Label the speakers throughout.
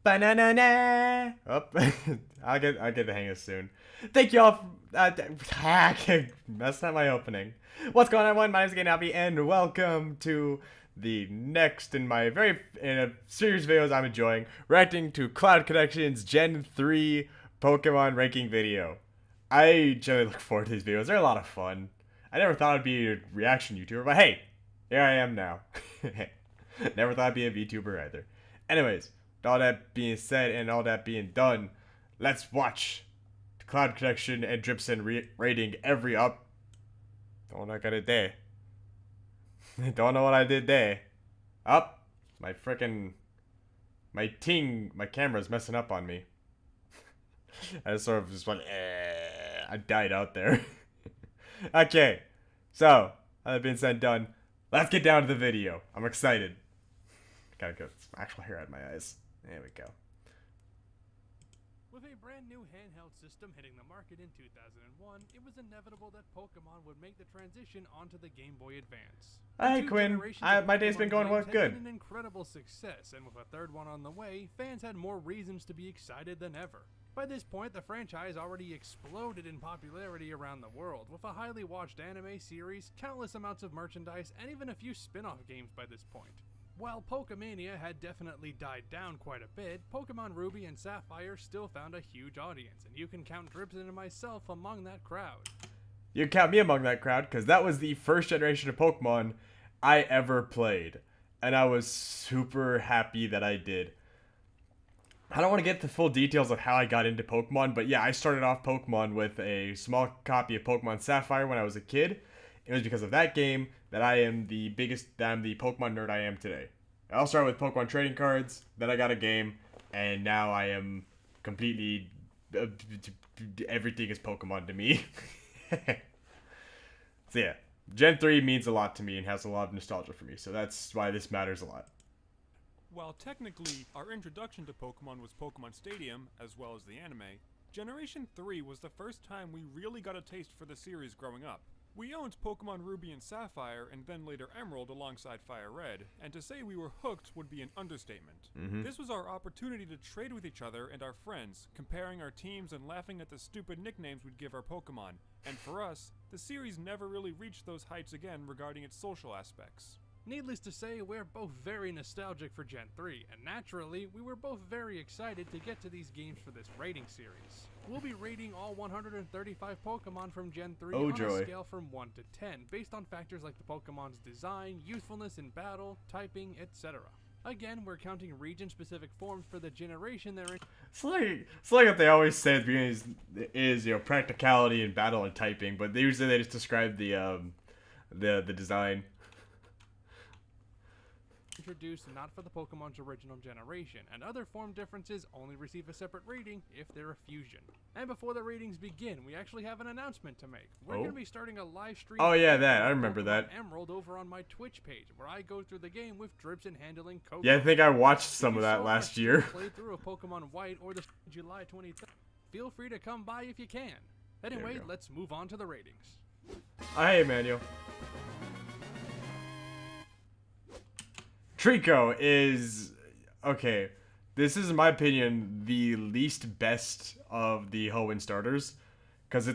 Speaker 1: Banana. Oh, I'll get the hang of this soon. Thank you all. I messed up my opening. What's going on, everyone? My name is GamingNavi, and welcome to the next in a series of videos I'm enjoying, reacting to CloudConnection's Gen 3 Pokemon ranking video. I generally look forward to these videos. They're a lot of fun. I never thought I'd be a reaction YouTuber, but hey, here I am now. Never thought I'd be a VTuber either. Anyways, with all that being said and all that being done, let's watch Cloud Connection and Dripson rating every up. Don't know what I did there. Don't know what I did there. Up. My camera's messing up on me. I just went, I died out there. Okay, so, that being said and done, let's get down to the video. I'm excited. Gotta get some actual hair out of my eyes. There we go.
Speaker 2: With a brand new handheld system hitting the market in 2001, it was inevitable that Pokemon would make the transition onto the Game Boy Advance.
Speaker 1: Hey Quinn, my day's been going well, good.
Speaker 2: An incredible success, and with a third one on the way, fans had more reasons to be excited than ever. By this point, the franchise already exploded in popularity around the world, with a highly watched anime series, countless amounts of merchandise, and even a few spin-off games by this point. While Pokemania had definitely died down quite a bit, Pokemon Ruby and Sapphire still found a huge audience, and you can count Dripson and myself among that crowd.
Speaker 1: You can count me among that crowd, because that was the first generation of Pokemon I ever played, and I was super happy that I did. I don't want to get the full details of how I got into Pokemon, but yeah, I started off Pokemon with a small copy of Pokemon Sapphire when I was a kid. It was because of that game that I am the Pokemon nerd I am today. I all started with Pokemon trading cards, then I got a game, and now I am completely, everything is Pokemon to me. So yeah, Gen 3 means a lot to me and has a lot of nostalgia for me, so that's why this matters a lot.
Speaker 3: While technically, our introduction to Pokemon was Pokemon Stadium, as well as the anime, Generation 3 was the first time we really got a taste for the series growing up. We owned Pokemon Ruby and Sapphire, and then later Emerald alongside Fire Red, and to say we were hooked would be an understatement. This was our opportunity to trade with each other and our friends, comparing our teams and laughing at the stupid nicknames we'd give our Pokemon, and for us, the series never really reached those heights again regarding its social aspects.
Speaker 2: Needless to say, we're both very nostalgic for Gen 3, and naturally, we were both very excited to get to these games for this rating series. We'll be rating all 135 Pokemon from Gen 3 on a scale from 1 to 10, based on factors like the Pokemon's design, usefulness in battle, typing, etc. Again, we're counting region-specific forms for the generation they're in.
Speaker 1: It's like what they always say at the beginning is practicality in battle and typing, but usually they just describe the design.
Speaker 2: Introduced not for the Pokemon's original generation, and other form differences only receive a separate rating if they're a fusion. And before the ratings begin, we actually have an announcement to make. We're going to be starting a live stream.
Speaker 1: Oh yeah, I remember that.
Speaker 2: Emerald over on my Twitch page, where I go through the game with Dripson handling Coco.
Speaker 1: Yeah, I think I watched some of that last year.
Speaker 2: Playthrough of Pokemon White or the July 23rd. Feel free to come by if you can. Anyway, let's move on to the ratings.
Speaker 1: Hey, Emmanuel. Trico is, okay, this is in my opinion the least best of the Hoenn starters, because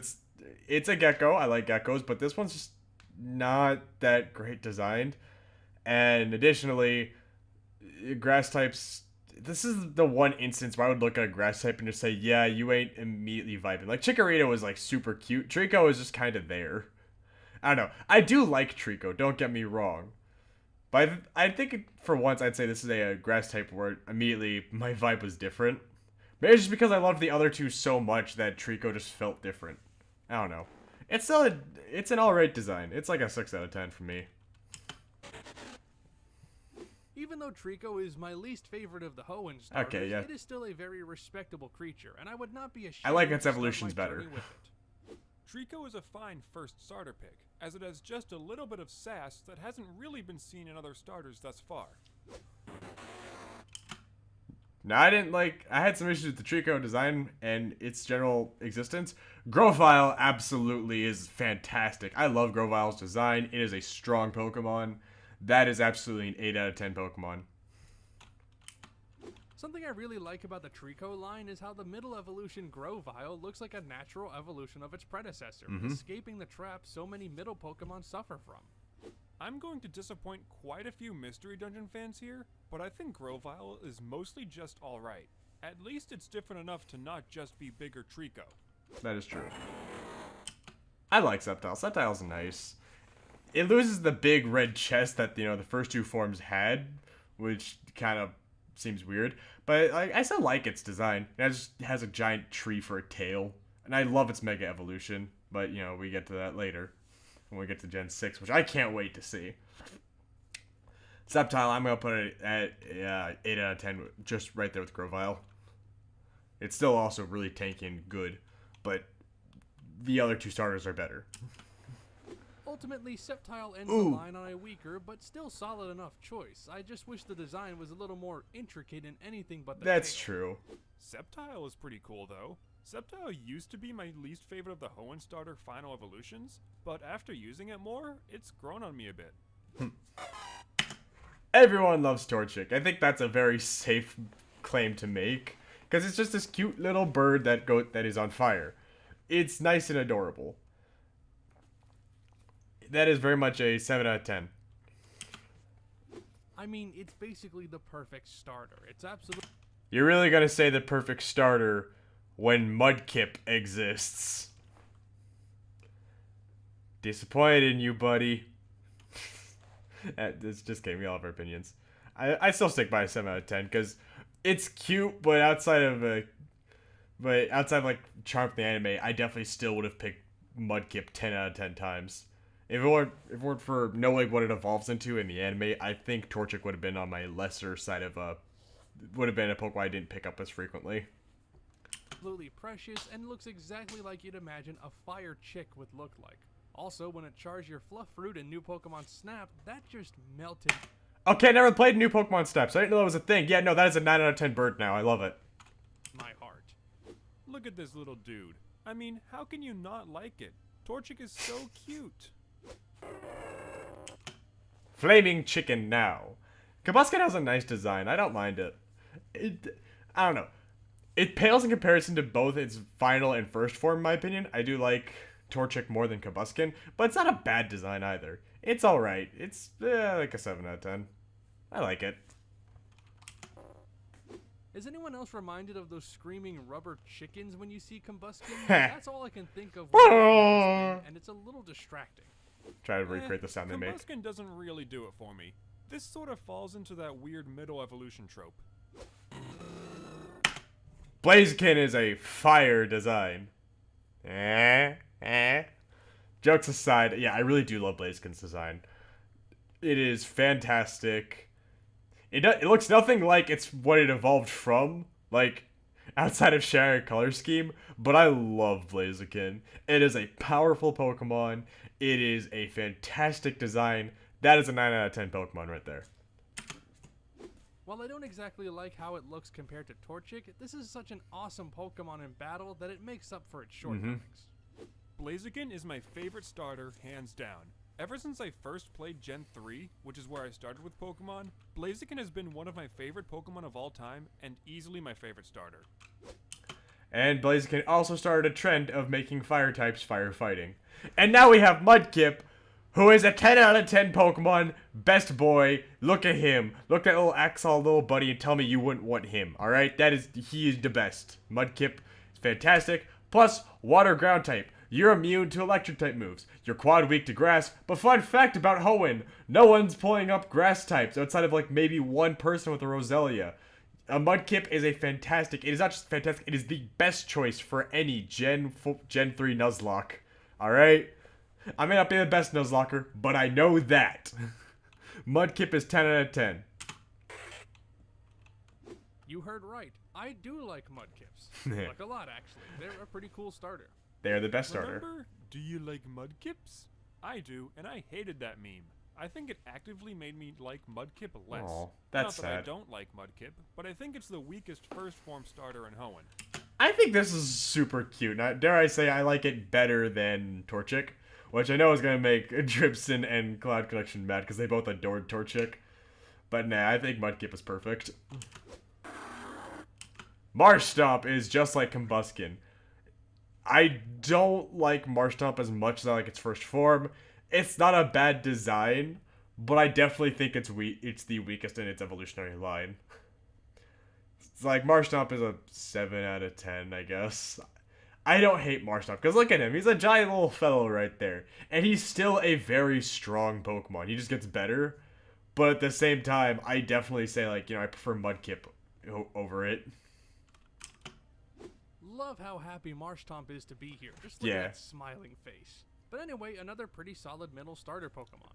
Speaker 1: it's a gecko. I like geckos, but this one's just not that great designed. And additionally, grass types, this is the one instance where I would look at a grass type and just say, yeah, you ain't immediately vibing. Like Chikorita was like super cute. Trico is just kind of there. I don't know. I do like Trico, don't get me wrong. But I think for once I'd say this is a grass type where immediately my vibe was different. Maybe it's just because I loved the other two so much that Trico just felt different. I don't know. It's an alright design. It's like a 6 out of 10 for me.
Speaker 2: Even though Trico is my least favorite of the Hoenn starters, it is still a very respectable creature, and I would not be ashamed.
Speaker 1: I like its evolutions better.
Speaker 3: Trico is a fine first starter pick, as it has just a little bit of sass that hasn't really been seen in other starters thus far.
Speaker 1: Now, I had some issues with the Trico design and its general existence. Grovyle absolutely is fantastic. I love Grovyle's design. It is a strong Pokemon. That is absolutely an 8 out of 10 Pokemon.
Speaker 2: Something I really like about the Trico line is how the middle evolution Grovyle looks like a natural evolution of its predecessor, escaping the trap so many middle Pokemon suffer from.
Speaker 3: I'm going to disappoint quite a few Mystery Dungeon fans here, but I think Grovyle is mostly just alright. At least it's different enough to not just be bigger Trico.
Speaker 1: That is true. I like Sceptile. Sceptile's nice. It loses the big red chest that, you know, the first two forms had, which kind of seems weird. But I still like its design. It has a giant tree for a tail. And I love its Mega Evolution. But, you know, we get to that later. When we get to Gen 6, which I can't wait to see. Sceptile, I'm going to put it at 8 out of 10, just right there with Grovyle. It's still also really tanky and good, but the other two starters are better.
Speaker 2: Ultimately, Sceptile ends the line on a weaker, but still solid enough choice. I just wish the design was a little more intricate in anything but the
Speaker 1: That's
Speaker 2: tail.
Speaker 1: true.
Speaker 3: Sceptile is pretty cool though. Sceptile used to be my least favorite of the Hoenn starter final evolutions, but after using it more, it's grown on me a bit.
Speaker 1: Everyone loves Torchic. I think that's a very safe claim to make, because it's just this cute little bird that is on fire. It's nice and adorable. That is very much a 7 out of 10.
Speaker 2: I mean, it's basically the perfect starter. It's absolutely...
Speaker 1: You're really gonna say the perfect starter when Mudkip exists. Disappointed in you, buddy. This just gave me all of our opinions. I still stick by a 7 out of 10 because it's cute, but outside of like Charm from the anime, I definitely still would have picked Mudkip 10 out of 10 times. If it weren't for knowing what it evolves into in the anime, I think Torchic would have been on my lesser side of would have been a Pokemon I didn't pick up as frequently.
Speaker 2: absolutely precious and looks exactly like you'd imagine a fire chick would look like. Also, when it charged your Fluff Fruit in new Pokemon Snap, that just melted
Speaker 1: Okay, I never played new Pokemon Snap, so I didn't know that was a thing. Yeah, no, that is a 9 out of 10 bird now. I love it.
Speaker 2: my heart.
Speaker 3: Look at this little dude. I mean, how can you not like it? Torchic is so cute.
Speaker 1: Flaming Chicken now. Kabuskin has a nice design. I don't mind it. I don't know. It pales in comparison to both its final and first form, in my opinion. I do like Torchic more than Kabuskin, but it's not a bad design either. It's alright. It's like a 7 out of 10. I like it.
Speaker 2: Is anyone else reminded of those screaming rubber chickens when you see Combuskin? That's all I can think of, and it's a little distracting.
Speaker 1: Try to recreate the sound they make.
Speaker 3: Combuskin doesn't really do it for me. This sort of falls into that weird middle evolution trope.
Speaker 1: Blaziken is a fire design. Jokes aside, yeah, I really do love Blaziken's design. It is fantastic. It looks nothing like it's what it evolved from, like, outside of sharing color scheme, but I love Blaziken. It is a powerful Pokemon. It is a fantastic design. That is a 9 out of 10 Pokemon right there.
Speaker 2: While I don't exactly like how it looks compared to Torchic, this is such an awesome Pokemon in battle that it makes up for its shortcomings.
Speaker 3: Blaziken is my favorite starter, hands down. Ever since I first played Gen 3, which is where I started with Pokemon, Blaziken has been one of my favorite Pokemon of all time, and easily my favorite starter.
Speaker 1: And Blaziken also started a trend of making fire types firefighting. And now we have Mudkip, who is a 10 out of 10 Pokemon, best boy. Look at him. Look at little Axol little buddy and tell me you wouldn't want him, alright? He is the best. Mudkip is fantastic. Plus, water ground type. You're immune to electric type moves. You're quad weak to grass, but fun fact about Hoenn, no one's pulling up grass types outside of like maybe one person with a Roselia. A Mudkip is a fantastic, it is not just fantastic, it is the best choice for any Gen 3 Nuzlocke. Alright? I may not be the best Nuzlocker, but I know that. Mudkip is 10 out of 10.
Speaker 2: You heard right. I do like Mudkips. Like a lot, actually. They're a pretty cool starter.
Speaker 1: They are the best starter.
Speaker 3: Remember, do you like Mudkips? I do, and I hated that meme. I think it actively made me like Mudkip less.
Speaker 1: Aw, that's
Speaker 3: Not that I
Speaker 1: sad.
Speaker 3: don't like Mudkip, but I think it's the weakest first form starter in Hoenn.
Speaker 1: I think this is super cute. Now, dare I say I like it better than Torchic, which I know is going to make Dripson and CloudConnection mad because they both adored Torchic. But nah, I think Mudkip is perfect. Marshtomp is just like Combuskin. I don't like Marshtomp as much as I like its first form. It's not a bad design, but I definitely think it's it's the weakest in its evolutionary line. It's like Marshtomp is a 7 out of 10, I guess. I don't hate Marshtomp because look at him. He's a giant little fellow right there. And he's still a very strong Pokemon. He just gets better. But at the same time, I definitely say, like, I prefer Mudkip over it.
Speaker 2: Love how happy Marshtomp is to be here. Just look at that smiling face. But anyway, another pretty solid middle starter Pokemon.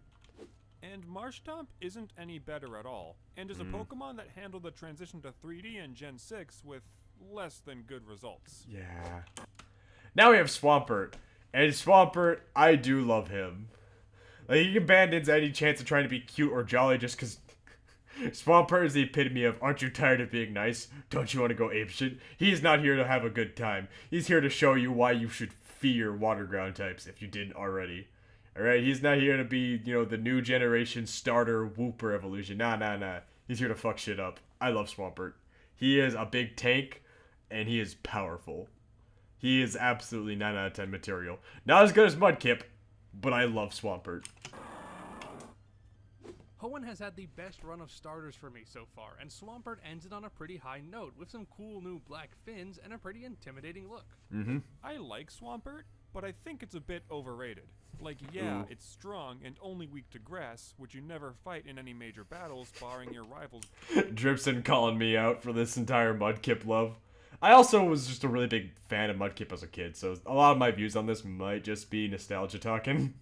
Speaker 3: And Marshtomp isn't any better at all, and is a Pokemon that handled the transition to 3D in Gen 6 with less than good results.
Speaker 1: Yeah. Now we have Swampert. And Swampert, I do love him. Like, he abandons any chance of trying to be cute or jolly just because Swampert is the epitome of, aren't you tired of being nice? Don't you want to go apeshit? He's not here to have a good time. He's here to show you why you should fear water ground types if you didn't already. Alright, he's not here to be, the new generation starter Wooper evolution. Nah. He's here to fuck shit up. I love Swampert. He is a big tank, and he is powerful. He is absolutely 9 out of 10 material. Not as good as Mudkip, but I love Swampert.
Speaker 2: Hoenn has had the best run of starters for me so far, and Swampert ends it on a pretty high note with some cool new black fins and a pretty intimidating look.
Speaker 3: I like Swampert, but I think it's a bit overrated. Like, yeah, it's strong and only weak to grass, which you never fight in any major battles, barring your rivals.
Speaker 1: Dripson calling me out for this entire Mudkip love. I also was just a really big fan of Mudkip as a kid, so a lot of my views on this might just be nostalgia talking.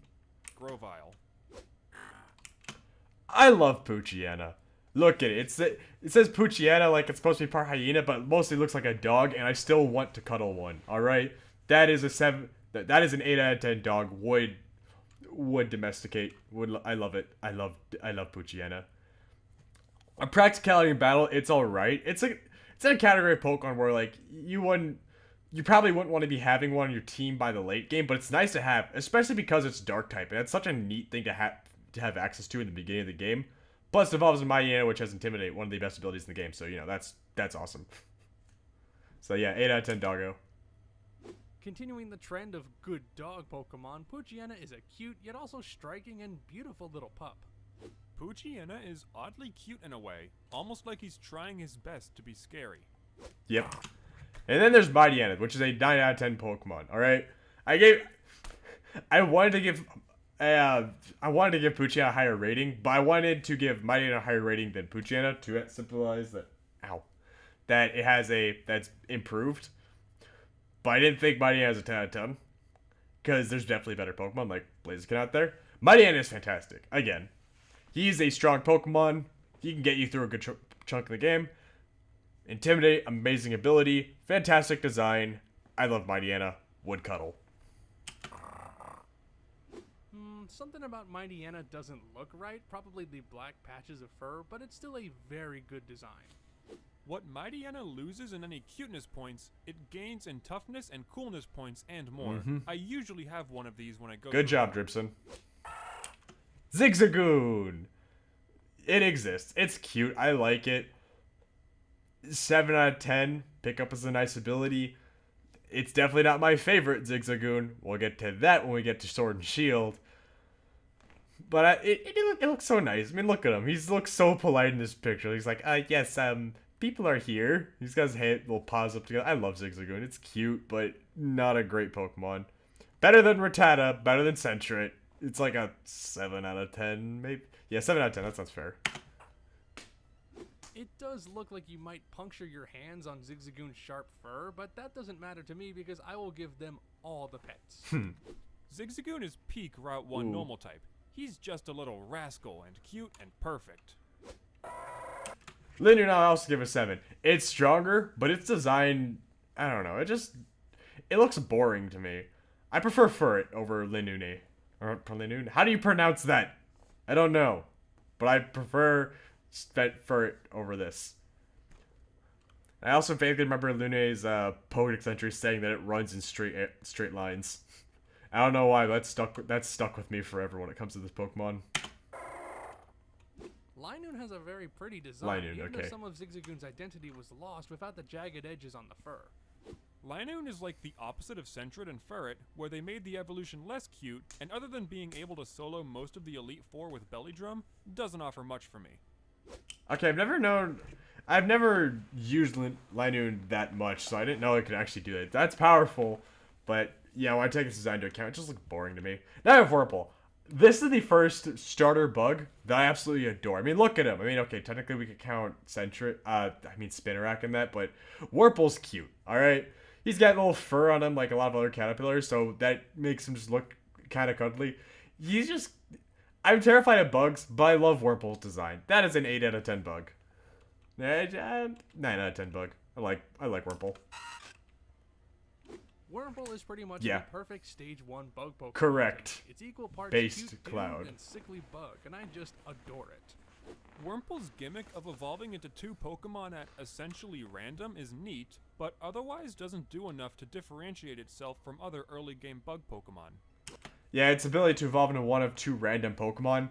Speaker 3: Grovyle.
Speaker 1: I love Poochyena. Look at it. It says Poochyena like it's supposed to be part hyena, but mostly looks like a dog, and I still want to cuddle one. All right, that is a 7. That is an 8 out of 10 dog. Would domesticate. I love it. I love Poochyena. A practicality in battle, it's all right. It's in a category of Pokemon where like you probably wouldn't want to be having one on your team by the late game, but it's nice to have, especially because it's dark type, and it's such a neat thing to have access to in the beginning of the game. Plus, it evolves in Mightyena, which has Intimidate, one of the best abilities in the game. So that's awesome. So yeah, 8 out of 10 doggo.
Speaker 2: Continuing the trend of good dog Pokemon, Poochyena is a cute yet also striking and beautiful little pup.
Speaker 3: Poochyena is oddly cute in a way, almost like he's trying his best to be scary.
Speaker 1: Yep. And then there's Mightyena, which is a 9 out of 10 Pokemon. All right, I wanted to give Poochyena a higher rating, but I wanted to give Mightyena a higher rating than Poochyena to symbolize that it has that's improved. But I didn't think Mightyena has a 10 out of 10, because there's definitely better Pokemon like Blaziken out there. Mightyena is fantastic. Again, he's a strong Pokemon. He can get you through a good chunk of the game. Intimidate, amazing ability, fantastic design. I love Mightyena. Would cuddle.
Speaker 2: Something about Mightyena doesn't look right. Probably the black patches of fur, but it's still a very good design.
Speaker 3: What Mightyena loses in any cuteness points, it gains in toughness and coolness points and more. I usually have one of these when I go.
Speaker 1: Good job, Dripson. Zigzagoon. It exists. It's cute. I like it. 7 out of 10. Pickup is a nice ability. It's definitely not my favorite Zigzagoon. We'll get to that when we get to Sword and Shield. But it looks so nice. I mean, look at him. He looks so polite in this picture. He's like, yes, people are here. He's got his little paws up together. I love Zigzagoon. It's cute, but not a great Pokemon. Better than Rattata. Better than Sentret. It's like a 7 out of 10, maybe. Yeah, 7 out of 10. That sounds fair.
Speaker 2: It does look like you might puncture your hands on Zigzagoon's sharp fur, but that doesn't matter to me because I will give them all the pets.
Speaker 3: Zigzagoon is peak Route 1 normal type. He's just a little rascal and cute and perfect.
Speaker 1: Linuna, I also give a 7. It's stronger, but its design, I don't know. It looks boring to me. I prefer Furret over Linune. Or Linune? How do you pronounce that? I don't know. But I prefer Furret over this. I also vaguely remember Lune's Pokedex entry saying that it runs in straight lines. I don't know why, but that's stuck with me forever when it comes to this Pokemon.
Speaker 2: Linoon has a very pretty design,
Speaker 1: Linoon,
Speaker 2: even
Speaker 1: okay.
Speaker 2: though some of Zigzagoon's identity was lost without the jagged edges on the fur.
Speaker 3: Linoon is like the opposite of Sentret and Ferret, where they made the evolution less cute, and other than being able to solo most of the Elite Four with Belly Drum, doesn't offer much for me.
Speaker 1: Okay, I've never used Linoon that much, so I didn't know it could actually do that. That's powerful, but yeah, when I take its design into account, it just looks boring to me. Now I have Whirlpool. This is the first starter bug that I absolutely adore. I mean, look at him. I mean, okay, technically we could count Spinnerack in that, but Whirlpool's cute, alright? He's got a little fur on him like a lot of other caterpillars, so that makes him just look kind of cuddly. I'm terrified of bugs, but I love Whirlpool's design. That is an 8 out of 10 bug. 9 out of 10 bug. I like Whirlpool.
Speaker 2: Wurmple is pretty much
Speaker 1: Yeah.
Speaker 2: the perfect stage 1 bug Pokemon.
Speaker 1: Correct.
Speaker 2: It's equal parts
Speaker 1: Based
Speaker 2: cute dude
Speaker 1: Cloud.
Speaker 2: and sickly bug, and I just adore it.
Speaker 3: Wurmple's gimmick of evolving into 2 Pokemon at essentially random is neat, but otherwise doesn't do enough to differentiate itself from other early game bug Pokemon.
Speaker 1: Yeah, its ability to evolve into one of 2 random Pokemon,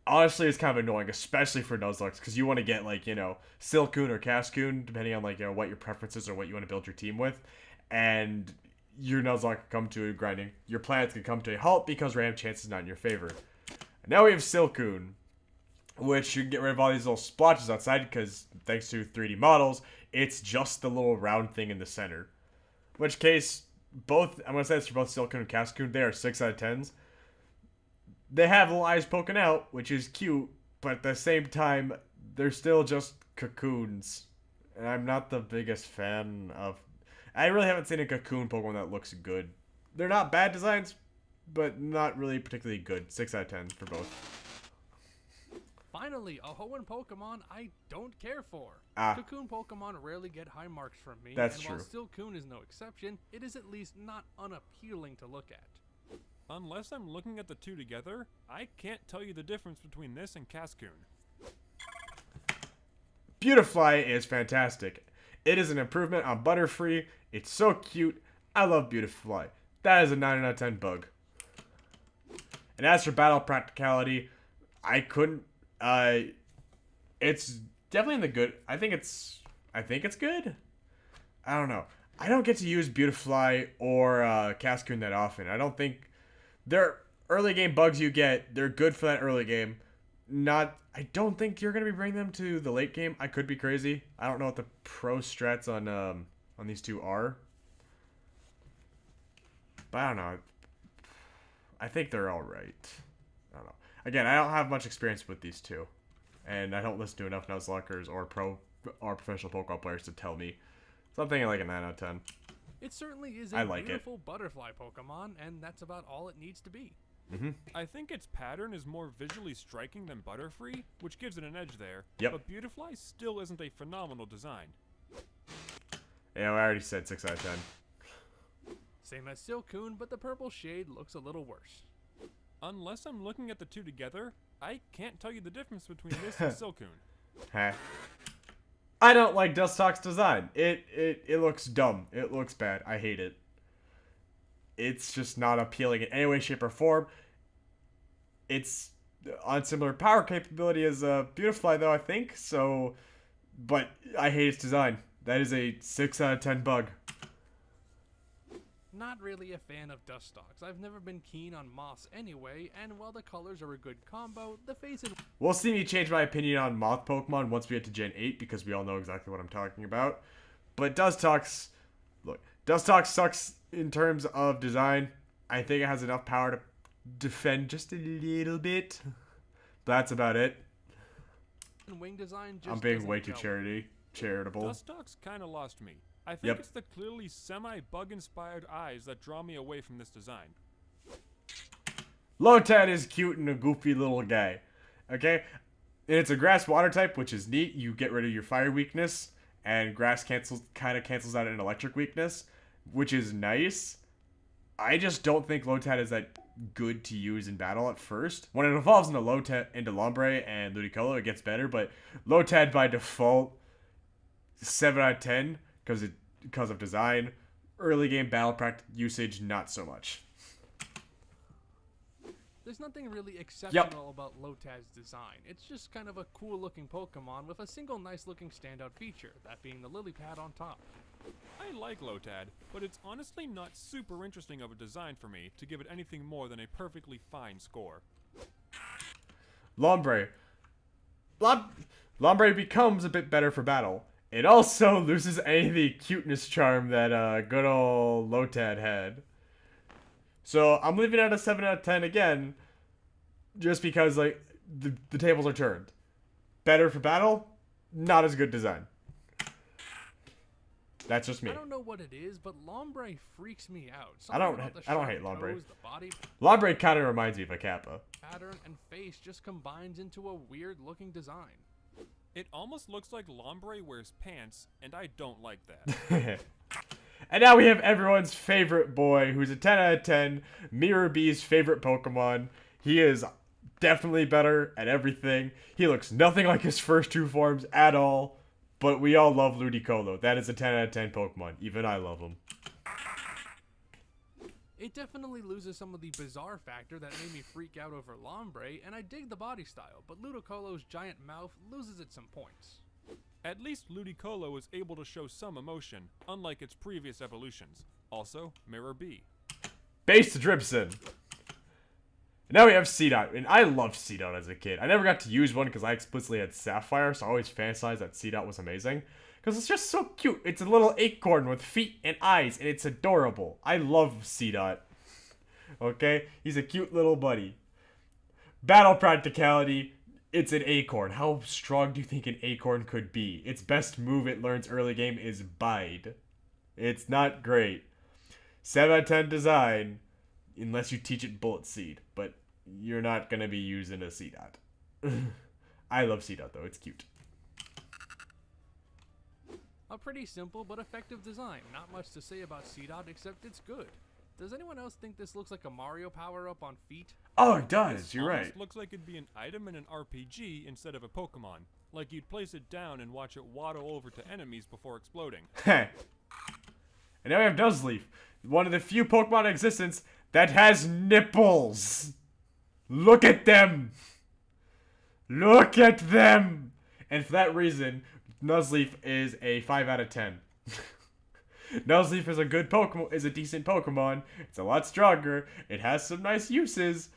Speaker 1: honestly, is kind of annoying, especially for Nuzlocke, because you want to get, like, Silcoon or Cascoon, depending on, like, what your preferences or what you want to build your team with, and your Nuzlocke could come to a grinding. Your plans could come to a halt because random chance is not in your favor. And now we have Silcoon, which you can get rid of all these little splotches outside, because thanks to 3D models, it's just the little round thing in the center. In which case, I'm going to say this for both Silcoon and Cascoon, they are 6 out of 10s. They have little eyes poking out, which is cute, but at the same time, they're still just cocoons. And I'm not the biggest fan of... I really haven't seen a cocoon Pokemon that looks good. They're not bad designs, but not really particularly good. 6 out of 10 for both.
Speaker 2: Finally, a Hoenn Pokemon I don't care for.
Speaker 1: Ah.
Speaker 2: Cocoon Pokemon rarely get high marks from me,
Speaker 1: That's
Speaker 2: and
Speaker 1: true.
Speaker 2: while Silcoon is no exception, it is at least not unappealing to look at.
Speaker 3: Unless I'm looking at the 2 together, I can't tell you the difference between this and Cascoon.
Speaker 1: Beautifly is fantastic. It is an improvement on Butterfree. It's so cute. I love Beautifly. That is a 9 out of 10 bug. And as for battle practicality, I couldn't... it's definitely in the good... I think it's good? I don't know. I don't get to use Beautifly or Cascoon that often. I don't think... They're early game bugs you get. They're good for that early game. I don't think you're going to be bringing them to the late game. I could be crazy. I don't know what the pro strats on these 2 are. But I don't know. I think they're alright. I don't know. Again, I don't have much experience with these 2. And I don't listen to enough Nuzlockers or professional Pokemon players to tell me. So I'm thinking like a 9 out of 10.
Speaker 2: It certainly is
Speaker 1: I
Speaker 2: a
Speaker 1: like it.
Speaker 2: beautiful butterfly Pokemon, and that's about all it needs to be.
Speaker 3: I think its pattern is more visually striking than Butterfree, which gives it an edge there,
Speaker 1: Yep.
Speaker 3: but Beautifly still isn't a phenomenal design.
Speaker 1: Yeah, I already said 6 out of 10.
Speaker 2: Same as Silcoon, but the purple shade looks a little worse.
Speaker 3: Unless I'm looking at the 2 together, I can't tell you the difference between this and Silcoon.
Speaker 1: Huh. I don't like Dustox's design. It looks dumb. It looks bad. I hate it. It's just not appealing in any way, shape, or form. It's on similar power capability as Beautifly, though, I think. So, but I hate its design. That is a 6 out of 10 bug.
Speaker 2: Not really a fan of Dustox. I've never been keen on Moss anyway, and while the colors are a good combo, the face and...
Speaker 1: We'll see me change my opinion on Moth Pokemon once we get to Gen 8, because we all know exactly what I'm talking about. But Dustox sucks in terms of design. I think it has enough power to defend just a little bit. That's about it.
Speaker 2: wing design just
Speaker 1: I'm being
Speaker 2: doesn't
Speaker 1: way too
Speaker 2: gel.
Speaker 1: charitable.
Speaker 3: Dustox kinda lost me. I think
Speaker 1: Yep.
Speaker 3: it's the clearly semi-bug inspired eyes that draw me away from this design.
Speaker 1: Lotad is cute and a goofy little guy. Okay? And it's a grass water type, which is neat. You get rid of your fire weakness, and grass kind of cancels out an electric weakness, which is nice. I just don't think Lotad is that good to use in battle at first. When it evolves into Lombre and Ludicolo, it gets better, but Lotad by default 7 out of 10 because of design. Early game battle practice usage, not so much.
Speaker 2: There's nothing really exceptional about Lotad's design. It's just kind of a cool looking Pokemon with a single nice looking standout feature, that being the lily pad on top.
Speaker 3: I like Lotad, but it's honestly not super interesting of a design for me to give it anything more than a perfectly fine score.
Speaker 1: Lombre. Lombre becomes a bit better for battle. It also loses any of the cuteness charm that good old Lotad had. So I'm leaving it at a 7 out of 10 again, just because like the tables are turned. Better for battle, not as good design. That's just me.
Speaker 2: I don't know what it is, but Lombre freaks me out.
Speaker 1: I don't
Speaker 2: Something
Speaker 1: hate
Speaker 2: about the
Speaker 1: Lombre.
Speaker 2: toes, the body
Speaker 1: Lombre kind of reminds me of a Kappa.
Speaker 2: pattern and face just combines into a weird looking design.
Speaker 3: It almost looks like Lombre wears pants, and I don't like that.
Speaker 1: And now we have everyone's favorite boy, who's a 10 out of 10, Mirror B's favorite Pokemon. He is definitely better at everything. He looks nothing like his first two forms at all, but we all love Ludicolo. That is a 10 out of 10 Pokemon. Even I love him.
Speaker 2: It definitely loses some of the bizarre factor that made me freak out over Lombre, and I dig the body style, but Ludicolo's giant mouth loses it some points.
Speaker 3: At least Ludicolo is able to show some emotion, unlike its previous evolutions. Also, Mirror B.
Speaker 1: Base Dripson. Now we have Seedot, and I loved Seedot as a kid. I never got to use one because I explicitly had Sapphire, so I always fantasized that Seedot was amazing. Because it's just so cute. It's a little acorn with feet and eyes, and it's adorable. I love Seedot. Okay? He's a cute little buddy. Battle practicality. It's an acorn. How strong do you think an acorn could be? Its best move it learns early game is Bide. It's not great. 7 out of 10 design, unless you teach it Bullet Seed. But you're not going to be using a Seedot. I love Seedot, though. It's cute.
Speaker 2: A pretty simple but effective design. Not much to say about Seedot except it's good. Does anyone else think this looks like a Mario power-up on feet?
Speaker 1: Oh, it does.
Speaker 3: This
Speaker 1: You're
Speaker 3: almost
Speaker 1: right.
Speaker 3: looks like it'd be an item in an RPG instead of a Pokemon. Like you'd place it down and watch it waddle over to enemies before exploding.
Speaker 1: And now we have Nuzleaf, one of the few Pokemon in existence that has nipples. Look at them. Look at them. And for that reason, Nuzleaf is a 5 out of 10. Nuzleaf is a good Pokemon, is a decent Pokemon. It's a lot stronger. It has some nice uses,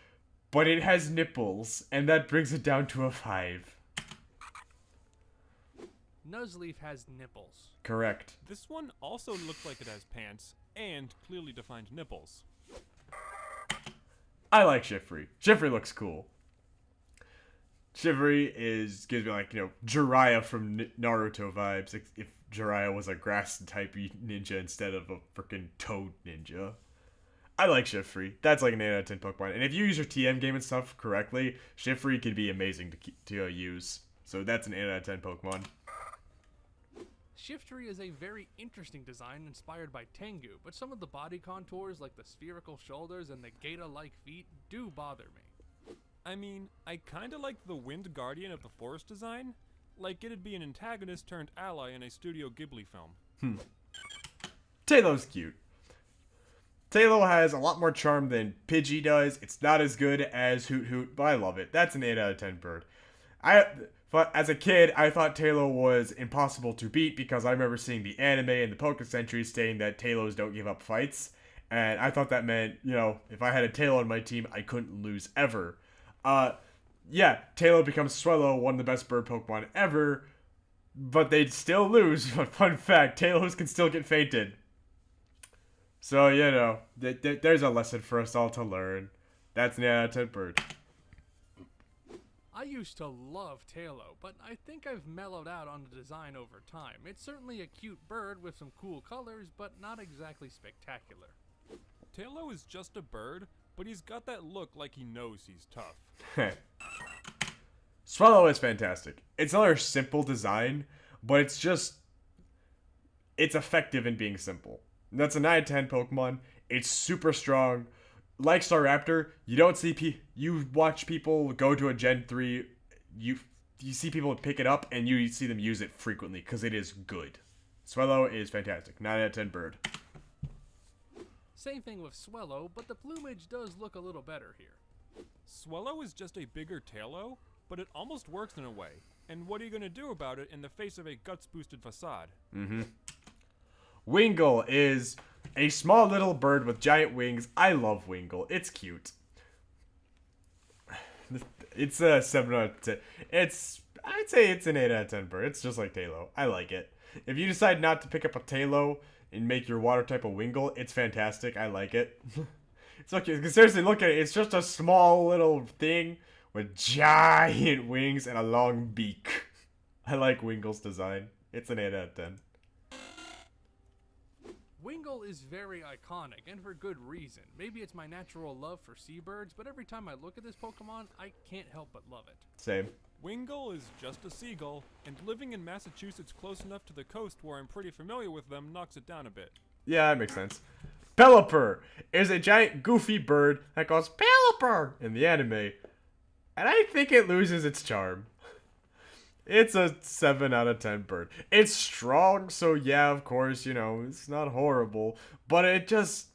Speaker 1: but it has nipples, and that brings it down to a 5.
Speaker 2: Nuzleaf has nipples.
Speaker 1: Correct.
Speaker 3: This one also looks like it has pants and clearly defined nipples.
Speaker 1: I like Shiftry. Shiftry looks cool. Shiftry gives me like, Jiraiya from Naruto vibes. If Jiraiya was a grass type ninja instead of a freaking toad ninja. I like Shiftry. That's like an 8 out of 10 Pokemon. And if you use your TM game and stuff correctly, Shiftry could be amazing to use. So that's an 8 out of 10 Pokemon.
Speaker 2: Shiftry is a very interesting design inspired by Tengu, but some of the body contours like the spherical shoulders and the Gator-like feet do bother me.
Speaker 3: I mean, I kinda like the Wind Guardian of the Forest design. Like it'd be an antagonist turned ally in a Studio Ghibli film.
Speaker 1: Tailow's cute. Taillow has a lot more charm than Pidgey does. It's not as good as Hoot Hoot, but I love it. That's an 8 out of 10 bird. As a kid, I thought Taillow was impossible to beat because I remember seeing the anime and the Poké Century stating that Taillows don't give up fights. And I thought that meant, if I had a Taillow on my team, I couldn't lose ever. Yeah, Taillow becomes Swellow, one of the best bird Pokemon ever, but they'd still lose. But fun fact, Taillows can still get fainted. So, there's a lesson for us all to learn. That's an 8 out of 10 bird.
Speaker 2: I used to love Taillow, but I think I've mellowed out on the design over time. It's certainly a cute bird with some cool colors, but not exactly spectacular.
Speaker 3: Taillow is just a bird, but he's got that look like he knows he's tough.
Speaker 1: Swallow is fantastic. It's another simple design, but it's effective in being simple. That's a 9 out of 10 Pokemon. It's super strong. Like Staraptor, you watch people go to a Gen 3, you see people pick it up and you see them use it frequently because it is good. Swallow is fantastic. 9 out of 10 bird.
Speaker 2: Same thing with Swellow, but the plumage does look a little better here.
Speaker 3: Swellow is just a bigger Tailo, but it almost works in a way. And what are you gonna do about it in the face of a guts-boosted facade?
Speaker 1: Wingull is a small little bird with giant wings. I love Wingull. It's cute. It's a 7 out of 10. I'd say it's an 8 out of 10 bird. It's just like Tailo. I like it. If you decide not to pick up a Tailo and make your water type a Wingull, it's fantastic. I like it. It's okay. Seriously, look at it. It's just a small little thing with giant wings and a long beak. I like Wingull's design. It's an 8 out of 10.
Speaker 2: Wingull is very iconic, and for good reason. Maybe it's my natural love for seabirds, but every time I look at this Pokemon, I can't help but love it.
Speaker 1: Same.
Speaker 3: Wingull is just a seagull, and living in Massachusetts close enough to the coast where I'm pretty familiar with them knocks it down a bit.
Speaker 1: Yeah, that makes sense. Pelipper is a giant goofy bird that goes Pelipper in the anime, and I think it loses its charm. It's a 7 out of 10 bird. It's strong, so yeah, of course, you know, it's not horrible, but it just...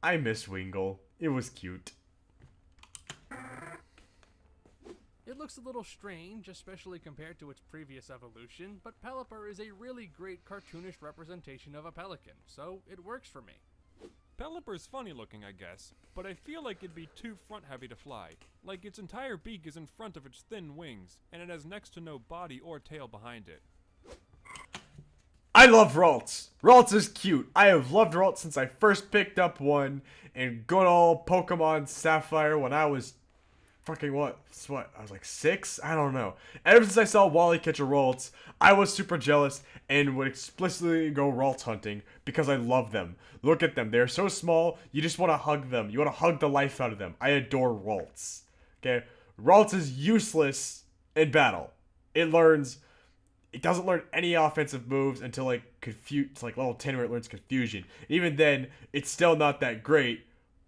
Speaker 1: I miss Wingull. It was cute.
Speaker 2: It looks a little strange, especially compared to its previous evolution, but Pelipper is a really great cartoonish representation of a pelican, so it works for me.
Speaker 3: Pelipper's funny looking, I guess, but I feel like it'd be too front heavy to fly. Like its entire beak is in front of its thin wings, and it has next to no body or tail behind it.
Speaker 1: I love Ralts. Ralts is cute. I have loved Ralts since I first picked up one in good old Pokemon Sapphire when I was fucking what? I was like 6? I don't know. Ever since I saw Wally catch a Ralts, I was super jealous and would explicitly go Ralts hunting because I love them. Look at them. They're so small, you just want to hug them. You want to hug the life out of them. I adore Ralts. Okay? Ralts is useless in battle. It doesn't learn any offensive moves until like level 10 where it learns Confusion. Even then, it's still not that great,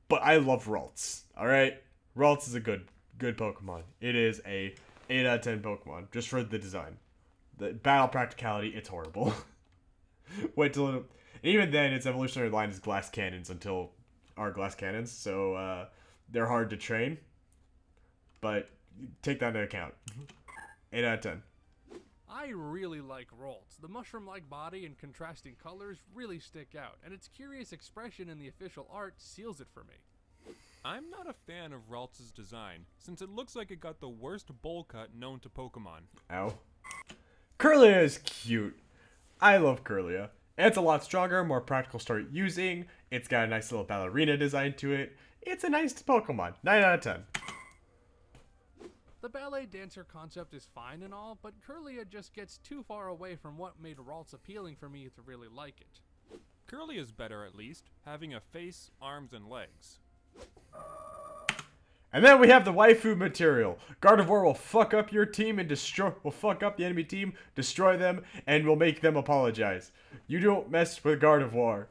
Speaker 1: but I love Ralts. Alright? Ralts is a good Pokemon. It is a 8 out of 10 Pokemon, just for the design. The battle practicality, it's horrible. Wait till and even then, its evolutionary line is glass cannons until our glass cannons, so they're hard to train. But take that into account. 8 out of 10.
Speaker 2: I really like Ralts. The mushroom-like body and contrasting colors really stick out, and its curious expression in the official art seals it for me.
Speaker 3: I'm not a fan of Ralts' design, since it looks like it got the worst bowl cut known to Pokemon.
Speaker 1: Ow. Kirlia is cute. I love Kirlia. It's a lot stronger, more practical to start using. It's got a nice little ballerina design to it. It's a nice Pokemon. 9 out of 10.
Speaker 2: The ballet dancer concept is fine and all, but Kirlia just gets too far away from what made Ralts appealing for me to really like it.
Speaker 3: Kirlia's better at least, having a face, arms, and legs.
Speaker 1: And then we have the waifu material. Gardevoir will fuck up your team and will fuck up the enemy team, destroy them, and will make them apologize. You don't mess with Gardevoir.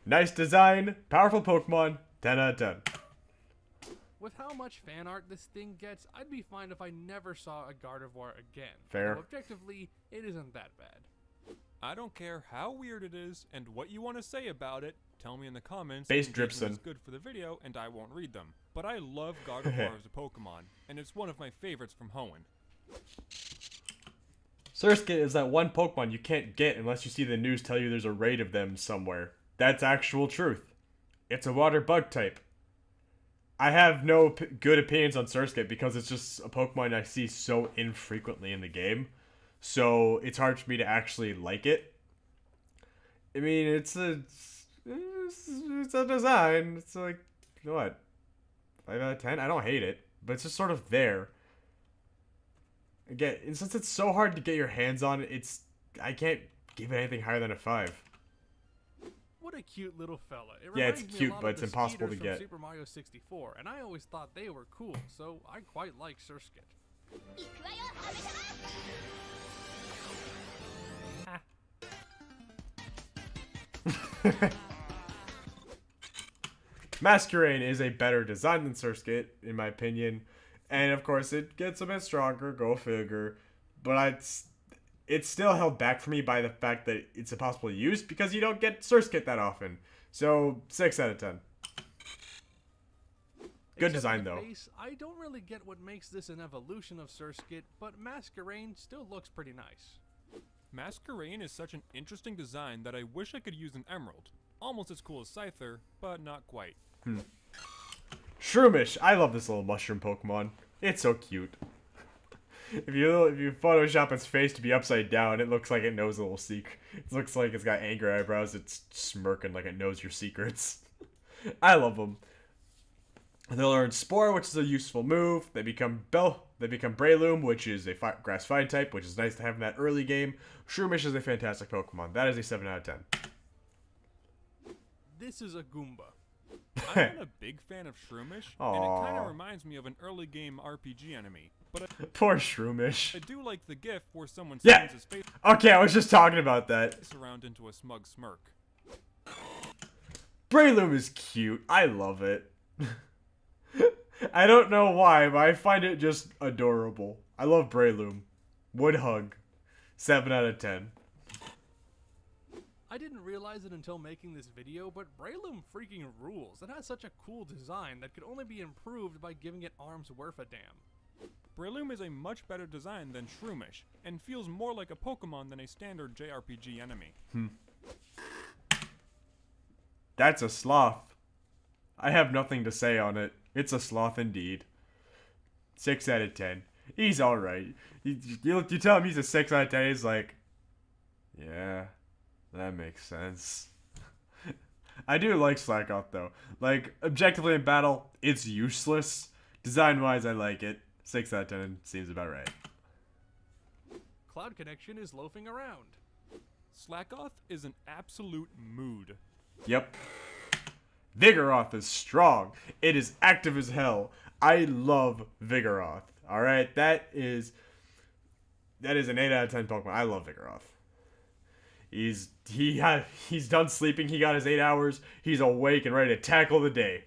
Speaker 1: Nice design, powerful Pokemon, 10 out of 10.
Speaker 2: With how much fan art this thing gets, I'd be fine if I never saw a Gardevoir again.
Speaker 1: Fair.
Speaker 2: Though objectively, it isn't that bad.
Speaker 3: I don't care how weird it is and what you want to say about it. Tell me in the comments.
Speaker 1: Base
Speaker 3: Engagement
Speaker 1: Dripson.
Speaker 3: is good for the video, and I won't read them. But I love Gardevoir as a Pokemon, and it's one of my favorites from Hoenn.
Speaker 1: Surskit is that one Pokemon you can't get unless you see the news tell you there's a raid of them somewhere. That's actual truth. It's a water bug type. I have no good opinions on Surskit because it's just a Pokemon I see so infrequently in the game. So it's hard for me to actually like it. I mean, it's a design. It's like, what? 5 out of 10? I don't hate it, but it's just sort of there. Again, and since it's so hard to get your hands on, I can't give it anything higher than a 5.
Speaker 2: What a cute little fella. It
Speaker 1: Yeah, it's
Speaker 2: reminds me a
Speaker 1: cute,
Speaker 2: lot
Speaker 1: but
Speaker 2: of
Speaker 1: it's
Speaker 2: the
Speaker 1: impossible to
Speaker 2: Skeeters
Speaker 1: get.
Speaker 2: from Super Mario 64, and I always thought they were cool, so I quite like Surskit.
Speaker 1: Masquerain is a better design than Surskit, in my opinion. And of course, it gets a bit stronger, go figure. But it's still held back for me by the fact that it's impossible to use because you don't get Surskit that often. So, 6 out of 10. Good
Speaker 2: Except
Speaker 1: design,
Speaker 2: for the
Speaker 1: though.
Speaker 2: face, I don't really get what makes this an evolution of Surskit, but Masquerain still looks pretty nice.
Speaker 3: Masquerain is such an interesting design that I wish I could use an emerald. Almost as cool as Scyther, but not quite.
Speaker 1: Shroomish. I love this little mushroom Pokemon. It's so cute. If you Photoshop its face to be upside down, it looks like it knows a little secret. It looks like it's got angry eyebrows. It's smirking like it knows your secrets. I love them. They learn Spore, which is a useful move. They become Breloom, which is a grass fighting type, which is nice to have in that early game. Shroomish is a fantastic Pokemon. That is a 7 out of 10.
Speaker 2: This is a Goomba.
Speaker 3: I'm not a big fan of Shroomish, and it kind
Speaker 1: Aw.
Speaker 3: of reminds me of an early game RPG enemy. But
Speaker 1: Poor Shroomish.
Speaker 3: I do like the gif where someone
Speaker 1: Yeah.
Speaker 3: spins his face
Speaker 1: Okay, I was just talking about that.
Speaker 3: around into a smug smirk.
Speaker 1: Breloom is cute. I love it. I don't know why, but I find it just adorable. I love Breloom. Would hug. 7 out of 10.
Speaker 2: I didn't realize it until making this video, but Breloom freaking rules. It has such a cool design that could only be improved by giving it arms worth a damn.
Speaker 3: Breloom is a much better design than Shroomish, and feels more like a Pokemon than a standard JRPG enemy.
Speaker 1: That's a sloth. I have nothing to say on it. It's a sloth indeed. 6 out of 10. He's alright. You tell him he's a 6 out of 10, he's like, yeah, that makes sense. I do like Slackoth though. Like, objectively in battle, it's useless. Design-wise, I like it. 6 out of 10 seems about right.
Speaker 2: Cloud Connection is loafing around.
Speaker 3: Slackoth is an absolute mood.
Speaker 1: Yep. Vigoroth is strong. It is active as hell. I love Vigoroth. Alright, that is an 8 out of 10 Pokemon. I love Vigoroth. He's done sleeping. He got his 8 hours. He's awake and ready to tackle the day.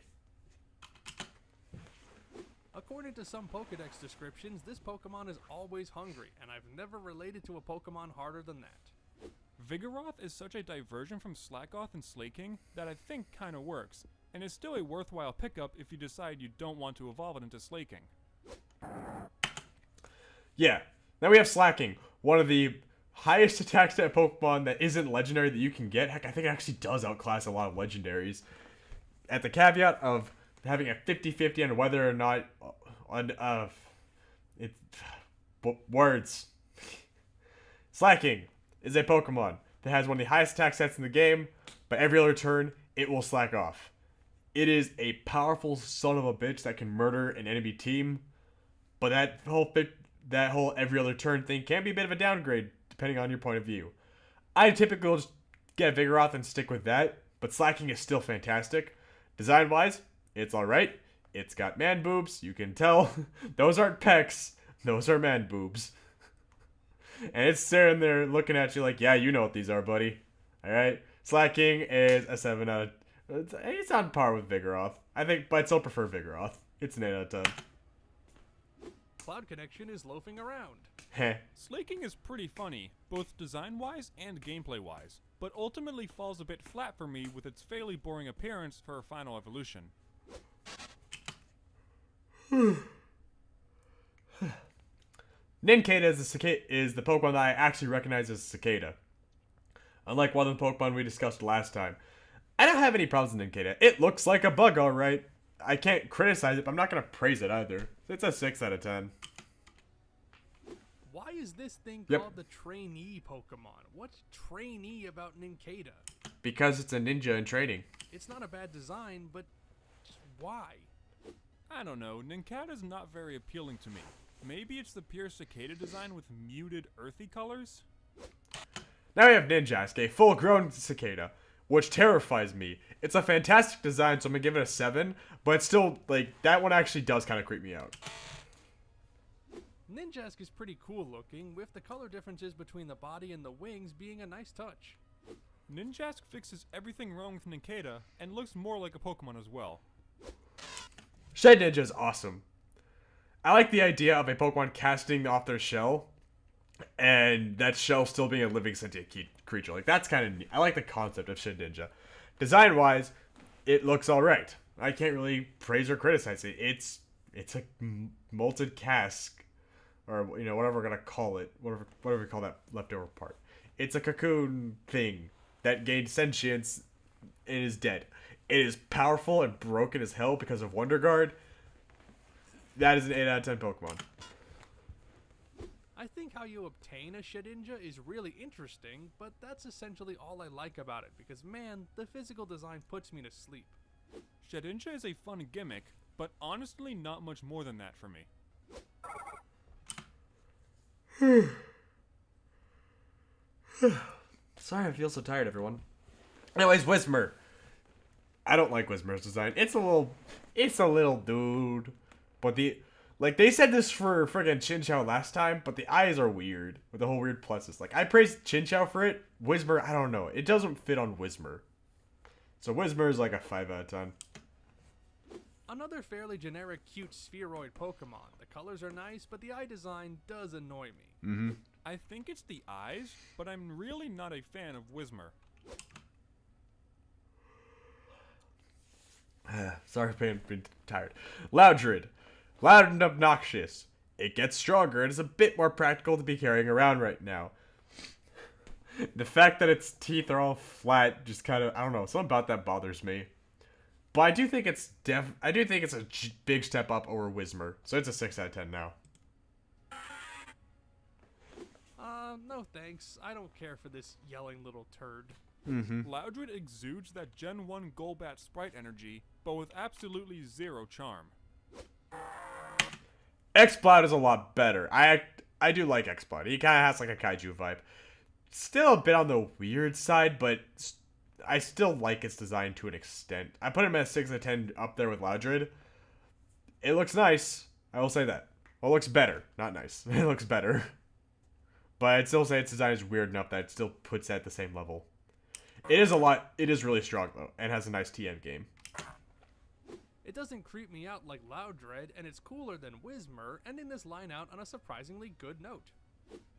Speaker 2: According to some Pokedex descriptions, this Pokemon is always hungry, and I've never related to a Pokemon harder than that.
Speaker 3: Vigoroth is such a diversion from Slackoth and Slaking that I think kinda works, and is still a worthwhile pickup if you decide you don't want to evolve it into Slaking.
Speaker 1: Yeah. Now we have Slacking. One of the highest attack stat Pokemon that isn't legendary that you can get. Heck, I think it actually does outclass a lot of legendaries. At the caveat of having a 50-50 on whether or not words. Slacking is a Pokemon that has one of the highest attack stats in the game, but every other turn it will slack off. It is a powerful son of a bitch that can murder an enemy team, but that whole every other turn thing can be a bit of a downgrade depending on your point of view. I typically will just get Vigoroth and stick with that, but Slacking is still fantastic. Design-wise, it's alright. It's got man boobs, you can tell. Those aren't pecs, those are man boobs. And it's staring there looking at you like, yeah, you know what these are, buddy. Alright? Slacking is a 7 out of... It's on par with Vigoroth. I think, but I still prefer Vigoroth. It's an 8 out of 10.
Speaker 2: Cloud Connection is loafing around.
Speaker 1: Heh.
Speaker 3: Slaking is pretty funny, both design-wise and gameplay-wise, but ultimately falls a bit flat for me with its fairly boring appearance for a final evolution.
Speaker 1: Nincada is the Pokemon that I actually recognize as a cicada. Unlike one of the Pokemon we discussed last time. I don't have any problems with Nincada. It looks like a bug, alright. I can't criticize it, but I'm not going to praise it either. It's a 6 out of 10.
Speaker 2: Why is this thing
Speaker 1: Yep.
Speaker 2: called the Trainee Pokemon? What's trainee about Nincada?
Speaker 1: Because it's a ninja in training.
Speaker 2: It's not a bad design, but just why?
Speaker 3: I don't know, Nincada's not very appealing to me. Maybe it's the pure cicada design with muted earthy colors?
Speaker 1: Now we have Ninjask, a full-grown cicada, which terrifies me. It's a fantastic design, so I'm going to give it a 7, but it's still, like, that one actually does kind of creep me out.
Speaker 2: Ninjask is pretty cool looking, with the color differences between the body and the wings being a nice touch.
Speaker 3: Ninjask fixes everything wrong with Nincada, and looks more like a Pokemon as well.
Speaker 1: Shed Ninja is awesome. I like the idea of a Pokemon casting off their shell, and that shell still being a living sentient creature. Like, that's kind of neat. I like the concept of Shed Ninja. Design-wise, it looks alright. I can't really praise or criticize it. It's a molted cask, or whatever we're gonna call it, whatever we call that leftover part. It's a cocoon thing that gained sentience and is dead. It is powerful and broken as hell because of Wonder Guard. That is an 8 out of 10 Pokemon.
Speaker 2: I think how you obtain a Shedinja is really interesting, but that's essentially all I like about it because, man, the physical design puts me to sleep.
Speaker 3: Shedinja is a fun gimmick, but honestly not much more than that for me.
Speaker 1: Sorry, I feel so tired, everyone. Anyways, Whismur. I don't like Whismur's design. It's a little dude. But they said this for friggin' Chinchou last time, but the eyes are weird. With the whole weird pluses. Like, I praised Chinchou for it. Whismur, I don't know. It doesn't fit on Whismur. So Whismur is like a 5 out of 10.
Speaker 2: Another fairly generic cute spheroid Pokemon. The colors are nice, but the eye design does annoy me.
Speaker 1: Mm-hmm.
Speaker 3: I think it's the eyes, but I'm really not a fan of Whismur.
Speaker 1: Sorry, being tired. Loudred. Loud and obnoxious. It gets stronger and is a bit more practical to be carrying around right now. The fact that its teeth are all flat just kind of, I don't know, something about that bothers me. But I do think it's a big step up over Whismur. So it's a 6 out of 10 now.
Speaker 2: No thanks. I don't care for this yelling little turd.
Speaker 1: Mm-hmm.
Speaker 3: Loudred exudes that Gen 1 Golbat sprite energy, but with absolutely zero charm.
Speaker 1: Exploud is a lot better. I do like Exploud. He kind of has like a kaiju vibe. Still a bit on the weird side, but I still like its design to an extent. I put him at 6 out of 10 up there with Loudred. It looks nice. I will say that. Well, it looks better. Not nice. It looks better. But I'd still say its design is weird enough that it still puts it at the same level. It is really strong, though, and has a nice TM game.
Speaker 2: It doesn't creep me out like Loudred, and it's cooler than Whismur, ending this line out on a surprisingly good note.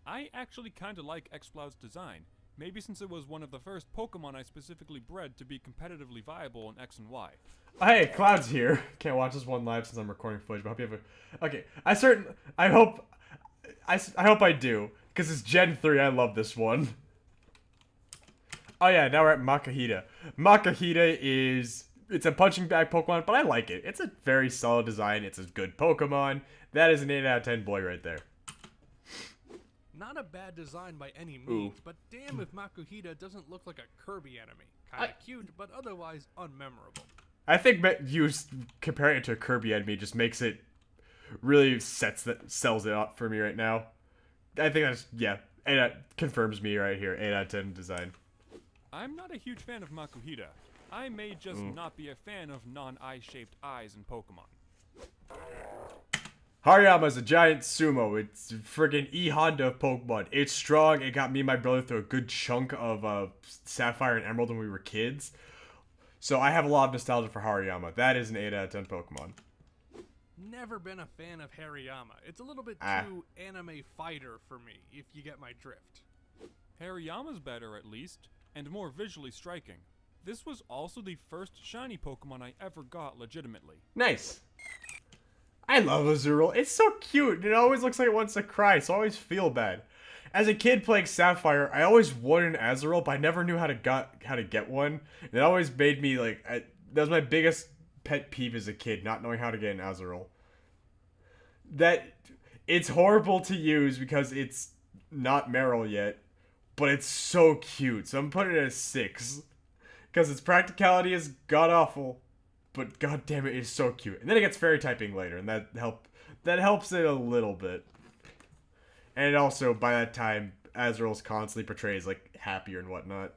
Speaker 3: I actually kinda like Exploud's design, maybe since it was one of the first Pokemon I specifically bred to be competitively viable in X and Y.
Speaker 1: Hey, Cloud's here. Can't watch this one live since I'm recording footage, but I hope you have a... Okay, I hope I do, because it's Gen 3, I love this one. Oh yeah, now we're at Makahita. Makahita it's a punching bag Pokemon, but I like it. It's a very solid design. It's a good Pokemon. That is an 8 out of 10 boy right there.
Speaker 2: Not a bad design by any means, but damn if Makuhita doesn't look like a Kirby enemy. Kinda cute, but otherwise unmemorable.
Speaker 1: I think you comparing it to a Kirby enemy just makes it really sells it up for me right now. I think that's, yeah, it confirms me right here. 8 out of 10 design.
Speaker 3: I'm not a huge fan of Makuhita. I may just not be a fan of non-eye-shaped eyes in Pokemon.
Speaker 1: Hariyama's a giant sumo. It's friggin' E-Honda of Pokemon. It's strong. It got me and my brother through a good chunk of Sapphire and Emerald when we were kids. So I have a lot of nostalgia for Hariyama. That is an 8 out of 10 Pokemon.
Speaker 2: Never been a fan of Hariyama. It's a little bit too anime fighter for me, if you get my drift.
Speaker 3: Hariyama's better, at least, and more visually striking. This was also the first shiny Pokemon I ever got legitimately.
Speaker 1: Nice. I love Azurill. It's so cute. It always looks like it wants to cry, so I always feel bad. As a kid playing Sapphire, I always wanted an Azurill, but I never knew how to get one. And it always made me like that was my biggest pet peeve as a kid, not knowing how to get an Azurill. That it's horrible to use because it's not Meryl yet, but it's so cute. So I'm putting it at a 6 because its practicality is god awful. But god damn it, it's so cute. And then it gets fairy typing later, and that helps it a little bit. And it also, by that time, Azrael's constantly portrays like happier and whatnot.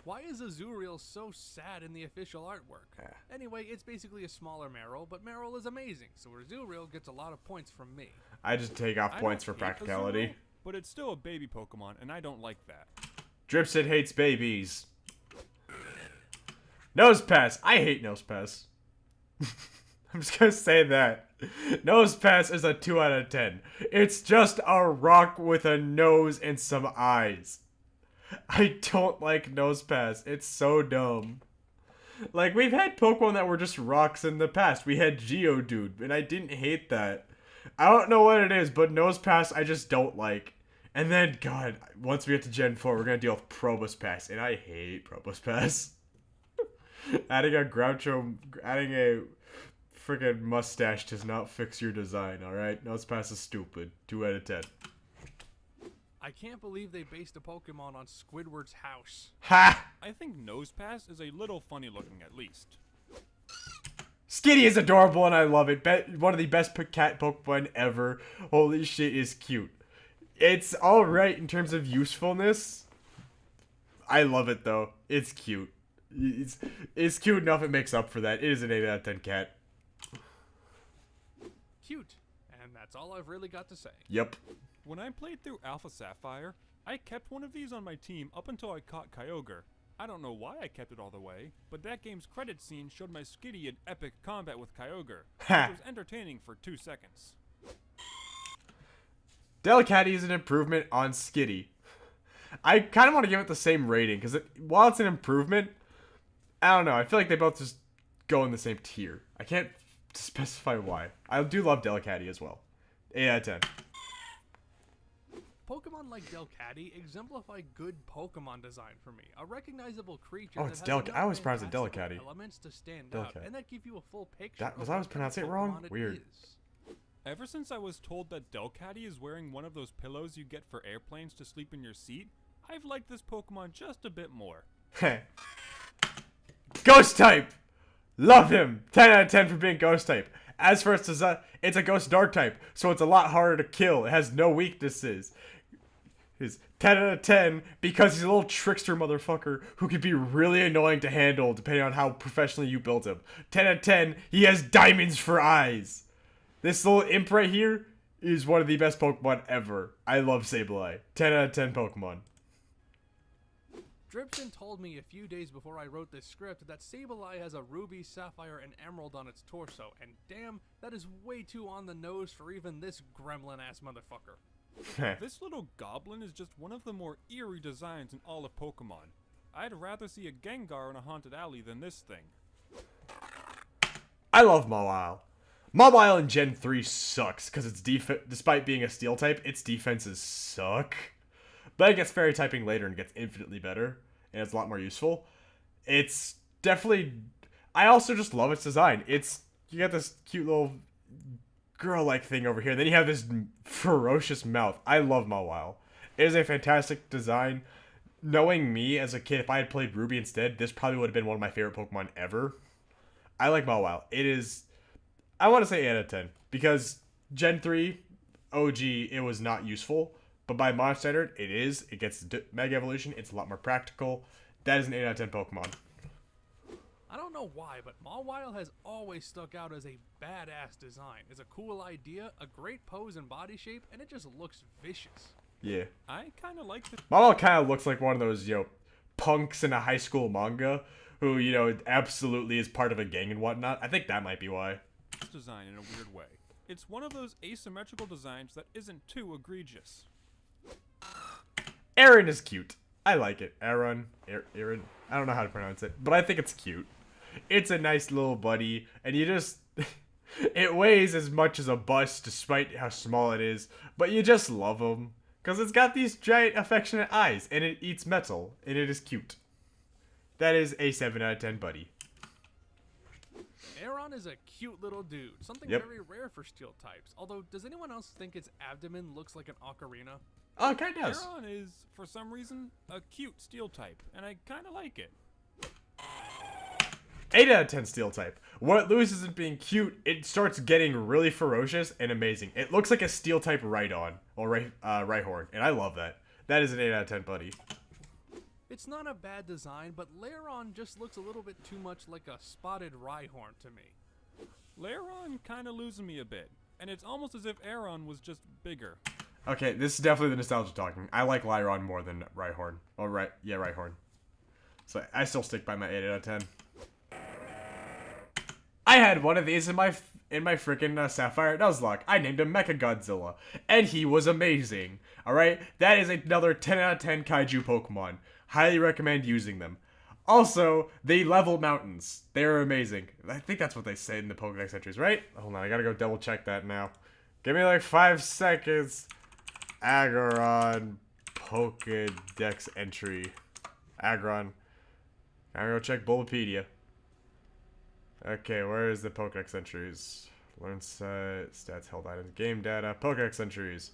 Speaker 2: Why is Azuriel so sad in the official artwork? Anyway, it's basically a smaller Meryl, but Meryl is amazing, so Azuriel gets a lot of points from me.
Speaker 1: I just take off points for practicality.
Speaker 3: Azurill, but it's still a baby Pokemon, and I don't like that.
Speaker 1: Dripsit hates babies. Nosepass. I hate Nosepass. I'm just gonna say that. Nosepass is a 2 out of 10. It's just a rock with a nose and some eyes. I don't like Nosepass. It's so dumb. Like, we've had Pokemon that were just rocks in the past. We had Geodude, and I didn't hate that. I don't know what it is, but Nosepass I just don't like. And then, God, once we get to Gen 4, we're going to deal with Probopass, and I hate Probopass. Adding a freaking mustache does not fix your design, alright? Nosepass is stupid. 2 out of 10.
Speaker 2: I can't believe they based a Pokemon on Squidward's house.
Speaker 1: Ha!
Speaker 3: I think Nosepass is a little funny looking at least.
Speaker 1: Skitty is adorable and I love it. One of the best cat Pokemon ever. Holy shit, is cute. It's alright in terms of usefulness. I love it though. It's cute. It's cute enough it makes up for that. It is an 8 out of 10 cat.
Speaker 2: Cute. And that's all I've really got to say.
Speaker 1: Yep.
Speaker 3: When I played through Alpha Sapphire, I kept one of these on my team up until I caught Kyogre. I don't know why I kept it all the way, but that game's credit scene showed my Skitty in epic combat with Kyogre. It was entertaining for 2 seconds.
Speaker 1: Delcatty is an improvement on Skitty. I kind of want to give it the same rating, because while it's an improvement, I don't know, I feel like they both just go in the same tier. I can't specify why. I do love Delcatty as well. 8 out of 10.
Speaker 2: Pokemon like Delcatty exemplify good Pokemon design for me. A recognizable creature
Speaker 1: Oh,
Speaker 2: that
Speaker 1: it's
Speaker 2: has enough
Speaker 1: I always pronounce it
Speaker 2: fantastical
Speaker 1: Delcatty.
Speaker 2: elements to stand out, and that give you a full picture.
Speaker 1: Was
Speaker 2: of
Speaker 1: I
Speaker 2: what kind
Speaker 1: pronouncing
Speaker 2: of
Speaker 1: it wrong?
Speaker 2: Pokemon
Speaker 1: Weird.
Speaker 2: is.
Speaker 3: Ever since I was told that Delcatty is wearing one of those pillows you get for airplanes to sleep in your seat, I've liked this Pokemon just a bit more.
Speaker 1: Ghost type! Love him! 10 out of 10 for being Ghost type. As for its design, it's a Ghost Dark type, so it's a lot harder to kill. It has no weaknesses. Is 10 out of 10 because he's a little trickster motherfucker who can be really annoying to handle depending on how professionally you build him. 10 out of 10, he has diamonds for eyes. This little imp right here is one of the best Pokemon ever. I love Sableye. 10 out of 10 Pokemon.
Speaker 2: Dripson told me a few days before I wrote this script that Sableye has a ruby, sapphire, and emerald on its torso, and damn, that is way too on the nose for even this gremlin-ass motherfucker.
Speaker 3: This little goblin is just one of the more eerie designs in all of Pokemon. I'd rather see a Gengar in a haunted alley than this thing.
Speaker 1: I love Mawile. Mawile in Gen 3 sucks because its despite being a steel type, its defenses suck. But it gets fairy typing later and gets infinitely better, and it's a lot more useful. It's definitely... I also just love its design. You got this cute little girl-like thing over here. Then you have this ferocious mouth. I love Mawile. It is a fantastic design. Knowing me as a kid, if I had played Ruby instead, this probably would have been one of my favorite Pokemon ever. I like Mawile. It is... I want to say 8 out of 10. Because Gen 3, OG, it was not useful. But by mod standard, it is. It gets Mega Evolution. It's a lot more practical. That is an 8 out of 10 Pokemon.
Speaker 2: I don't know why, but Mawile has always stuck out as a badass design. It's a cool idea, a great pose and body shape, and it just looks vicious.
Speaker 1: Yeah.
Speaker 3: I kind of like the
Speaker 1: Mawile kind of looks like one of those, punks in a high school manga who, absolutely is part of a gang and whatnot. I think that might be why.
Speaker 3: design in a weird way. It's one of those asymmetrical designs that isn't too egregious.
Speaker 1: Aaron is cute. I like it. Aaron. I don't know how to pronounce it, but I think it's cute. It's a nice little buddy, and you just... it weighs as much as a bus, despite how small it is, but you just love him. Because it's got these giant affectionate eyes, and it eats metal, and it is cute. That is a 7 out of 10 buddy.
Speaker 2: Aeron is a cute little dude, something
Speaker 1: Yep.
Speaker 2: very rare for steel types. Although, does anyone else think its abdomen looks like an ocarina?
Speaker 1: Oh, it kind of does.
Speaker 3: Aeron is, for some reason, a cute steel type, and I kind of like it.
Speaker 1: 8 out of 10 steel type. What it loses in being cute, it starts getting really ferocious and amazing. It looks like a steel type Rhydon, or Rhyhorn, and I love that. That is an 8 out of 10 buddy.
Speaker 2: It's not a bad design, but Lairon just looks a little bit too much like a spotted Rhyhorn to me.
Speaker 3: Lairon kind of loses me a bit, and it's almost as if Aeron was just bigger.
Speaker 1: Okay, this is definitely the nostalgia talking. I like Lyron more than Rhyhorn. Oh, Rhyhorn. So I still stick by my 8 out of 10. I had one of these in my freaking Sapphire Nuzlocke. I named him Mechagodzilla, and he was amazing. All right, that is another 10 out of 10 kaiju Pokemon. Highly recommend using them. Also, they level mountains. They're amazing. I think that's what they say in the Pokedex entries, right? Hold on, I gotta go double check that now. Give me like 5 seconds. Aggron Pokedex entry. Aggron. I'm gonna go check Bulbapedia. Okay, where is the Pokedex entries? Learn set, stats, held items, game data, Pokedex entries.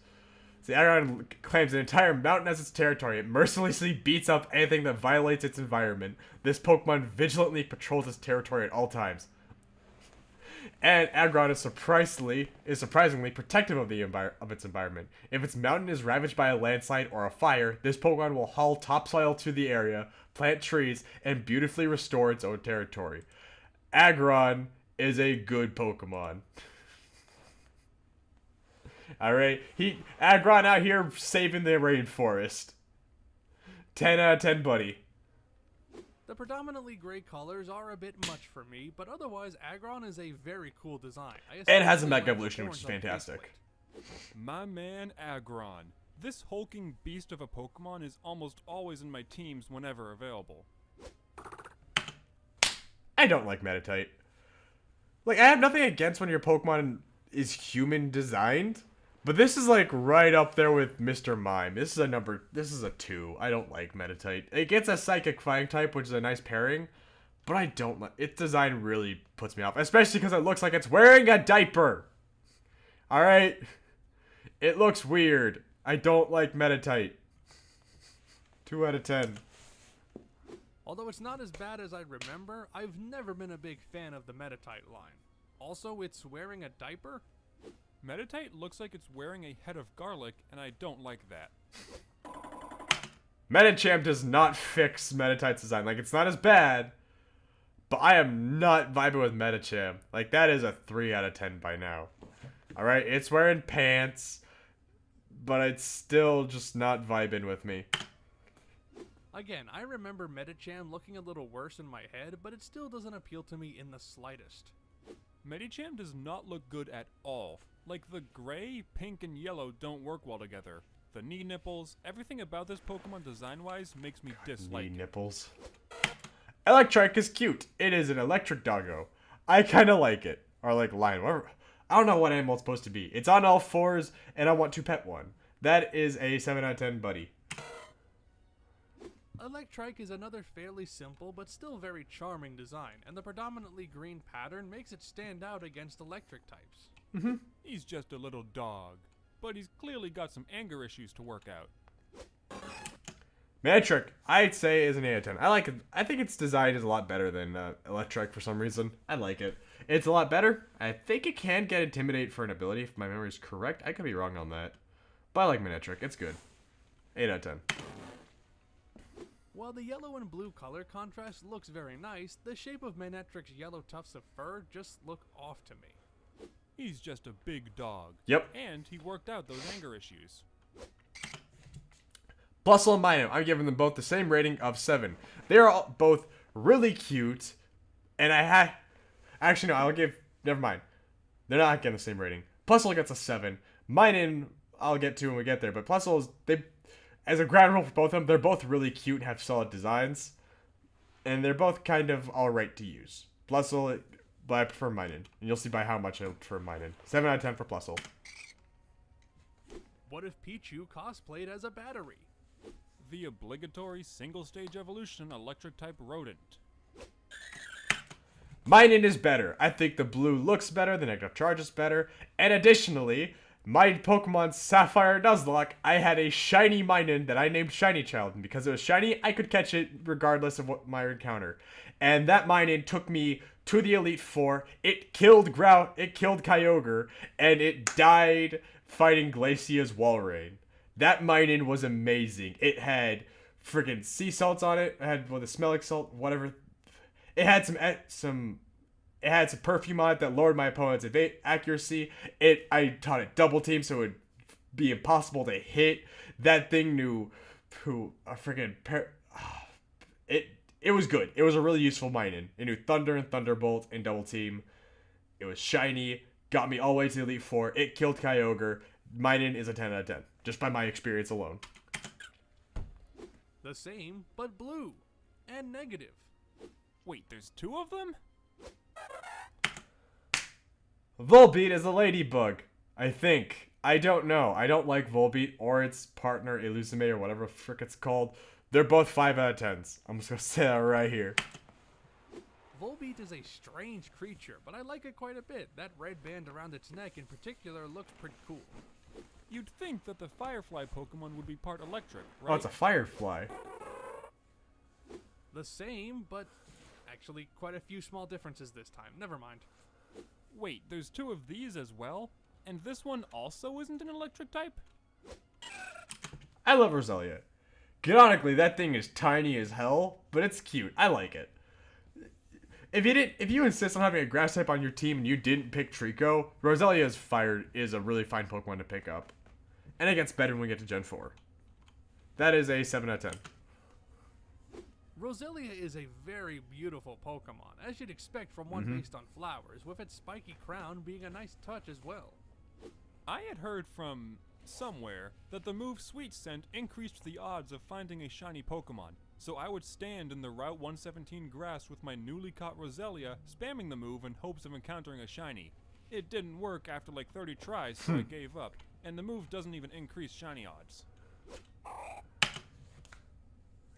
Speaker 1: See, Aggron claims an entire mountain as its territory. It mercilessly beats up anything that violates its environment. This Pokemon vigilantly patrols its territory at all times. And Aggron is surprisingly protective of its environment. If its mountain is ravaged by a landslide or a fire, this Pokemon will haul topsoil to the area, plant trees, and beautifully restore its own territory. Aggron is a good Pokemon. Alright, Aggron out here saving the rainforest. 10 out of 10, buddy.
Speaker 2: The predominantly gray colors are a bit much for me, but otherwise Aggron is a very cool design.
Speaker 1: And has a Mega Evolution, which is fantastic.
Speaker 3: My man Aggron. This hulking beast of a Pokemon is almost always in my teams whenever available.
Speaker 1: I don't like Meditite. Like, I have nothing against when your Pokemon is human designed, but this is like right up there with Mr. Mime. This is a 2. I don't like Meditite. It gets a Psychic Flying type, which is a nice pairing, but I don't like its design. Really puts me off, especially because it looks like it's wearing a diaper. Alright? It looks weird. I don't like Meditite. 2 out of 10.
Speaker 2: Although it's not as bad as I remember, I've never been a big fan of the Meditite line. Also, it's wearing a diaper?
Speaker 3: Meditite looks like it's wearing a head of garlic, and I don't like that.
Speaker 1: Medicham does not fix Meditite's design. Like, it's not as bad, but I am not vibing with Medicham. Like, that is a 3 out of 10 by now. Alright, it's wearing pants, but it's still just not vibing with me.
Speaker 2: Again, I remember Medicham looking a little worse in my head, but it still doesn't appeal to me in the slightest.
Speaker 3: Medicham does not look good at all. Like, the gray, pink, and yellow don't work well together. The knee nipples, everything about this Pokemon design-wise makes me dislike
Speaker 1: knee nipples. Electrike is cute. It is an electric doggo. I kind of like it. Or like lion, whatever. I don't know what animal it's supposed to be. It's on all fours, and I want to pet one. That is a 7 out of 10, buddy.
Speaker 2: Electrike is another fairly simple but still very charming design, and the predominantly green pattern makes it stand out against electric types.
Speaker 3: He's just a little dog, but he's clearly got some anger issues to work out.
Speaker 1: Manectric, I'd say, is an 8 out of 10. I like it. I think its design is a lot better than Electrike for some reason. I like it. It's a lot better. I think it can get Intimidate for an ability, if my memory is correct. I could be wrong on that. But I like Manectric. It's good. 8 out of 10.
Speaker 2: While the yellow and blue color contrast looks very nice, the shape of Manectric's yellow tufts of fur just look off to me.
Speaker 3: He's just a big dog.
Speaker 1: Yep.
Speaker 3: And he worked out those anger issues.
Speaker 1: Bustle and Minun, I'm giving them both the same rating of 7. They are both really cute, and actually, no, I'll give... Never mind. They're not getting the same rating. Bustle gets a 7. Minun, I'll get to when we get there, but Bustle is... As a ground rule for both of them, they're both really cute and have solid designs. And they're both kind of alright to use. Plusle, but I prefer Minun. And you'll see by how much I prefer Minun. 7 out of 10 for Plusle.
Speaker 2: What if Pichu cosplayed as a battery?
Speaker 3: The obligatory single-stage evolution electric-type rodent.
Speaker 1: Minun is better. I think the blue looks better, the negative charge is better. And additionally... my Pokemon Sapphire Nuzlocke, I had a shiny Minun that I named Shiny Child, and because it was shiny, I could catch it regardless of what my encounter. And that Minun took me to the Elite Four. It killed Kyogre, and it died fighting Glacia's Walrein. That Minun was amazing. It had freaking sea salts on it. It had the smelling salt, whatever. It had some It had some perfume on it that lowered my opponent's accuracy. I taught it double team, so it would be impossible to hit. That thing knew who a freaking it was good. It was a really useful Minun. It knew Thunder and Thunderbolt and double team. It was shiny, got me all the way to the Elite Four. It killed Kyogre. Minun is a 10 out of 10, just by my experience alone.
Speaker 2: The same, but blue. and negative.
Speaker 3: Wait, there's two of them?
Speaker 1: Volbeat is a ladybug, I think. I don't know. I don't like Volbeat or its partner Elusime or whatever the frick it's called. They're both 5 out of 10s. I'm just gonna say that right here.
Speaker 2: Volbeat is a strange creature, but I like it quite a bit. That red band around its neck in particular looks pretty cool.
Speaker 3: You'd think that the Firefly Pokemon would be part electric, right?
Speaker 1: Oh, it's a firefly.
Speaker 2: The same, but actually quite a few small differences this time. Never mind.
Speaker 3: Wait, there's two of these as well? And this one also isn't an electric type?
Speaker 1: I love Roselia. Canonically, that thing is tiny as hell, but it's cute. I like it. If you insist on having a grass type on your team and you didn't pick Trico, Roselia is a really fine Pokemon to pick up. And it gets better when we get to Gen 4. That is a 7 out of 10.
Speaker 2: Roselia is a very beautiful Pokemon, as you'd expect from one based on flowers, with its spiky crown being a nice touch as well.
Speaker 3: I had heard from somewhere that the move Sweet Scent increased the odds of finding a shiny Pokemon, so I would stand in the Route 117 grass with my newly caught Roselia, spamming the move in hopes of encountering a shiny. It didn't work after like 30 tries, so I gave up, and the move doesn't even increase shiny odds.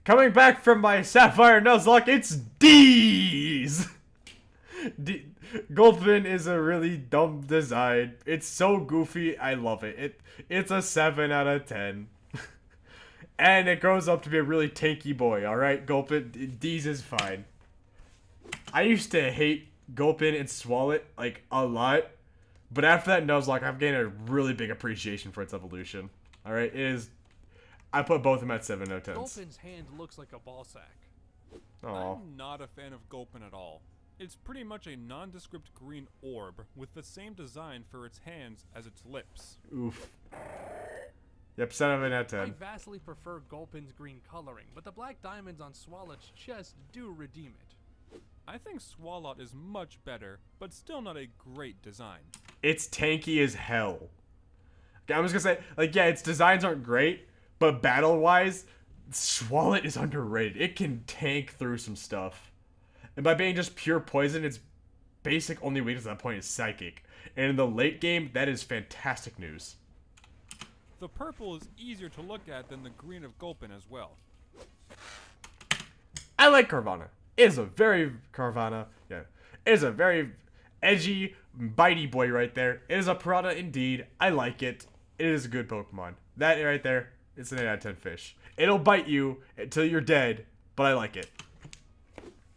Speaker 1: Coming back from my Sapphire Nuzlocke, it's D's! Gulpin is a really dumb design. It's so goofy, I love it. It's a 7 out of 10. And it grows up to be a really tanky boy, alright? Gulpin, D's is fine. I used to hate Gulpin and Swalot, like, a lot. But after that Nuzlocke, I've gained a really big appreciation for its evolution. Alright, it is... I put both of them at 7 out of 10.
Speaker 2: Gulpin's hand looks like a ball sack.
Speaker 1: Aww.
Speaker 3: I'm not a fan of Gulpin at all. It's pretty much a nondescript green orb with the same design for its hands as its lips.
Speaker 1: Oof. Yep, 7 out of 10.
Speaker 2: I vastly prefer Gulpin's green coloring, but the black diamonds on Swalot's chest do redeem it.
Speaker 3: I think Swalot is much better, but still not a great design.
Speaker 1: It's tanky as hell. Okay, I'm just gonna say, like, yeah, its designs aren't great, but battle-wise, Swalot is underrated. It can tank through some stuff. And by being just pure poison, its basic only weakness at that point is Psychic. And in the late game, that is fantastic news.
Speaker 3: The purple is easier to look at than the green of Gulpin as well.
Speaker 1: I like Carvanha. It is a very... Carvanha, yeah. It is a very edgy, bitey boy right there. It is a Piranha indeed. I like it. It is a good Pokemon. That right there, it's an 8 out of 10 fish. It'll bite you until you're dead, but I like it.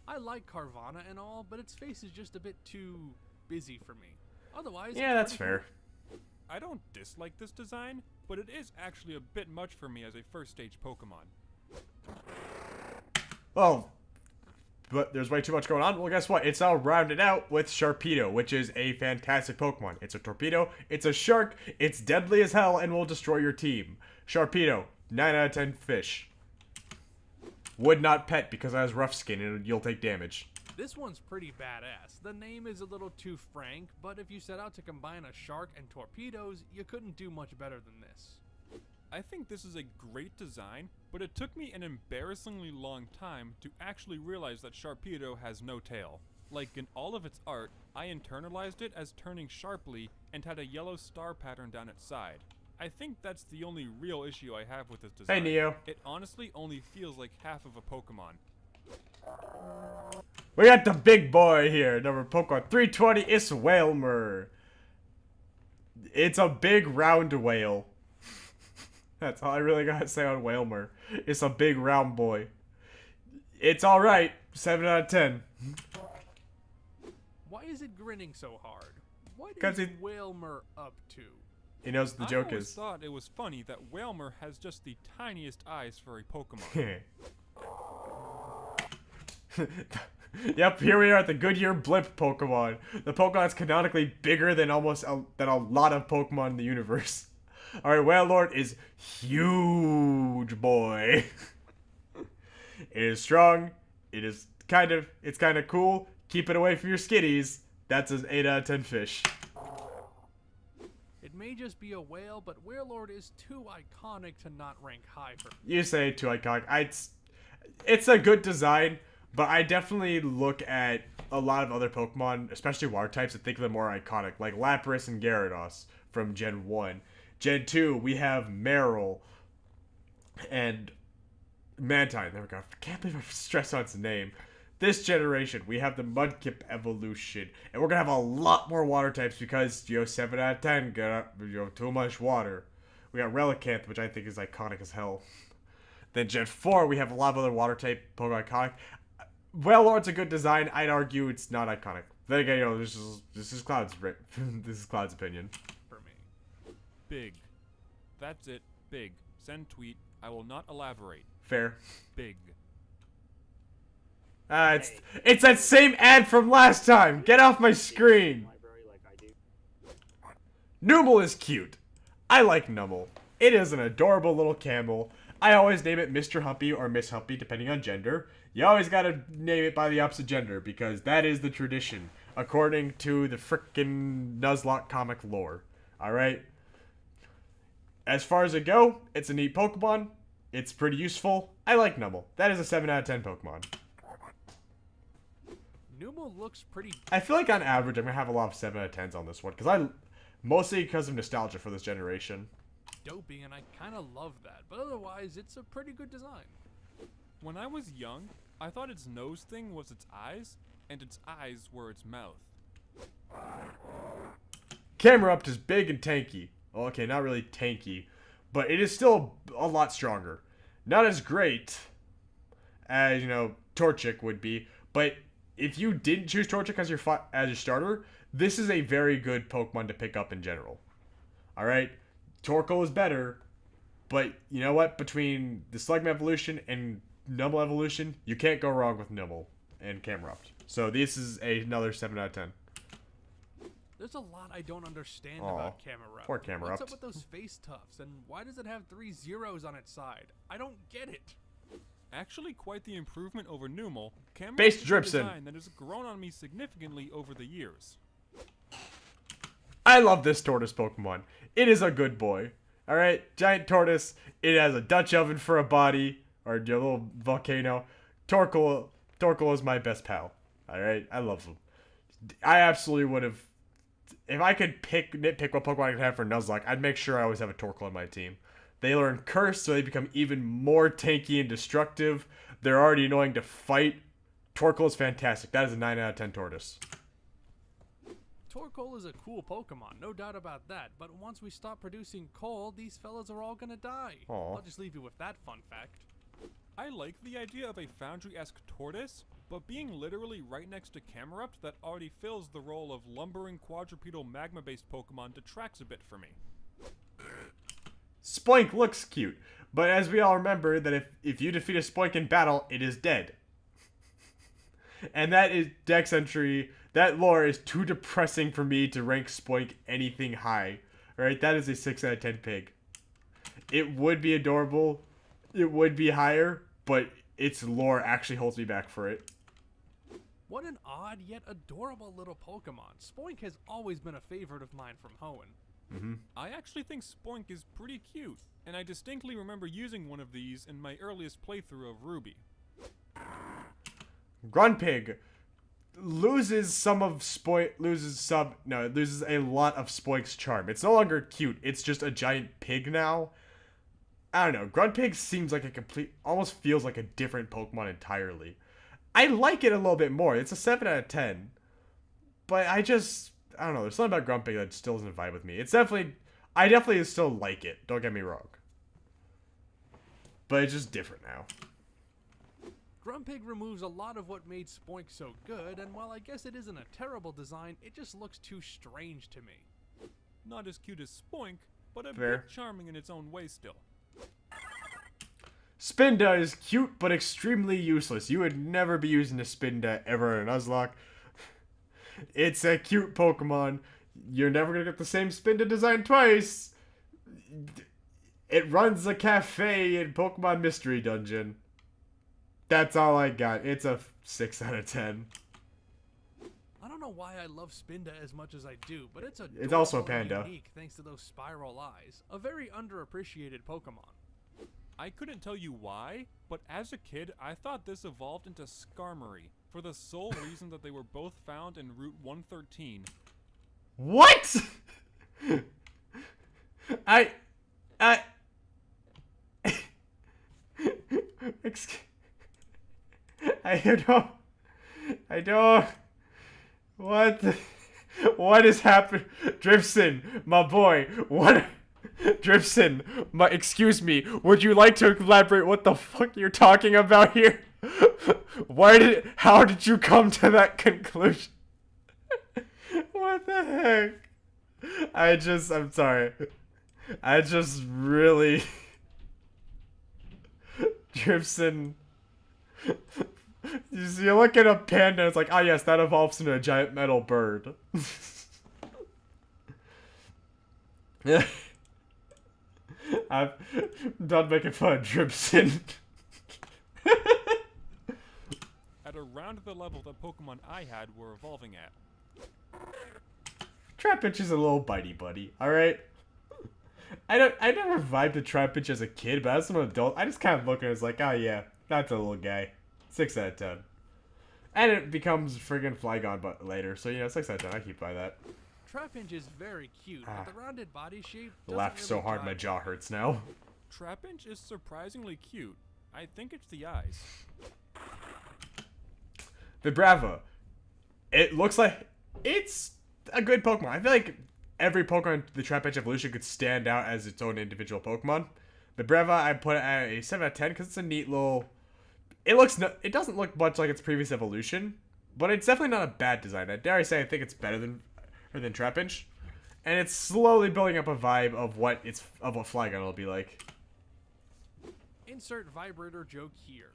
Speaker 2: I like Carvanha and all, but its face is just a bit too busy for me. Otherwise,
Speaker 1: Yeah, that's fair.
Speaker 3: I don't dislike this design, but it is actually a bit much for me as a first stage Pokemon.
Speaker 1: Well, but there's way too much going on. Well, guess what? It's all rounded out with Sharpedo, which is a fantastic Pokemon. It's a torpedo, it's a shark, it's deadly as hell, and will destroy your team. Sharpedo, 9 out of 10 fish. Would not pet because I has rough skin and you'll take damage.
Speaker 2: This one's pretty badass. The name is a little too frank, but if you set out to combine a shark and torpedoes, you couldn't do much better than this.
Speaker 3: I think this is a great design, but it took me an embarrassingly long time to actually realize that Sharpedo has no tail. Like in all of its art, I internalized it as turning sharply and had a yellow star pattern down its side. I think that's the only real issue I have with this design.
Speaker 1: Hey, Neo.
Speaker 3: It honestly only feels like half of a Pokemon.
Speaker 1: We got the big boy here. Number Pokemon 320. It's Whalmer. It's a big round whale. That's all I really gotta say on Whalmer. It's a big round boy. It's alright. 7 out of 10.
Speaker 2: Why is it grinning so hard? What
Speaker 1: 'Cause
Speaker 2: is
Speaker 1: it-
Speaker 2: Whalmer up to?
Speaker 1: He knows what the joke
Speaker 3: I always
Speaker 1: is.
Speaker 3: thought it was funny that Whalmer has just the tiniest eyes for a Pokemon.
Speaker 1: Yep, here we are at the Goodyear Blimp Pokemon. The Pokemon that's canonically bigger than than a lot of Pokemon in the universe. Alright, Wailord is huge, boy. It is strong. It's kind of cool. Keep it away from your skitties. That's an 8 out of 10 fish.
Speaker 2: It may just be a whale, but Wailord is too iconic to not rank high for me.
Speaker 1: You say too iconic. it's a good design, but I definitely look at a lot of other Pokemon, especially water types, and think of them more iconic, like Lapras and Gyarados from Gen 1. Gen 2, we have Meryl and Mantine. There we go. I can't believe I stressed on its name. This generation, we have the Mudkip evolution, and we're gonna have a lot more water types because 7 out of 10 got too much water. We got Relicanth, which I think is iconic as hell. Then Gen 4, we have a lot of other water type Pokemon iconic. Wailord's a good design. I'd argue it's not iconic. Then again, this is Cloud's this is Cloud's opinion.
Speaker 2: For me.
Speaker 3: Big. That's it. Big. Send tweet. I will not elaborate.
Speaker 1: Fair.
Speaker 3: Big.
Speaker 1: It's that same ad from last time. Get off my screen. Numel is cute. I like Numel. It is an adorable little camel. I always name it Mr. Humpy or Miss Humpy, depending on gender. You always gotta name it by the opposite gender, because that is the tradition, according to the frickin' Nuzlocke comic lore. Alright? As far as it go, it's a neat Pokemon. It's pretty useful. I like Numel. That is a 7 out of 10 Pokemon.
Speaker 2: Numel looks pretty...
Speaker 1: I feel like on average, I'm gonna have a lot of 7 out of 10s on this one, mostly because of nostalgia for this generation.
Speaker 2: dopey, and I kind of love that, but otherwise, it's a pretty good design.
Speaker 3: When I was young, I thought its nose thing was its eyes, and its eyes were its mouth.
Speaker 1: Camerupt is big and tanky. Well, okay, not really tanky, but it is still a lot stronger. Not as great as, Torchic would be, but if you didn't choose Torchic as your starter, this is a very good Pokemon to pick up in general. Alright? Torkoal is better, but you know what? Between the Slugma evolution and Numel evolution, you can't go wrong with Numel and Camerupt. So this is another 7 out of 10.
Speaker 2: There's a lot I don't understand about Camerupt.
Speaker 1: Poor Camerupt.
Speaker 2: What's up with those face tufts, and why does it have 3 zeros on its side? I don't get it.
Speaker 3: Actually, quite the improvement over Numel. Camerupt
Speaker 1: Base
Speaker 3: is a
Speaker 1: Dripson.
Speaker 3: design that has grown on me significantly over the years.
Speaker 1: I love this tortoise Pokemon. It is a good boy. Alright, giant tortoise. It has a Dutch oven for a body, or a little volcano. Torkoal is my best pal. Alright, I love him. I absolutely would have... If I could nitpick what Pokemon I could have for Nuzlocke, I'd make sure I always have a Torkoal on my team. They learn Curse, so they become even more tanky and destructive. They're already annoying to fight. Torkoal is fantastic. That is a 9 out of 10 tortoise.
Speaker 2: Torkoal is a cool Pokemon, no doubt about that, but once we stop producing coal, these fellas are all gonna die.
Speaker 1: Aw.
Speaker 2: I'll just leave you with that fun fact.
Speaker 3: I like the idea of a Foundry-esque tortoise, but being literally right next to Camerupt that already fills the role of lumbering quadrupedal magma-based Pokemon detracts a bit for me.
Speaker 1: Spoink looks cute, but as we all remember that if you defeat a Spoink in battle, it is dead. And that is Dex entry. That lore is too depressing for me to rank Spoink anything high. Alright, that is a 6 out of 10 pig. It would be adorable. It would be higher, but its lore actually holds me back for it.
Speaker 2: What an odd yet adorable little Pokemon. Spoink has always been a favorite of mine from Hoenn.
Speaker 3: I actually think Spoink is pretty cute, and I distinctly remember using one of these in my earliest playthrough of Ruby.
Speaker 1: Grunpig loses a lot of Spoink's charm. It's no longer cute. It's just a giant pig now. I don't know. Grunpig seems like almost feels like a different Pokemon entirely. I like it a little bit more. It's a 7 out of 10. But I don't know. There's something about Grunpig that still doesn't vibe with me. I definitely still like it. Don't get me wrong. But it's just different now.
Speaker 2: Grumpig removes a lot of what made Spoink so good, and while I guess it isn't a terrible design, it just looks too strange to me.
Speaker 3: Not as cute as Spoink, but a
Speaker 1: Fair.
Speaker 3: bit charming in its own way still.
Speaker 1: Spinda is cute, but extremely useless. You would never be using a Spinda ever in Nuzlocke. It's a cute Pokemon. You're never going to get the same Spinda design twice. It runs a cafe in Pokemon Mystery Dungeon. That's all I got. It's a 6 out of 10.
Speaker 2: I don't know why I love Spinda as much as I do, but it's
Speaker 1: It's also a
Speaker 2: adorable and
Speaker 1: panda.
Speaker 2: unique thanks to those spiral eyes. A very underappreciated Pokemon.
Speaker 3: I couldn't tell you why, but as a kid, I thought this evolved into Skarmory for the sole reason that they were both found in Route 113.
Speaker 1: What? I I don't. What is happening? Dripson, my boy, what? Dripson, excuse me, would you like to elaborate what the fuck you're talking about here? How did you come to that conclusion? What the heck? I'm sorry. I just really... Dripson... You look at a panda, it's like, ah yes, that evolves into a giant metal bird. I'm done making fun of Dripson.
Speaker 3: At around the level that Pokemon I had were evolving at.
Speaker 1: Trapinch is a little bitey buddy, alright? I never vibed to Trapinch as a kid, but as an adult, I just kind of look at it as like, oh yeah, that's a little guy. 6 out of 10. And it becomes friggin' Flygon but later, so 6 out of 10, I keep by that.
Speaker 2: Trapinch is very cute, but the rounded body shape doesn't
Speaker 1: Laughed
Speaker 2: really
Speaker 1: so hard
Speaker 2: drive
Speaker 1: my
Speaker 2: me.
Speaker 1: jaw hurts now.
Speaker 3: Trapinch is surprisingly cute. I think it's the eyes.
Speaker 1: Vibrava. It looks like it's a good Pokemon. I feel like every Pokemon in the Trapinch evolution could stand out as its own individual Pokemon. Vibrava, I put it at a 7 out of 10 because it's a neat little... It doesn't look much like its previous evolution, but it's definitely not a bad design. I dare I say I think it's better than Trapinch. And it's slowly building up a vibe of what Flygon will be like.
Speaker 2: Insert vibrator joke here.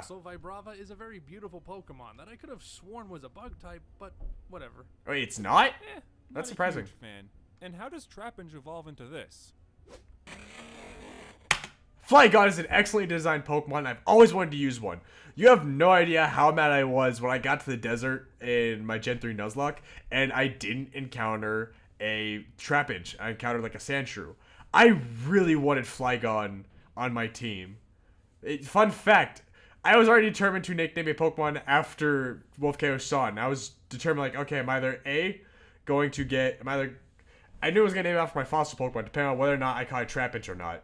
Speaker 2: So Vibrava is a very beautiful Pokemon that I could have sworn was a bug type, but whatever.
Speaker 1: Wait, it's not?
Speaker 3: Not
Speaker 1: That's
Speaker 3: a
Speaker 1: surprising.
Speaker 3: huge fan. And how does Trapinch evolve into this?
Speaker 1: Flygon is an excellently designed Pokemon, and I've always wanted to use one. You have no idea how mad I was when I got to the desert in my Gen 3 Nuzlocke, and I didn't encounter a Trapinch. I encountered like a Sandshrew. I really wanted Flygon on my team. Fun fact, I was already determined to nickname a Pokemon after Wolf KO Son. I was determined like, okay, I knew I was going to name it after my fossil Pokemon, depending on whether or not I caught a Trapinch or not.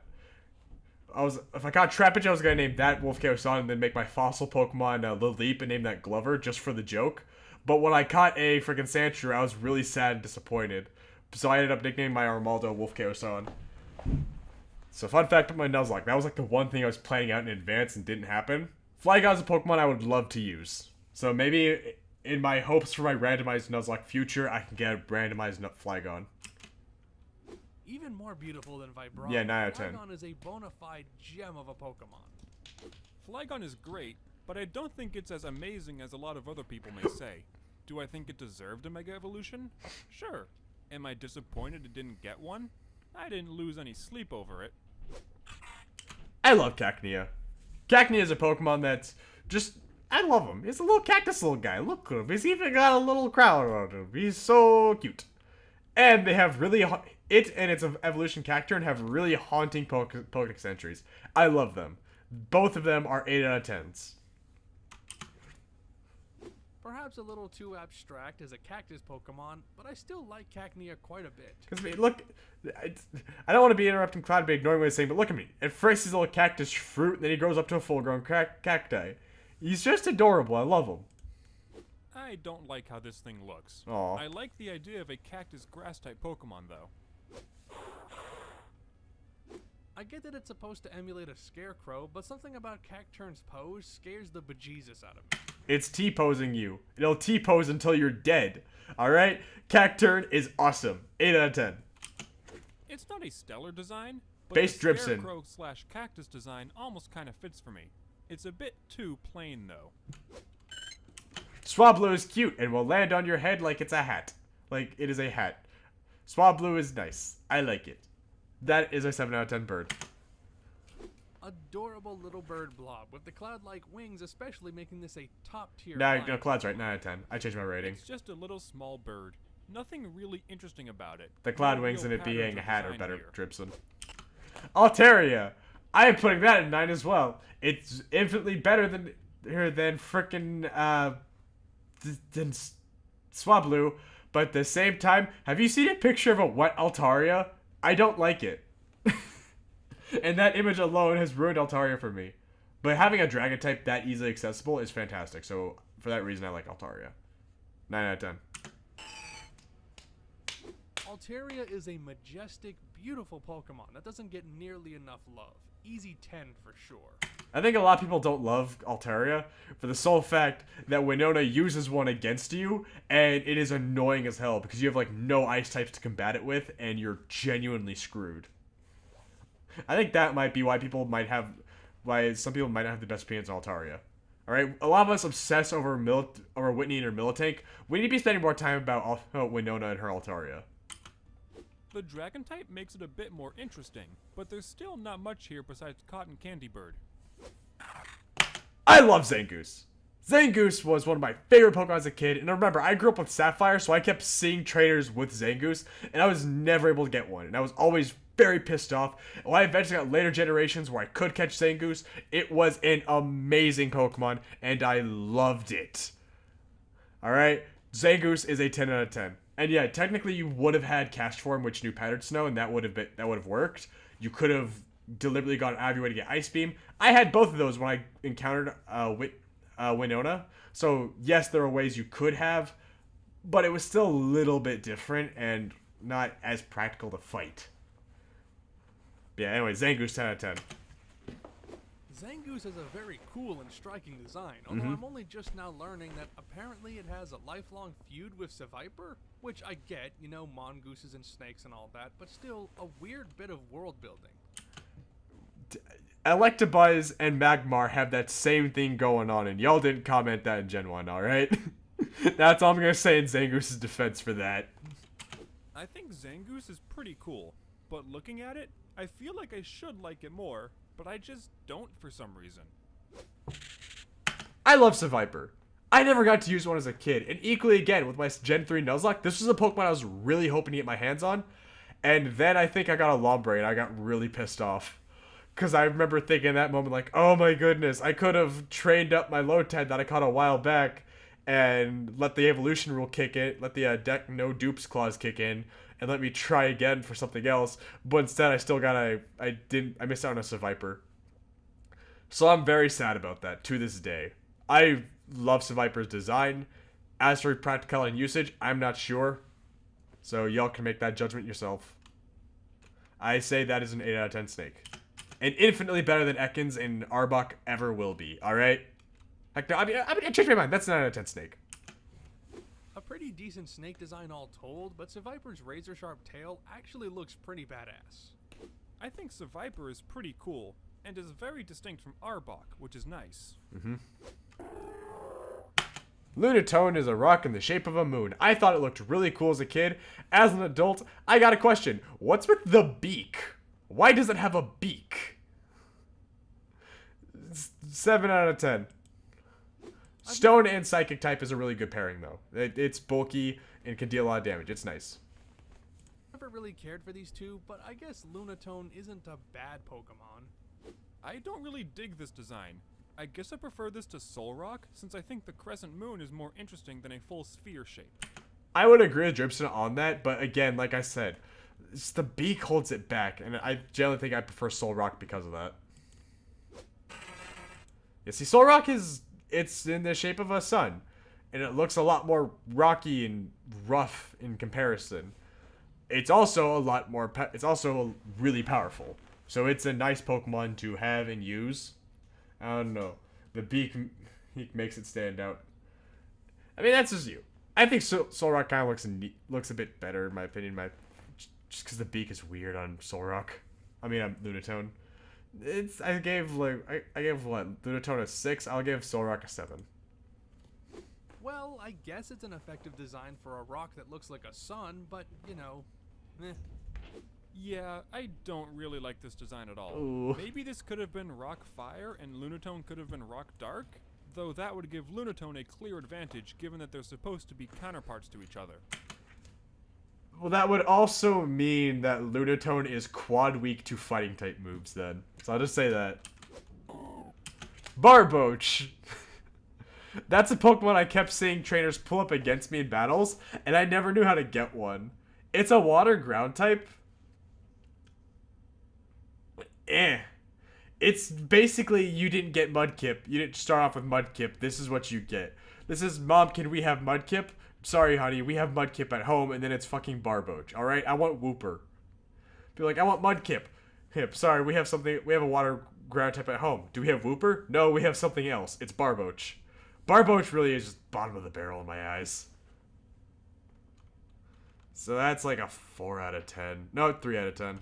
Speaker 1: If I caught Trapinch, I was going to name that Wolf KO Son and then make my fossil Pokemon Lilleep and name that Glover just for the joke. But when I caught a freaking Sandshrew, I was really sad and disappointed. So I ended up nicknaming my Armaldo Wolf KO Son. So fun fact about my Nuzlocke, that was like the one thing I was planning out in advance and didn't happen. Flygon's a Pokemon I would love to use. So maybe in my hopes for my randomized Nuzlocke future, I can get a randomized Flygon.
Speaker 2: Even more beautiful than Vibrava,
Speaker 1: Yeah, 9 out of 10.
Speaker 2: Flygon is a bona fide gem of a Pokemon.
Speaker 3: Flygon is great, but I don't think it's as amazing as a lot of other people may say. Do I think it deserved a Mega Evolution? Sure. Am I disappointed it didn't get one? I didn't lose any sleep over it.
Speaker 1: I love Cacnea. Cacnea is a Pokemon that's just... I love him. He's a little cactus little guy. Look at him. He's even got a little crown around him. He's so cute. And they have really... It and its evolution Cacturne have really haunting Pokedex entries. I love them. Both of them are 8 out of 10s.
Speaker 2: Perhaps a little too abstract as a cactus Pokemon, but I still like Cacnea quite a bit.
Speaker 1: Because, look... I don't want to be interrupting Cloud by ignoring what he's saying, but look at me. At first he's a little cactus fruit, and then he grows up to a full-grown cacti. He's just adorable. I love him.
Speaker 3: I don't like how this thing looks.
Speaker 1: Aw.
Speaker 3: I like the idea of a cactus grass-type Pokemon, though.
Speaker 2: I get that it's supposed to emulate a scarecrow, but something about Cacturne's pose scares the bejesus out of me.
Speaker 1: It's T-posing you. It'll T-pose until you're dead. Alright? Cacturne is awesome. 8 out of 10.
Speaker 3: It's not a stellar design, but
Speaker 1: Base
Speaker 3: the
Speaker 1: Dripson.
Speaker 3: scarecrow/cactus design almost kind of fits for me. It's a bit too plain, though.
Speaker 1: Swablu is cute and will land on your head like it's a hat. Like it is a hat. Swablu is nice. I like it. That is a 7 out of 10 bird.
Speaker 2: Adorable little bird blob with the cloud-like wings, especially making this a top-tier.
Speaker 1: No, Cloud's right. 9 out of 10. I changed my rating.
Speaker 3: It's just a little small bird. Nothing really interesting about it.
Speaker 1: The cloud
Speaker 3: No
Speaker 1: wings
Speaker 3: real
Speaker 1: and it being
Speaker 3: patterns
Speaker 1: a
Speaker 3: or
Speaker 1: hat are
Speaker 3: design
Speaker 1: better,
Speaker 3: here.
Speaker 1: Dripson. Altaria! I'm putting that in 9 as well. It's infinitely better than frickin' than Swablu, but at the same time, have you seen a picture of a wet Altaria? I don't like it. And that image alone has ruined Altaria for me. But having a dragon type that easily accessible is fantastic. So for that reason, I like Altaria. 9 out of 10.
Speaker 2: Altaria is a majestic, beautiful Pokemon that doesn't get nearly enough love. Easy 10 for sure.
Speaker 1: I think a lot of people don't love Altaria for the sole fact that Winona uses one against you, and it is annoying as hell because you have like no ice types to combat it with, and you're genuinely screwed. I think that might be why some people might not have the best opinions on Altaria. All right, a lot of us obsess over Whitney and her Miltank. We need to be spending more time about Winona and her Altaria.
Speaker 3: The dragon type makes it a bit more interesting, but there's still not much here besides Cotton Candy Bird.
Speaker 1: I love Zangoose. Zangoose was one of my favorite Pokemon as a kid, and remember, I grew up with Sapphire, so I kept seeing trainers with Zangoose, and I was never able to get one, and I was always very pissed off. And when I eventually got later generations where I could catch Zangoose, it was an amazing Pokemon, and I loved it. Alright, Zangoose is a 10 out of 10. And yeah, technically you would have had Cast Form, which knew Pattern Snow, and that would have worked. You could have deliberately gone out of your way to get Ice Beam. I had both of those when I encountered Winona. So yes, there are ways you could have, but it was still a little bit different and not as practical to fight. But yeah, anyway, Zangoose 10 out of 10.
Speaker 2: Zangoose has a very cool and striking design, although I'm only just now learning that apparently it has a lifelong feud with Seviper, which I get, you know, mongooses and snakes and all that, but still a weird bit of world building.
Speaker 1: Electabuzz and Magmar have that same thing going on, and y'all didn't comment that in Gen 1, alright? That's all I'm gonna say in Zangoose's defense for that.
Speaker 3: I think Zangoose is pretty cool, but looking at it, I feel like I should like it more, but I just don't for some reason.
Speaker 1: I love Seviper. I never got to use one as a kid, and equally again, with my Gen 3 Nuzlocke, this was a Pokemon I was really hoping to get my hands on, and then I think I got a Lombre, and I got really pissed off. Because I remember thinking in that moment, like, oh my goodness, I could have trained up my Lotad that I caught a while back and let the evolution rule kick in, let the deck no dupes clause kick in, and let me try again for something else. But instead, I still got I missed out on a Seviper. So I'm very sad about that to this day. I love Seviper's design. As for practicality and usage, I'm not sure. So y'all can make that judgment yourself. I say that is an 8 out of 10 snake. And infinitely better than Ekans and Arbok ever will be, alright? Heck no, I changed my mind. That's an 9 out of 10 snake.
Speaker 2: A pretty decent snake design all told, but Seviper's razor-sharp tail actually looks pretty badass.
Speaker 3: I think Seviper is pretty cool, and is very distinct from Arbok, which is nice.
Speaker 1: Lunatone is a rock in the shape of a moon. I thought it looked really cool as a kid. As an adult, I got a question. What's with the beak? Why does it have a beak? 7 out of 10. Stone and Psychic type is a really good pairing, though. It's bulky and can deal a lot of damage. It's nice.
Speaker 2: Never really cared for these two, but I guess Lunatone isn't a bad Pokemon.
Speaker 3: I don't really dig this design. I guess I prefer this to Solrock, since I think the crescent moon is more interesting than a full sphere shape.
Speaker 1: I would agree with Dripson on that, but again, like I said, it's the beak holds it back, and I generally think I prefer Solrock because of that. Yeah, see, Solrock it's in the shape of a sun, and it looks a lot more rocky and rough in comparison. It's also a lot more, it's also really powerful. So it's a nice Pokemon to have and use. I don't know. The beak makes it stand out. I mean, that's just you. I think Solrock kind of looks a bit better, in my opinion, just because the beak is weird on Solrock. I mean, Lunatone. I gave what? Lunatone a 6. I'll give Solrock a 7.
Speaker 2: Well, I guess it's an effective design for a rock that looks like a sun, but, you know, eh.
Speaker 3: Yeah, I don't really like this design at all.
Speaker 1: Ooh.
Speaker 3: Maybe this could have been Rock Fire and Lunatone could have been Rock Dark, though that would give Lunatone a clear advantage given that they're supposed to be counterparts to each other.
Speaker 1: Well, that would also mean that Lunatone is quad weak to fighting type moves then. So I'll just say that. Barboach. That's a Pokemon I kept seeing trainers pull up against me in battles, and I never knew how to get one. It's a water ground type. It's basically you didn't get Mudkip. You didn't start off with Mudkip. This is what you get. This is, Mom, can we have Mudkip? Sorry, honey, we have Mudkip at home, and then it's fucking Barboach. Alright, I want Wooper. Be like, I want Mudkip. Hip, sorry, we have a water ground type at home. Do we have Wooper? No, we have something else. It's Barboach. Barboach really is just bottom of the barrel in my eyes. So that's like a 4 out of 10. No, 3 out of 10.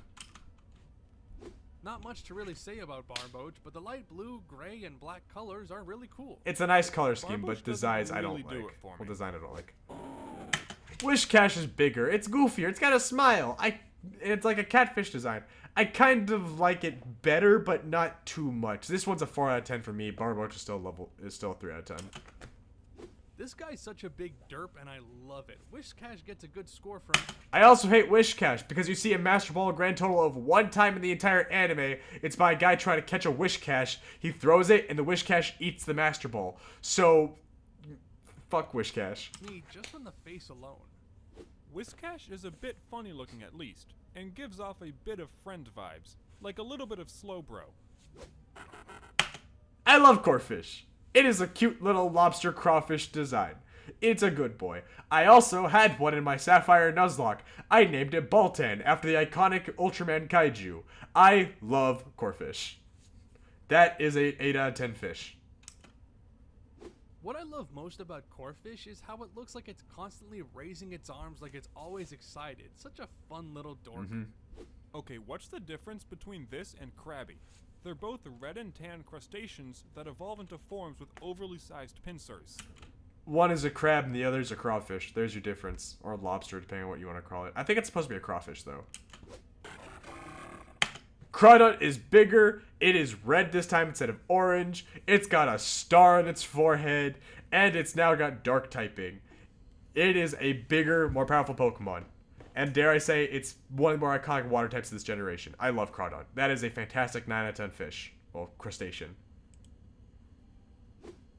Speaker 2: Not much to really say about Barboach, but the light blue, gray, and black colors are really cool.
Speaker 1: It's a nice color scheme,
Speaker 3: Barboach
Speaker 1: but designs
Speaker 3: doesn't
Speaker 1: I don't
Speaker 3: really do
Speaker 1: like.
Speaker 3: it for me.
Speaker 1: Well, design I don't like. Wishcash is bigger. It's goofier. It's got a smile. It's like a catfish design. I kind of like it better, but not too much. This one's a 4 out of 10 for me. Barboach is still a 3 out of 10.
Speaker 2: This guy's such a big derp, and I love it. Wishcash gets a good score from...
Speaker 1: I also hate Wishcash because you see a Master Ball a grand total of 1 time in the entire anime. It's by a guy trying to catch a Wishcash. He throws it, and the Wishcash eats the Master Ball. So, fuck Wishcash.
Speaker 2: Me, just from the face alone.
Speaker 3: Whiscash is a bit funny looking at least, and gives off a bit of friend vibes, like a little bit of Slowbro.
Speaker 1: I love Corphish. It is a cute little lobster crawfish design. It's a good boy. I also had one in my Sapphire Nuzlocke. I named it Baltan after the iconic Ultraman Kaiju. I love Corphish. That is a 8 out of 10 fish.
Speaker 2: What I love most about Corphish is how it looks like it's constantly raising its arms like it's always excited. Such a fun little dork.
Speaker 3: Okay, what's the difference between this and Krabby? They're both red and tan crustaceans that evolve into forms with overly sized pincers.
Speaker 1: One is a crab and the other is a crawfish. There's your difference. Or a lobster, depending on what you want to call it. I think it's supposed to be a crawfish, though. Crawdont is bigger. It is red this time instead of orange. It's got a star on its forehead. And it's now got dark typing. It is a bigger, more powerful Pokemon. And dare I say, it's one of the more iconic water types of this generation. I love Crawdont. That is a fantastic 9 out of 10 fish. Well, crustacean.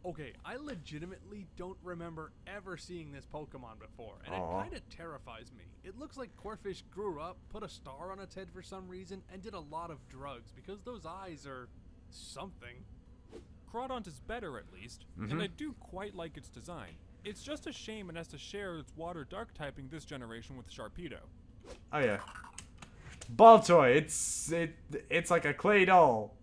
Speaker 2: Okay, I legitimately don't remember ever seeing this Pokemon before, and
Speaker 1: Aw.
Speaker 2: it kind of terrifies me. It looks like Corphish grew up, put a star on its head for some reason, and did a lot of drugs, because those eyes are... something.
Speaker 3: Crawdont is better at least, and I do quite like its design. It's just a shame it has to share its water dark typing this generation with Sharpedo.
Speaker 1: Oh yeah. Baltoy, it's like a clay doll.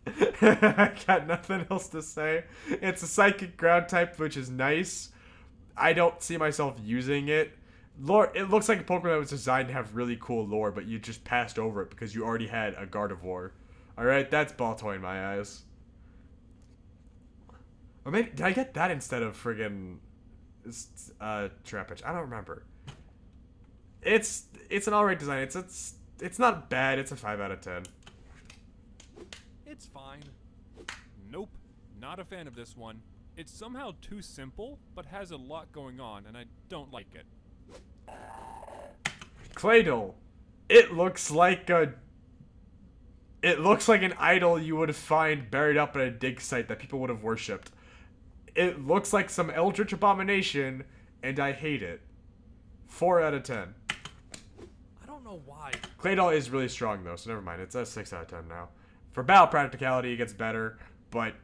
Speaker 1: I got nothing else to say. It's a psychic ground type, which is nice. I don't see myself using it. Lore, it looks like a Pokemon that was designed to have really cool lore, but you just passed over it because you already had a Gardevoir. Alright, that's Baltoy in my eyes. Or maybe, did I get that instead of friggin' Trapinch? I don't remember. It's an alright design. It's not bad. It's a 5 out of 10.
Speaker 2: It's fine.
Speaker 3: Nope, not a fan of this one. It's somehow too simple, but has a lot going on, and I don't like it.
Speaker 1: Claydol. It looks like an idol you would find buried up in a dig site that people would have worshipped. It looks like some eldritch abomination, and I hate it. 4 out of 10.
Speaker 2: I don't know why.
Speaker 1: Claydol is really strong, though, so never mind. It's a 6 out of 10 now. For battle practicality, it gets better, but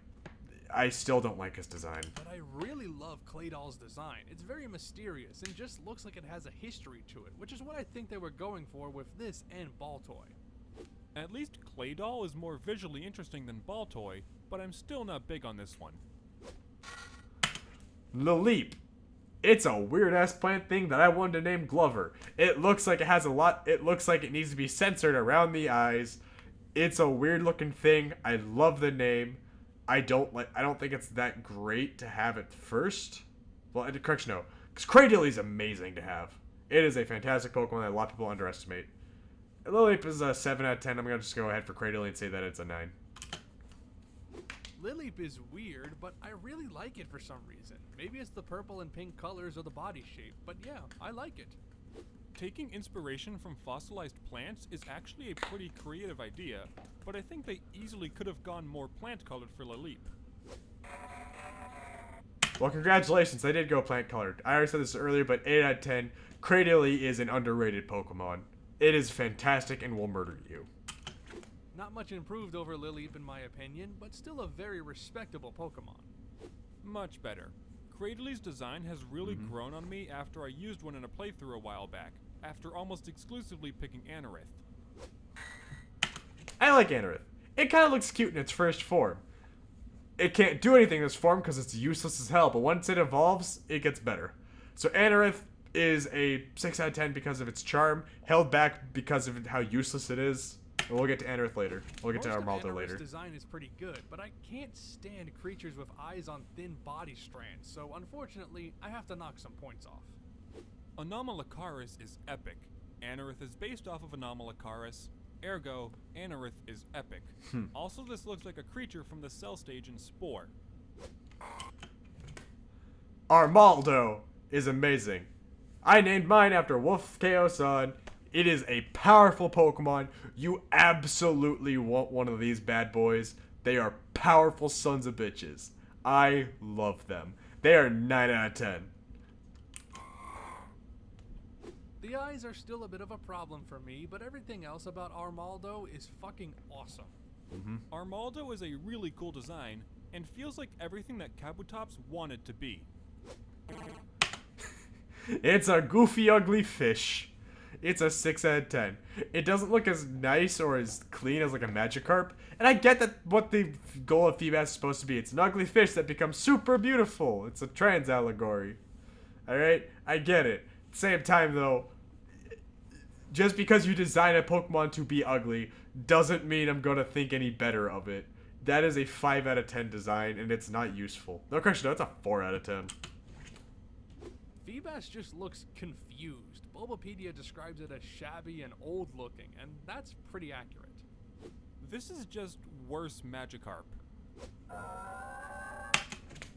Speaker 1: I still don't like his design.
Speaker 2: But I really love Claydol's design. It's very mysterious and just looks like it has a history to it, which is what I think they were going for with this and Baltoy.
Speaker 3: At least Claydol is more visually interesting than Baltoy, but I'm still not big on this one.
Speaker 1: Laleep. It's a weird-ass plant thing that I wanted to name Glover. It looks like it has a lot... It looks like it needs to be censored around the eyes. It's a weird-looking thing. I love the name. I don't think it's that great to have it first. Well, correction, no. Because Cradily is amazing to have. It is a fantastic Pokemon that a lot of people underestimate. Laleep is a 7 out of 10. I'm going to just go ahead for Cradily and say that it's a 9.
Speaker 2: Lileep is weird, but I really like it for some reason. Maybe it's the purple and pink colors or the body shape, but yeah, I like it.
Speaker 3: Taking inspiration from fossilized plants is actually a pretty creative idea, but I think they easily could have gone more plant-colored for Lileep.
Speaker 1: Well, congratulations, they did go plant-colored. I already said this earlier, but 8 out of 10, Cradily is an underrated Pokemon. It is fantastic and will murder you.
Speaker 2: Not much improved over Lileep in my opinion, but still a very respectable Pokemon.
Speaker 3: Much better. Cradely's design has really grown on me after I used one in a playthrough a while back, after almost exclusively picking Anorith.
Speaker 1: I like Anorith. It kind of looks cute in its first form. It can't do anything in this form because it's useless as hell, but once it evolves, it gets better. So Anorith is a 6 out of 10 because of its charm, held back because of how useless it is. And we'll get to Anorith later. We'll get to Armaldo later.
Speaker 2: Design is pretty good, but I can't stand creatures with eyes on thin body strands, so unfortunately, I have to knock some points off.
Speaker 3: Anomalocaris is epic. Anorith is based off of Anomalocaris, ergo, Anorith is epic. Also, this looks like a creature from the cell stage in Spore.
Speaker 1: Armaldo is amazing. I named mine after Wolf Chaos-on. It is a powerful Pokemon. You absolutely want one of these bad boys. They are powerful sons of bitches. I love them. They are 9 out of 10.
Speaker 2: The eyes are still a bit of a problem for me, but everything else about Armaldo is fucking awesome.
Speaker 3: Armaldo is a really cool design, and feels like everything that Kabutops wanted to be.
Speaker 1: It's a goofy, ugly fish. It's a 6 out of 10. It doesn't look as nice or as clean as like a Magikarp, and I get that what the goal of Feebas is supposed to be. It's an ugly fish that becomes super beautiful. It's a trans allegory. Alright? I get it. At the same time though, just because you design a Pokemon to be ugly doesn't mean I'm gonna think any better of it. That is a 5 out of 10 design, and it's not useful. No question, no, it's a 4 out of 10.
Speaker 2: Feebas just looks confused. Bulbapedia describes it as shabby and old looking, and that's pretty accurate.
Speaker 3: This is just worse Magikarp.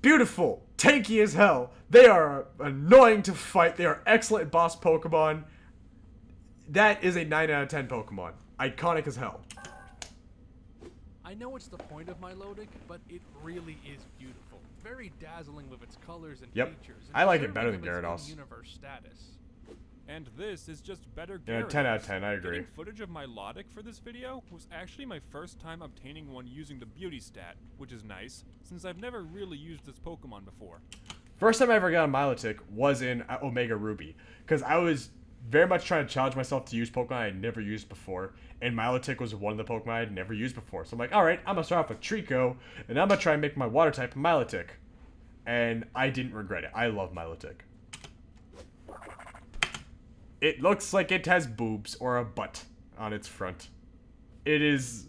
Speaker 1: Beautiful! Tanky as hell! They are annoying to fight. They are excellent boss Pokemon. That is a 9 out of 10 Pokemon. Iconic as hell.
Speaker 2: I know it's the point of Milotic, but it really is beautiful. Very dazzling with its colors and features. And
Speaker 1: I like it better than
Speaker 2: deserving of
Speaker 1: Gyarados.
Speaker 2: its universe status.
Speaker 3: And this is just better
Speaker 1: Yeah,
Speaker 3: Gyarados.
Speaker 1: 10 out of 10, I agree.
Speaker 3: Getting footage of Milotic for this video was actually my first time obtaining one using the beauty stat, which is nice, since I've never really used this Pokemon before.
Speaker 1: First time I ever got a Milotic was in Omega Ruby, because I was very much trying to challenge myself to use Pokemon I had never used before, and Milotic was one of the Pokemon I had never used before. So I'm like, alright, I'm going to start off with Trico, and I'm going to try and make my water type Milotic. And I didn't regret it. I love Milotic. It looks like it has boobs or a butt on its front. It is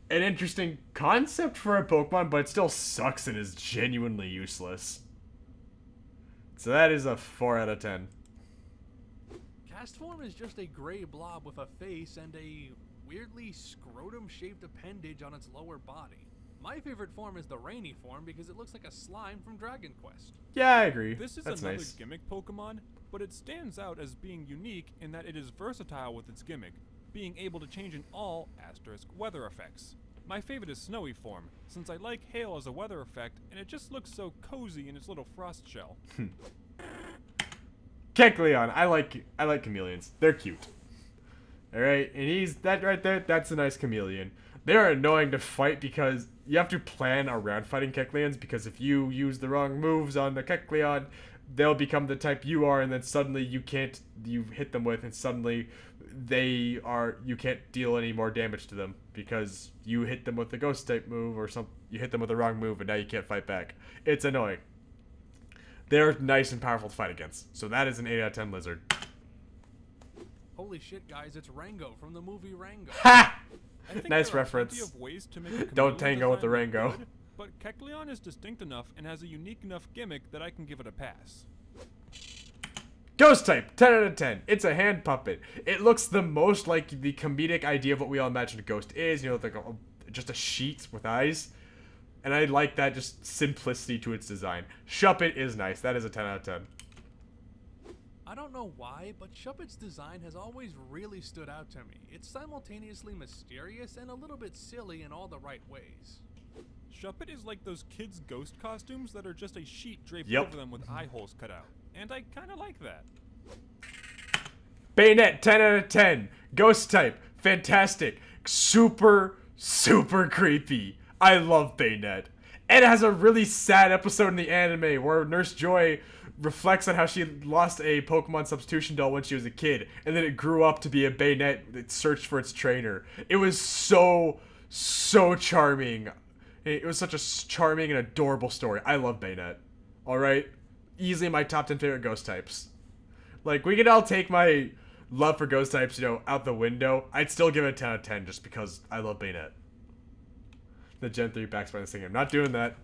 Speaker 1: an interesting concept for a Pokemon, but it still sucks and is genuinely useless. So that is a 4 out of 10.
Speaker 2: Castform is just a gray blob with a face and a weirdly scrotum-shaped appendage on its lower body. My favorite form is the rainy form because it looks like a slime from Dragon Quest.
Speaker 1: Yeah, I agree.
Speaker 3: This is
Speaker 1: That's
Speaker 3: another
Speaker 1: nice.
Speaker 3: gimmick Pokemon, but it stands out as being unique in that it is versatile with its gimmick, being able to change in all weather effects. My favorite is Snowy form, since I like hail as a weather effect, and it just looks so cozy in its little frost shell.
Speaker 1: Kecleon, I like chameleons. They're cute. Alright, and he's that right there, that's a nice chameleon. They're annoying to fight because you have to plan around fighting Kecleons, because if you use the wrong moves on the Kecleon, they'll become the type you are, and then suddenly you hit them with, and suddenly you can't deal any more damage to them because you hit them with the ghost type move or you hit them with the wrong move and now you can't fight back. It's annoying. They're nice and powerful to fight against. So that is an 8 out of 10 lizard.
Speaker 2: Holy shit, guys, it's Rango from the movie Rango.
Speaker 1: Ha!
Speaker 3: I think
Speaker 1: Nice
Speaker 3: there are
Speaker 1: reference.
Speaker 3: plenty of ways to make a
Speaker 1: Don't
Speaker 3: chameleon
Speaker 1: tango with the
Speaker 3: design look
Speaker 1: Rango.
Speaker 3: good, but Kecleon is distinct enough and has a unique enough gimmick that I can give it a pass.
Speaker 1: Ghost type, 10 out of 10. It's a hand puppet. It looks the most like the comedic idea of what we all imagine a ghost is. You know, like just a sheet with eyes. And I like that just simplicity to its design. Shuppet is nice. That is a 10 out of 10.
Speaker 2: I don't know why, but Shuppet's design has always really stood out to me. It's simultaneously mysterious and a little bit silly in all the right ways.
Speaker 3: Shuppet is like those kids' ghost costumes that are just a sheet draped
Speaker 1: Yep.
Speaker 3: over them with eye holes cut out. And I kinda like that.
Speaker 1: Bayonet, 10 out of 10. Ghost type, fantastic. Super, super creepy. I love Bayonet. And it has a really sad episode in the anime where Nurse Joy reflects on how she lost a Pokemon substitution doll when she was a kid, and then it grew up to be a Bayonet that searched for its trainer. It was so charming. It was such a charming and adorable story. I love Bayonet. Alright? Easily my top 10 favorite ghost types. Like, we could all take my love for ghost types, you know, out the window. I'd still give it a 10 out of 10 just because I love Bayonet. The Gen 3 backspine thing. I'm not doing that.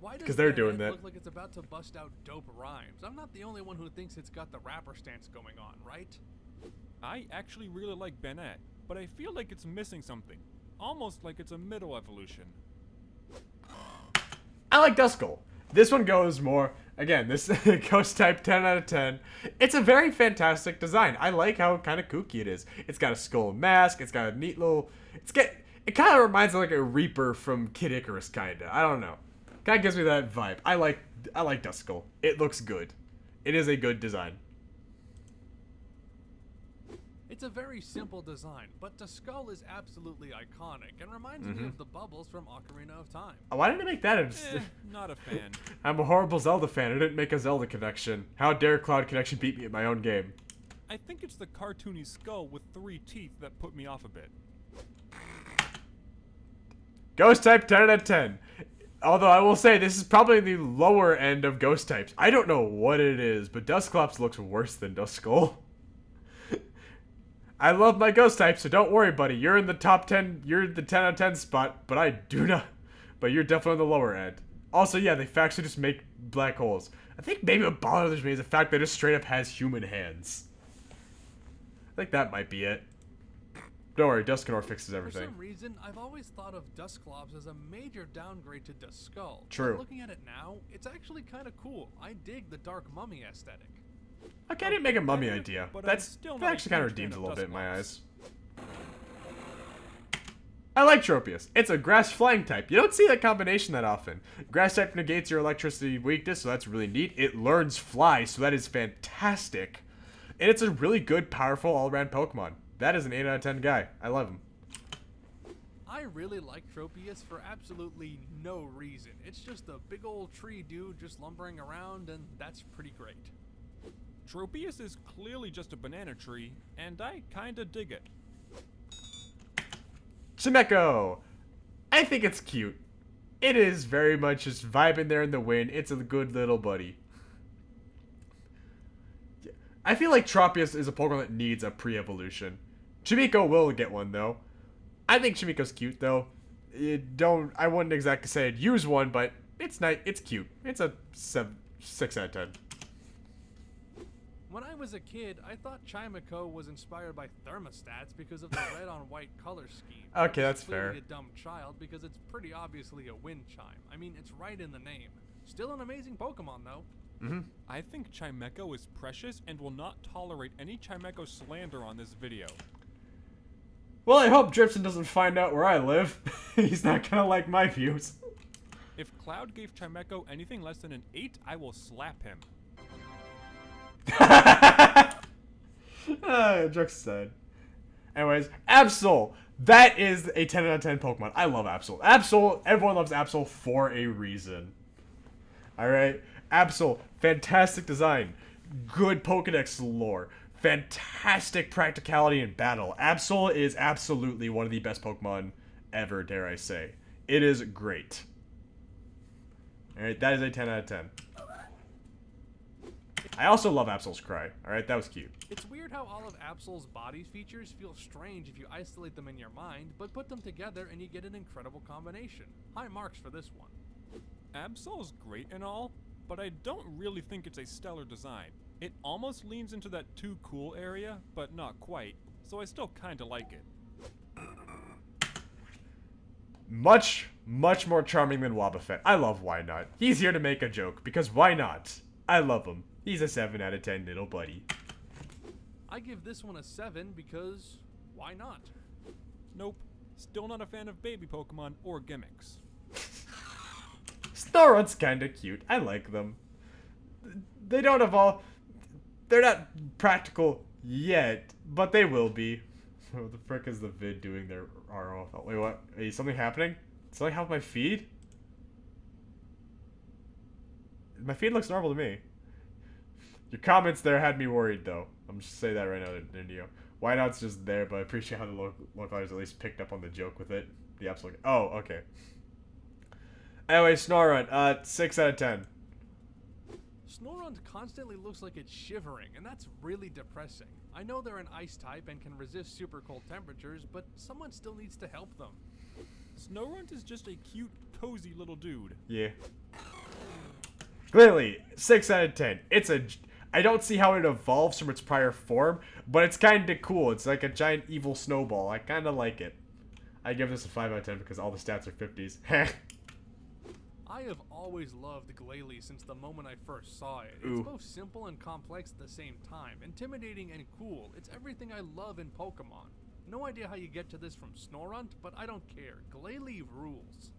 Speaker 2: Why does
Speaker 1: 'Cause they're
Speaker 2: Bayonet
Speaker 1: doing that.
Speaker 2: look like it's about to bust out dope rhymes? I'm not the only one who thinks it's got the rapper stance going on, right?
Speaker 3: I actually really like Bayonet, but I feel like it's missing something. Almost like it's a middle evolution.
Speaker 1: I like Duskull. This one goes more, again, this ghost type 10 out of 10. It's a very fantastic design. I like how kind of kooky it is. It's got a skull mask. It's got a neat little, it kind of reminds me of like a Reaper from Kid Icarus, kind of. I don't know. Kind of gives me that vibe. I like Duskull. It looks good. It is a good design.
Speaker 2: It's a very simple design, but the skull is absolutely iconic and reminds me of the bubbles from Ocarina of Time.
Speaker 1: Why didn't I make that?
Speaker 3: Not a fan.
Speaker 1: I'm a horrible Zelda fan. I didn't make a Zelda connection. How dare Cloud Connection beat me at my own game?
Speaker 3: I think it's the cartoony skull with 3 teeth that put me off a bit.
Speaker 1: Ghost type 10 out of 10. Although I will say this is probably the lower end of ghost types. I don't know what it is, but Dusclops looks worse than Duskull. I love my ghost type, so don't worry, buddy. You're in the top 10. You're the 10 out of 10 spot, but I do not. But you're definitely on the lower end. Also, yeah, they actually just make black holes. I think maybe what bothers me is the fact that it just straight up has human hands. I think that might be it. Don't worry, Duskenor fixes
Speaker 2: For
Speaker 1: everything.
Speaker 2: some reason, I've always thought of Dusclops as a major downgrade to Duskull.
Speaker 1: True.
Speaker 2: But looking at it now, it's actually kind of cool. I dig the dark mummy aesthetic.
Speaker 1: Okay, I didn't make a mummy idea.
Speaker 3: But I'm
Speaker 1: That
Speaker 3: still not a
Speaker 1: actually kind of
Speaker 3: huge fan
Speaker 1: redeems a
Speaker 3: of
Speaker 1: little bit in my
Speaker 3: Dusclops.
Speaker 1: eyes. I like Tropius. It's a grass flying type. You don't see that combination that often. Grass type negates your electricity weakness, so that's really neat. It learns fly, so that is fantastic. And it's a really good, powerful, all-around Pokemon. That is an 8 out of 10 guy. I love him.
Speaker 2: I really like Tropius for absolutely no reason. It's just a big old tree dude just lumbering around, and that's pretty great.
Speaker 3: Tropius is clearly just a banana tree, and I kinda dig it.
Speaker 1: Chimecho. I think it's cute. It is very much just vibing there in the wind. It's a good little buddy. I feel like Tropius is a Pokemon that needs a pre-evolution. Chimiko will get one though. I think Chimiko's cute though. I wouldn't exactly say I'd use one, but it's nice. It's cute. It's a 6 out of 10.
Speaker 2: When I was a kid, I thought Chimecho was inspired by thermostats because of the red on white color scheme.
Speaker 1: Okay,
Speaker 2: Which
Speaker 1: that's
Speaker 2: is clearly
Speaker 1: fair.
Speaker 2: a dumb child because it's pretty obviously a wind chime. I mean, it's right in the name. Still an amazing Pokemon though.
Speaker 3: I think Chimecho is precious and will not tolerate any Chimecho slander on this video.
Speaker 1: Well, I hope Dripson doesn't find out where I live. He's not gonna like my views.
Speaker 3: If Cloud gave Chimecho anything less than an 8, I will slap him.
Speaker 1: Jokes aside. Anyways, Absol. That is a 10 out of 10 Pokemon. I love Absol. Absol, everyone loves Absol for a reason. Alright? Absol, fantastic design. Good Pokedex lore. Fantastic practicality in battle. Absol is absolutely one of the best Pokemon ever, dare I say. It is great. Alright, that is a 10 out of 10. I also love Absol's Cry. Alright, that was cute.
Speaker 2: It's weird how all of Absol's body features feel strange if you isolate them in your mind, but put them together and you get an incredible combination. High marks for this one.
Speaker 3: Absol is great and all, but I don't really think it's a stellar design. It almost leans into that too cool area, but not quite, so I still kinda like it.
Speaker 1: Much, Much more charming than Wobbuffet. I love Why Not. He's here to make a joke, because why not? I love him. He's a 7 out of 10 little buddy.
Speaker 2: I give this one a 7 because why not?
Speaker 3: Nope. Still not a fan of baby Pokemon or gimmicks.
Speaker 1: Snorunt's kinda cute. I like them. They don't evolve. They're not practical yet, but they will be. What the frick is the vid doing there? ROFL. Wait, what? Is something happening? Something happened with my feed? My feed looks normal to me. Your comments there had me worried, though. I'm just saying that right now, Indio. Why Not's just there, but I appreciate how the localizers at least picked up on the joke with it. The absolute. Oh, okay. Anyway, Snorunt, 6 out of 10.
Speaker 2: Snorunt constantly looks like it's shivering, and that's really depressing. I know they're an ice type and can resist super cold temperatures, but someone still needs to help them.
Speaker 3: Snorunt is just a cute, cozy little dude.
Speaker 1: Yeah. Clearly, 6 out of 10. I don't see how it evolves from its prior form, but it's kind of cool. It's like a giant evil snowball. I kind of like it. I give this a 5 out of 10 because all the stats are 50s.
Speaker 2: I have always loved Glalie since the moment I first saw it.
Speaker 1: Ooh.
Speaker 2: It's both simple and complex at the same time, intimidating and cool. It's everything I love in Pokemon. No idea how you get to this from Snorunt, but I don't care. Glalie rules.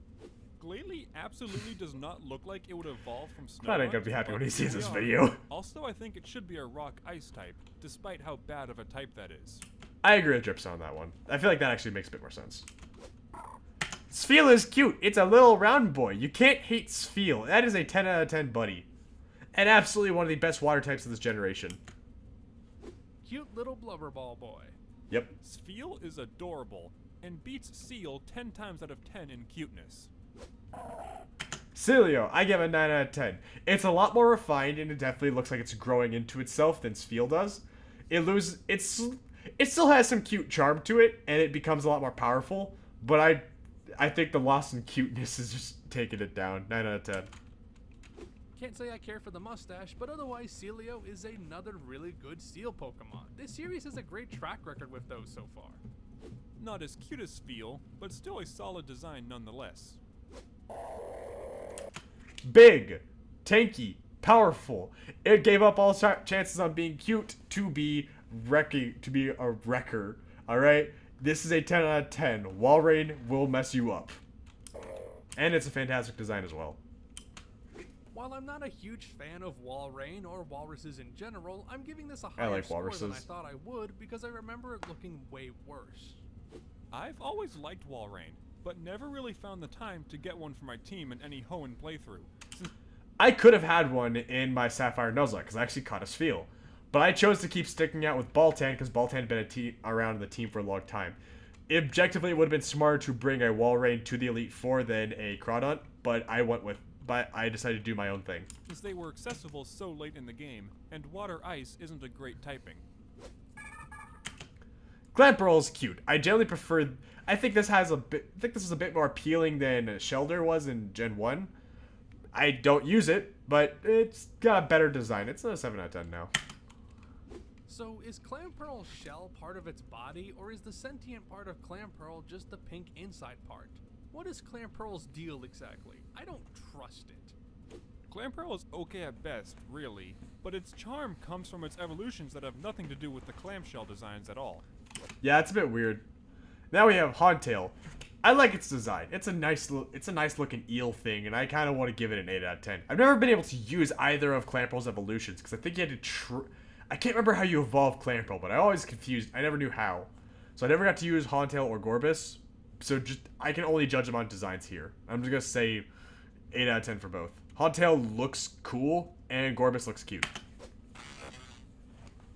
Speaker 3: Glalie absolutely does not look like it would evolve from Snorunt.
Speaker 1: Glad I'm gonna be happy when he
Speaker 3: but
Speaker 1: sees
Speaker 3: here
Speaker 1: this
Speaker 3: we are.
Speaker 1: video.
Speaker 3: Also, I think it should be a rock-ice type, despite how bad of a type that is.
Speaker 1: I agree with Dripstone on that one. I feel like that actually makes a bit more sense. Spheal is cute. It's a little round boy. You can't hate Spheal. That is a 10 out of 10 buddy. And absolutely one of the best water types of this generation.
Speaker 2: Cute little blubberball boy.
Speaker 1: Yep.
Speaker 3: Spheal is adorable, and beats Seal 10 times out of 10 in cuteness.
Speaker 1: Celio, I give a 9 out of 10. It's a lot more refined, and it definitely looks like it's growing into itself than Spheal does. It still has some cute charm to it, and it becomes a lot more powerful, but I think the loss in cuteness is just taking it down. 9 out of 10.
Speaker 2: Can't say I care for the mustache, but otherwise Celio is another really good Steel Pokemon. This series has a great track record with those so far.
Speaker 3: Not as cute as Spheal, but still a solid design nonetheless.
Speaker 1: Big, tanky, powerful. It gave up all chances on being cute to be a wrecker. Alright? This is a 10 out of 10. Walrein will mess you up. And it's a fantastic design as well.
Speaker 2: While I'm not a huge fan of Walrein or walruses in general, I'm giving this a
Speaker 1: I
Speaker 2: higher
Speaker 1: like
Speaker 2: score than I
Speaker 1: walruses.
Speaker 2: thought I would because I remember it looking way worse.
Speaker 3: I've always liked Walrein, but never really found the time to get one for my team in any Hoenn playthrough.
Speaker 1: I could have had one in my Sapphire Nuzlocke because I actually caught a Spheal. But I chose to keep sticking out with Baltan because Baltan had been around the team for a long time. Objectively, it would have been smarter to bring a Walrein to the Elite Four than a Crawdaunt, but I decided to do my own thing.
Speaker 3: Since they were accessible so late in the game, and Water-Ice isn't a great typing.
Speaker 1: Clamperl is cute. I generally prefer. I think this is a bit more appealing than Shelder was in Gen 1. I don't use it, but it's got a better design. It's a 7 out of 10 now.
Speaker 2: So is Clamperl's shell part of its body, or is the sentient part of Clamperl just the pink inside part? What is Clamperl's deal exactly? I don't trust it.
Speaker 3: Clamperl is okay at best, really, but its charm comes from its evolutions that have nothing to do with the clamshell designs at all.
Speaker 1: Yeah, it's a bit weird. Now we have Hauntail. I like its design. It's a nice looking eel thing, and I kind of want to give it an 8 out of 10. I've never been able to use either of Clamperl's evolutions because I think you had to. I can't remember how you evolve Clamperl, but I always confused. I never knew how, so I never got to use Hauntail or Gorbis. So I can only judge them on designs here. I'm just gonna say 8 out of 10 for both. Hauntail looks cool, and Gorbis looks cute.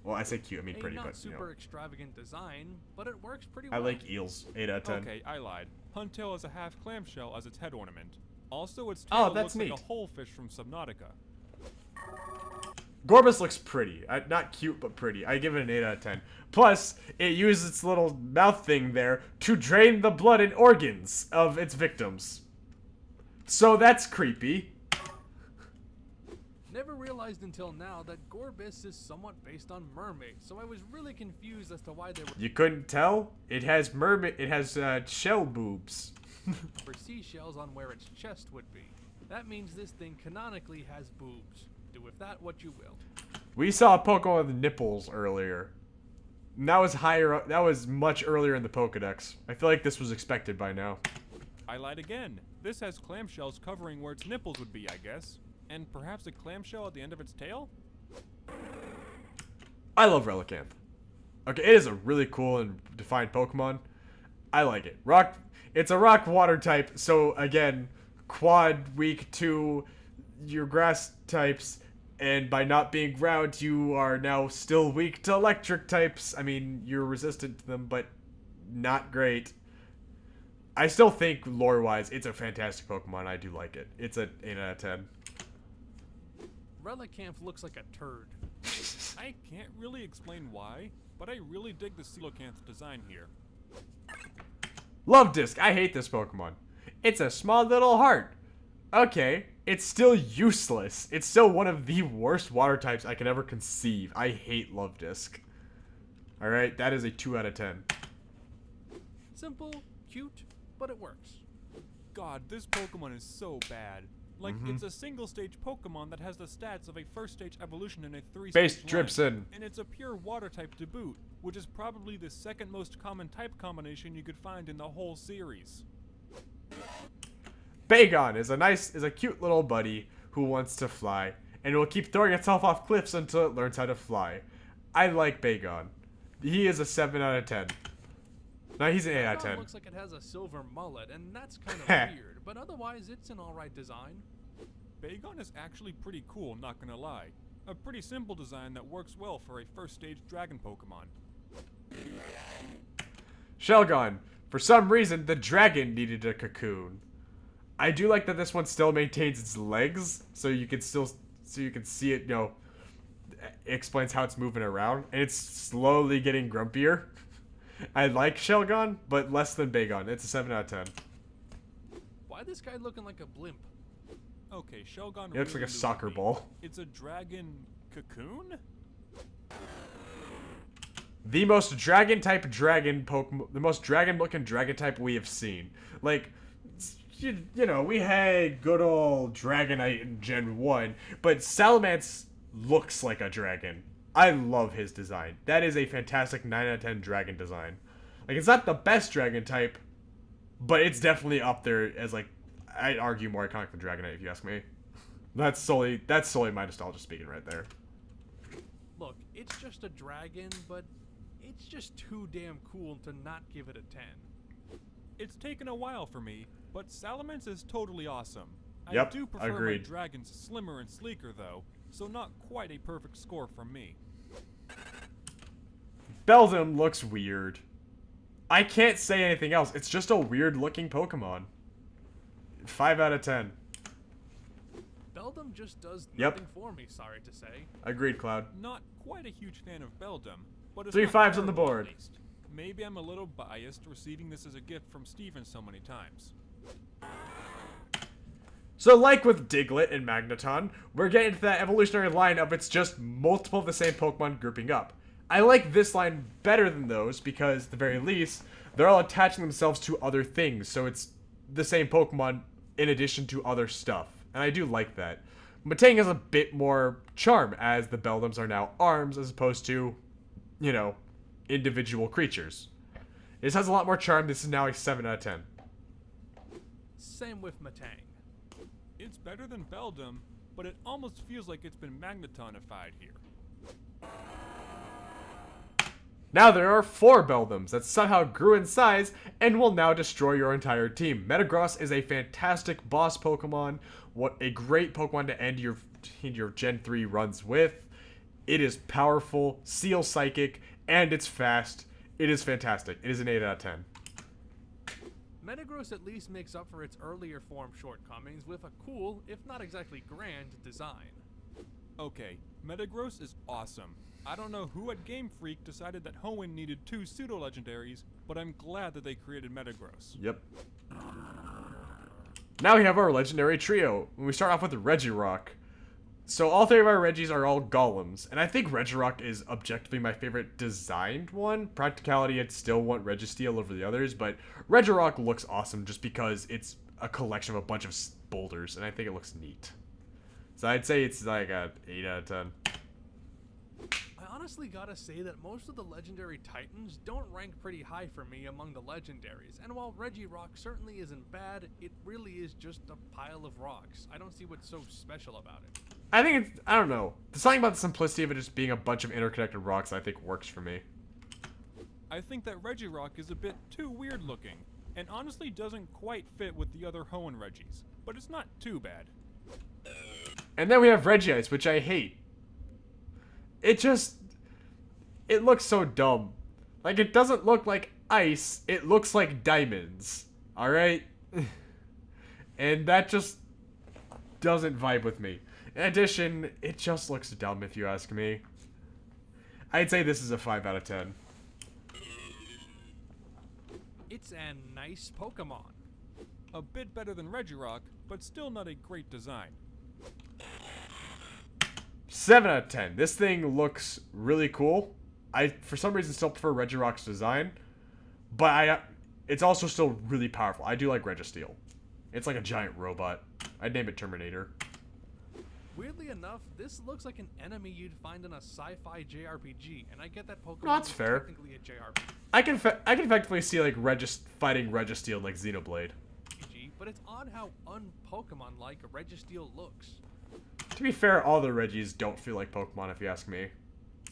Speaker 1: Well, I say cute, I mean pretty,
Speaker 2: not
Speaker 1: but
Speaker 2: super extravagant design, but it works pretty
Speaker 1: I
Speaker 2: well.
Speaker 1: like eels. 8 out of 10.
Speaker 3: Okay, I lied. Huntail has a half clamshell as its head ornament. Also, its
Speaker 1: Oh,
Speaker 3: tail
Speaker 1: that's
Speaker 3: looks like
Speaker 1: neat.
Speaker 3: a whole fish from Subnautica.
Speaker 1: Gorbis looks pretty. Not cute, but pretty. I give it an 8 out of 10. Plus, it uses its little mouth thing there to drain the blood and organs of its victims. So that's creepy.
Speaker 2: never realized until now that Gorbis is somewhat based on mermaids, so I was really confused as to why they
Speaker 1: You couldn't tell? It has mermaid. It has shell boobs.
Speaker 2: were seashells on where its chest would be. That means this thing canonically has boobs. Do with that what you will.
Speaker 1: We saw a Pokemon with nipples earlier. And that was higher. That was much earlier in the Pokedex. I feel like this was expected by now.
Speaker 3: I lied again. This has clamshells covering where its nipples would be, I guess. And perhaps a clamshell at the end of its tail?
Speaker 1: I love Relicanth. Okay, it is a really cool and defined Pokemon. I like it. Rock. It's a rock water type, so again, quad weak to your grass types, and by not being ground, you are now still weak to electric types. I mean, you're resistant to them, but not great. I still think lore-wise, it's a fantastic Pokemon. I do like it. It's an 8 out of 10.
Speaker 2: Relicanth looks like a turd.
Speaker 3: I can't really explain why, but I really dig the Coelacanth design here.
Speaker 1: Love Disc. I hate this Pokemon. It's a small little heart. Okay, it's still useless. It's still one of the worst water types I can ever conceive. I hate Love Disc. Alright, that is a 2 out of 10.
Speaker 2: Simple, cute, but it works.
Speaker 3: God, this Pokemon is so bad. Like, it's a single-stage Pokemon that has the stats of a first-stage evolution in a 3-stage
Speaker 1: Base
Speaker 3: line,
Speaker 1: drips in.
Speaker 3: and it's a pure water-type to boot, which is probably the second most common type combination you could find in the whole series.
Speaker 1: Bagon is a cute little buddy who wants to fly, and will keep throwing itself off cliffs until it learns how to fly. I like Bagon. He is a 7 out of 10. No, he's an 8 out of 10.
Speaker 2: Looks like it has a silver mullet, and that's kind of weird, but otherwise it's an alright design.
Speaker 3: Bagon is actually pretty cool, not gonna lie. A pretty simple design that works well for a first-stage dragon Pokemon.
Speaker 1: Shelgon. For some reason, the dragon needed a cocoon. I do like that this one still maintains its legs, so you can see it, you know, it explains how it's moving around, and it's slowly getting grumpier. I like Shelgon, but less than Bagon. It's a 7 out of 10.
Speaker 2: Why this guy looking like a blimp?
Speaker 3: Okay, Shelgon
Speaker 1: It looks like a soccer ball.
Speaker 3: It's a dragon cocoon?
Speaker 1: The most dragon type dragon Pokemon, the most dragon looking dragon type we have seen. Like, you know, we had good old Dragonite in Gen 1, but Salamence looks like a dragon. I love his design. That is a fantastic 9 out of 10 dragon design. Like, it's not the best dragon type, but it's definitely up there as, like, I'd argue more iconic than Dragonite if you ask me. That's solely my nostalgia speaking right there.
Speaker 2: Look, it's just a dragon, but it's just too damn cool to not give it a 10.
Speaker 3: It's taken a while for me, but Salamence is totally awesome.
Speaker 1: Yep,
Speaker 3: I do prefer
Speaker 1: agreed.
Speaker 3: my dragons slimmer and sleeker though, so not quite a perfect score from me.
Speaker 1: Beldum looks weird. I can't say anything else. It's just a weird looking Pokemon. 5 out of 10.
Speaker 2: Beldum just does
Speaker 1: Yep.
Speaker 2: nothing for me, sorry to say.
Speaker 1: Agreed, Cloud.
Speaker 3: Not quite a huge fan of Beldum, but it's
Speaker 1: 3
Speaker 3: not
Speaker 1: 5s on the
Speaker 3: terrible,
Speaker 1: board.
Speaker 3: at least. Maybe I'm a little biased receiving this as a gift from Steven so many times.
Speaker 1: So like with Diglett and Magneton, we're getting into that evolutionary line of it's just multiple of the same Pokemon grouping up. I like this line better than those because, at the very least, they're all attaching themselves to other things, so it's the same Pokemon in addition to other stuff. And I do like that. Matang has a bit more charm, as the Beldums are now arms as opposed to, you know, individual creatures. This has a lot more charm. This is now a 7 out of 10.
Speaker 2: Same with Matang.
Speaker 3: It's better than Beldum, but it almost feels like it's been Magnetonified here.
Speaker 1: Now there are 4 Beldums that somehow grew in size and will now destroy your entire team. Metagross is a fantastic boss Pokemon. What a great Pokemon to end your Gen 3 runs with. It is powerful, Seal Psychic, and it's fast. It is fantastic. It is an 8 out of 10.
Speaker 2: Metagross at least makes up for its earlier form shortcomings with a cool, if not exactly grand, design.
Speaker 3: Okay, Metagross is awesome. I don't know who at Game Freak decided that Hoenn needed 2 pseudo-legendaries, but I'm glad that they created Metagross.
Speaker 1: Yep. Now we have our legendary trio. We start off with Regirock. So all three of our Regis are all golems, and I think Regirock is objectively my favorite designed one. Practicality, I'd still want Registeel over the others, but Regirock looks awesome just because it's a collection of a bunch of boulders, and I think it looks neat. So I'd say it's like a 8 out of 10.
Speaker 2: I honestly gotta say that most of the legendary titans don't rank pretty high for me among the legendaries, and while Regirock certainly isn't bad, it really is just a pile of rocks. I don't see what's so special about it.
Speaker 1: I think it's, I don't know. There's something about the simplicity of it just being a bunch of interconnected rocks I think works for me.
Speaker 3: I think that Regirock is a bit too weird looking, and honestly doesn't quite fit with the other Hoenn Regis, but it's not too bad.
Speaker 1: And then we have Regice, which I hate. It looks so dumb. Like, it doesn't look like ice, it looks like diamonds. Alright? And that just doesn't vibe with me. In addition, it just looks dumb if you ask me. I'd say this is a 5 out of 10.
Speaker 2: It's a nice Pokemon.
Speaker 3: A bit better than Regirock, but still not a great design.
Speaker 1: 7 out of 10. This thing looks really cool. I, for some reason, still prefer Regirock's design. But it's also still really powerful. I do like Registeel. It's like a giant robot. I'd name it Terminator.
Speaker 2: Weirdly enough, this looks like an enemy you'd find in a sci-fi JRPG, and I get that Pokemon
Speaker 1: No, that's
Speaker 2: is
Speaker 1: fair.
Speaker 2: technically a JRPG,
Speaker 1: I can effectively see like fighting Registeel like Xenoblade.
Speaker 2: but it's odd how un-Pokemon-like Registeel looks.
Speaker 1: To be fair, all the Regis don't feel like Pokemon if you ask me.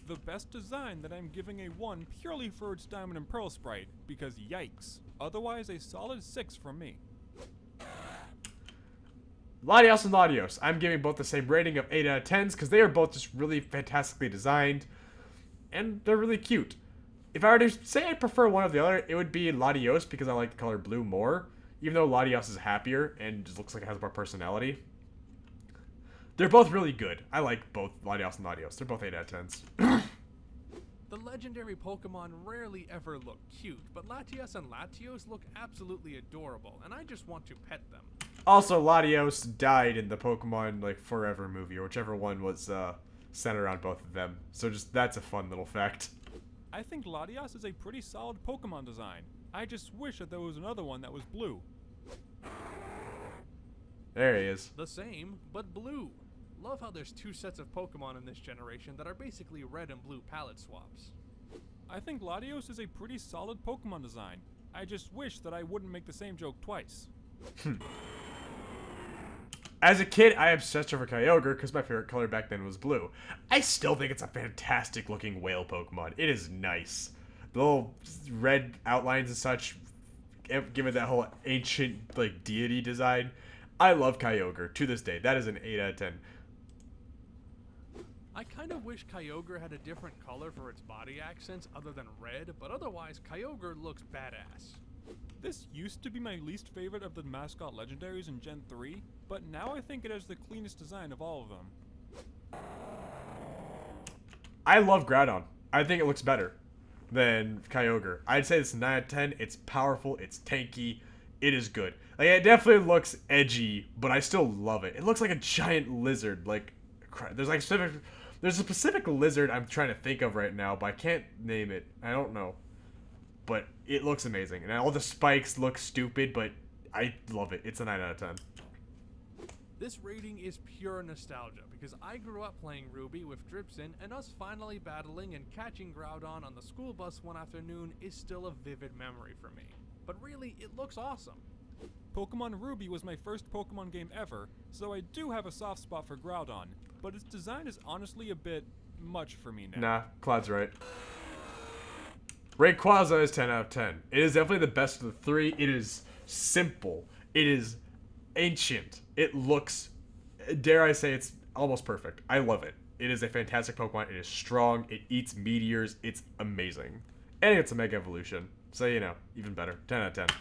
Speaker 3: The best design that I'm giving a 1 purely for its Diamond and Pearl sprite, because yikes. Otherwise a solid 6 from me.
Speaker 1: Latios and Latios. I'm giving both the same rating of 8 out of 10s because they are both just really fantastically designed. And they're really cute. If I were to say I prefer one or the other, it would be Latios because I like the color blue more. Even though Latios is happier and just looks like it has more personality. They're both really good. I like both Latios and Latios. They're both 8 out of 10s.
Speaker 2: The legendary Pokemon rarely ever look cute, but Latias and Latios look absolutely adorable, and I just want to pet them.
Speaker 1: Also, Latios died in the Pokemon like Forever movie, or whichever one was centered around both of them. So just that's a fun little fact.
Speaker 3: I think Latias is a pretty solid Pokemon design. I just wish that there was another one that was blue.
Speaker 1: There he is.
Speaker 2: The same, but blue. Love how there's two sets of Pokemon in this generation that are basically red and blue palette swaps.
Speaker 3: I think Latios is a pretty solid Pokemon design. I just wish that I wouldn't make the same joke twice.
Speaker 1: As a kid, I obsessed over Kyogre because my favorite color back then was blue. I still think it's a fantastic looking whale Pokemon. It is nice. The little red outlines and such, give it that whole ancient like deity design. I love Kyogre to this day. That is an 8 out of 10.
Speaker 2: I kind of wish Kyogre had a different color for its body accents other than red, but otherwise Kyogre looks badass.
Speaker 3: This used to be my least favorite of the mascot legendaries in Gen 3, but now I think it has the cleanest design of all of them.
Speaker 1: I love Groudon. I think it looks better than Kyogre. I'd say it's a 9 out of 10. It's powerful. It's tanky. It is good. Like, it definitely looks edgy, but I still love it. It looks like a giant lizard. Like, there's a specific lizard I'm trying to think of right now, but I can't name it. I don't know. But it looks amazing. And all the spikes look stupid, but I love it. It's a 9 out of 10.
Speaker 2: This rating is pure nostalgia, because I grew up playing Ruby with Dripson, and us finally battling and catching Groudon on the school bus one afternoon is still a vivid memory for me. But really, it looks awesome.
Speaker 3: Pokemon Ruby was my first Pokemon game ever, so I do have a soft spot for Groudon, but its design is honestly a bit much for me now.
Speaker 1: Nah, Cloud's right. Rayquaza is 10 out of 10. It is definitely the best of the three. It is simple. It is ancient. It looks, dare I say, it's almost perfect. I love it. It is a fantastic Pokemon. It is strong. It eats meteors. It's amazing. And it's a Mega Evolution. So, you know, even better. 10 out of 10.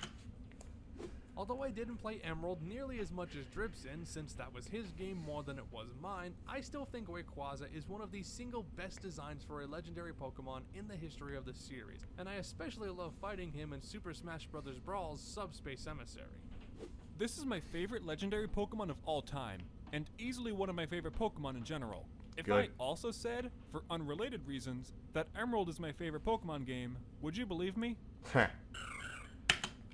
Speaker 2: Although I didn't play Emerald nearly as much as Dripson, since that was his game more than it was mine, I still think Rayquaza is one of the single best designs for a legendary Pokemon in the history of the series, and I especially love fighting him in Super Smash Bros. Brawl's Subspace Emissary.
Speaker 3: This is my favorite legendary Pokemon of all time, and easily one of my favorite Pokemon in general. If
Speaker 1: Good.
Speaker 3: I also said, for unrelated reasons, that Emerald is my favorite Pokemon game, would you believe me?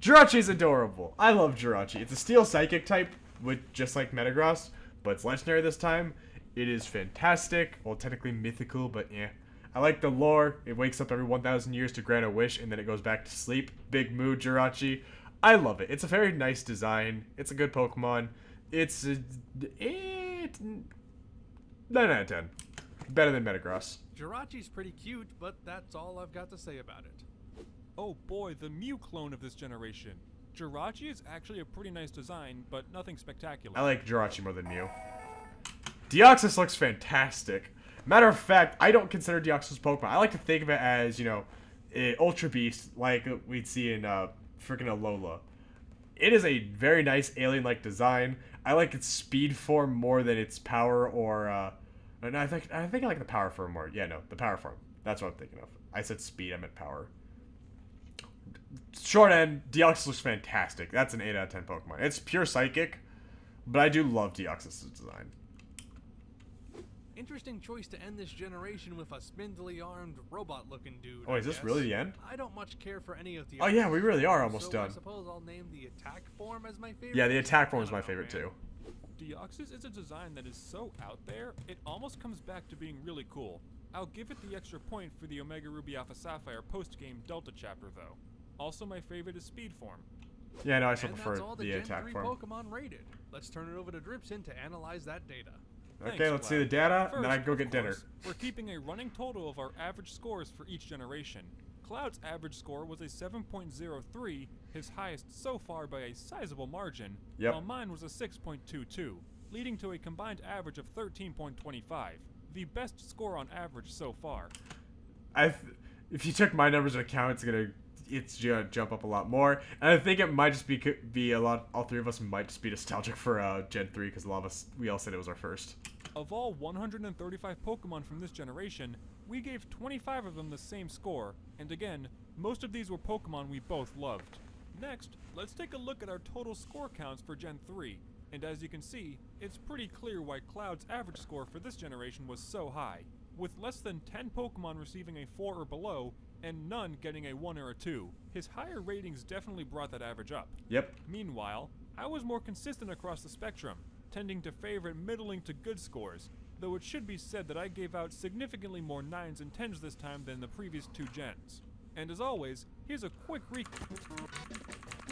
Speaker 1: Jirachi's adorable. I love Jirachi. It's a Steel Psychic type, with just like Metagross, but it's legendary this time. It is fantastic. Well, technically mythical, but yeah. I like the lore. It wakes up every 1,000 years to grant a wish, and then it goes back to sleep. Big mood, Jirachi. I love it. It's a very nice design. It's a good Pokemon. It's a 9 out of 10. Better than Metagross.
Speaker 2: Jirachi's pretty cute, but that's all I've got to say about it.
Speaker 3: Oh boy, the Mew clone of this generation. Jirachi is actually a pretty nice design, but nothing spectacular.
Speaker 1: I like Jirachi more than Mew. Deoxys looks fantastic. Matter of fact, I don't consider Deoxys Pokemon. I like to think of it as, an Ultra Beast like we'd see in freaking Alola. It is a very nice alien-like design. I like its speed form more than its power or, no, I think I like the power form more. Yeah, no, the power form. That's what I'm thinking of. I said speed, I meant power. Short end, Deoxys looks fantastic. That's an 8 out of 10 Pokemon. It's pure Psychic, but I do love Deoxys' design.
Speaker 2: Interesting choice to end this generation with a spindly-armed, robot-looking dude.
Speaker 1: Oh, is this really the end?
Speaker 2: I don't much care for any of the
Speaker 1: Oh yeah, we really are almost
Speaker 2: so
Speaker 1: done.
Speaker 2: I suppose I'll name the attack form as my favorite.
Speaker 1: Yeah, the attack form is my favorite too.
Speaker 3: Deoxys is a design that is so out there, it almost comes back to being really cool. I'll give it the extra point for the Omega Ruby Alpha Sapphire post-game Delta chapter though. Also my favorite is Speed form.
Speaker 1: Yeah, no, I still
Speaker 2: And
Speaker 1: prefer
Speaker 2: that's all the
Speaker 1: the
Speaker 2: Gen
Speaker 1: attack
Speaker 2: 3
Speaker 1: form.
Speaker 2: Pokemon rated. Let's turn it over to Dripson to analyze that data.
Speaker 1: Okay,
Speaker 3: Thanks,
Speaker 1: let's see
Speaker 3: Vlad.
Speaker 1: the data, and then I
Speaker 3: First,
Speaker 1: can go
Speaker 3: of
Speaker 1: get dinner.
Speaker 3: course, we're keeping a running total of our average scores for each generation. Cloud's average score was a 7.03, his highest so far by a sizable margin,
Speaker 1: Yep.
Speaker 3: while mine was a 6.22, leading to a combined average of 13.25, the best score on average so far.
Speaker 1: If you took my numbers into account, it's gonna jump up a lot more, and I think it might just be a lot. All three of us might just be nostalgic for Gen 3 because a lot of us we all said it was our first.
Speaker 3: Of all 135 Pokemon from this generation, we gave 25 of them the same score, and again, most of these were Pokemon we both loved. Next, let's take a look at our total score counts for Gen 3, and as you can see, it's pretty clear why Cloud's average score for this generation was so high, with less than 10 Pokemon receiving a 4 or below, and none getting a 1 or a 2. His higher ratings definitely brought that average up.
Speaker 1: Yep.
Speaker 3: Meanwhile, I was more consistent across the spectrum, tending to favor middling to good scores, though it should be said that I gave out significantly more 9s and 10s this time than the previous 2 gens. And as always, here's a quick recap.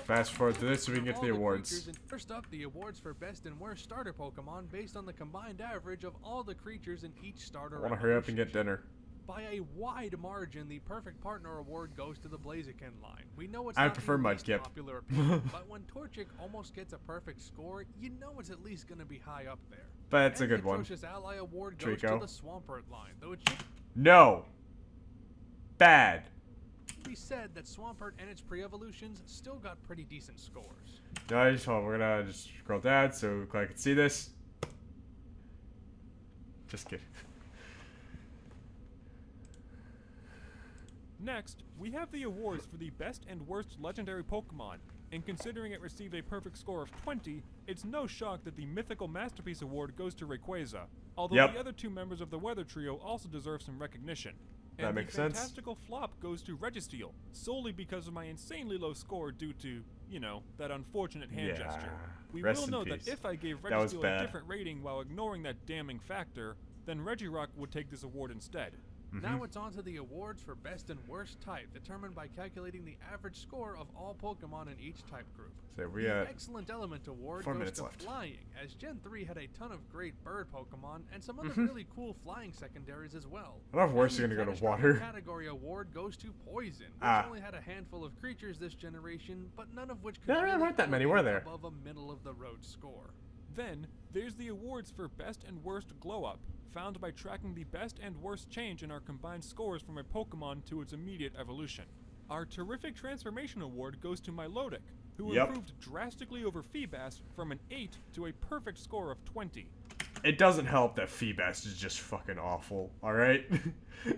Speaker 1: Fast forward to this so we can get to the awards.
Speaker 2: First up, the awards for best and worst starter Pokemon based on the combined average of all the creatures in each starter.
Speaker 1: I want to hurry up and get dinner.
Speaker 2: By a wide margin, the Perfect Partner Award goes to the Blaziken line. We know it's
Speaker 1: I
Speaker 2: not
Speaker 1: prefer
Speaker 2: the least
Speaker 1: Mudkip.
Speaker 2: popular opinion, but when Torchic almost gets a perfect score, you know it's at least going to be high up there.
Speaker 1: That's a
Speaker 2: And
Speaker 1: good
Speaker 2: the
Speaker 1: one.
Speaker 2: Atrocious Ally Award goes
Speaker 1: Trico.
Speaker 2: to the Swampert line, though it should
Speaker 1: No. Bad.
Speaker 2: be said that Swampert and its pre-evolutions still got pretty decent scores.
Speaker 1: No, we're gonna just scroll down so I can see this. Just kidding.
Speaker 3: Next, we have the awards for the best and worst legendary Pokemon, and considering it received a perfect score of 20, it's no shock that the Mythical Masterpiece Award goes to Rayquaza, although
Speaker 1: Yep.
Speaker 3: the other 2 members of the Weather Trio also deserve some recognition.
Speaker 1: That
Speaker 3: And
Speaker 1: makes
Speaker 3: the
Speaker 1: sense.
Speaker 3: fantastical flop goes to Registeel, solely because of my insanely low score due to, that unfortunate hand
Speaker 1: Yeah.
Speaker 3: gesture. We
Speaker 1: Rest
Speaker 3: will
Speaker 1: in
Speaker 3: note
Speaker 1: peace.
Speaker 3: that if I gave
Speaker 1: That was
Speaker 3: Registeel a
Speaker 1: bad.
Speaker 3: different rating while ignoring that damning factor, then Regirock would take this award instead.
Speaker 2: Now it's on to the awards for best and worst type, determined by calculating the average score of all Pokemon in each type group.
Speaker 1: So we
Speaker 2: The
Speaker 1: got
Speaker 2: Excellent Element Award
Speaker 1: 4
Speaker 2: goes
Speaker 1: minutes
Speaker 2: to
Speaker 1: left.
Speaker 2: Flying, as Gen 3 had a ton of great bird Pokemon and some other really cool flying secondaries as well.
Speaker 1: I don't know if worse
Speaker 2: And
Speaker 1: is
Speaker 2: the
Speaker 1: gonna go to
Speaker 2: Catastrophic
Speaker 1: water.
Speaker 2: Category Award goes to Poison, which
Speaker 1: Ah.
Speaker 2: only had a handful of creatures this generation, but none of which could
Speaker 1: There
Speaker 2: really
Speaker 1: weren't that many,
Speaker 2: elevate
Speaker 1: were there?
Speaker 2: above a middle-of-the-road score.
Speaker 3: Then, there's the awards for best and worst glow up, found by tracking the best and worst change in our combined scores from a Pokemon to its immediate evolution. Our terrific transformation award goes to Milotic, who
Speaker 1: Yep.
Speaker 3: improved drastically over Feebas from an 8 to a perfect score of 20.
Speaker 1: it doesn't help that Feebas is just fucking awful, alright?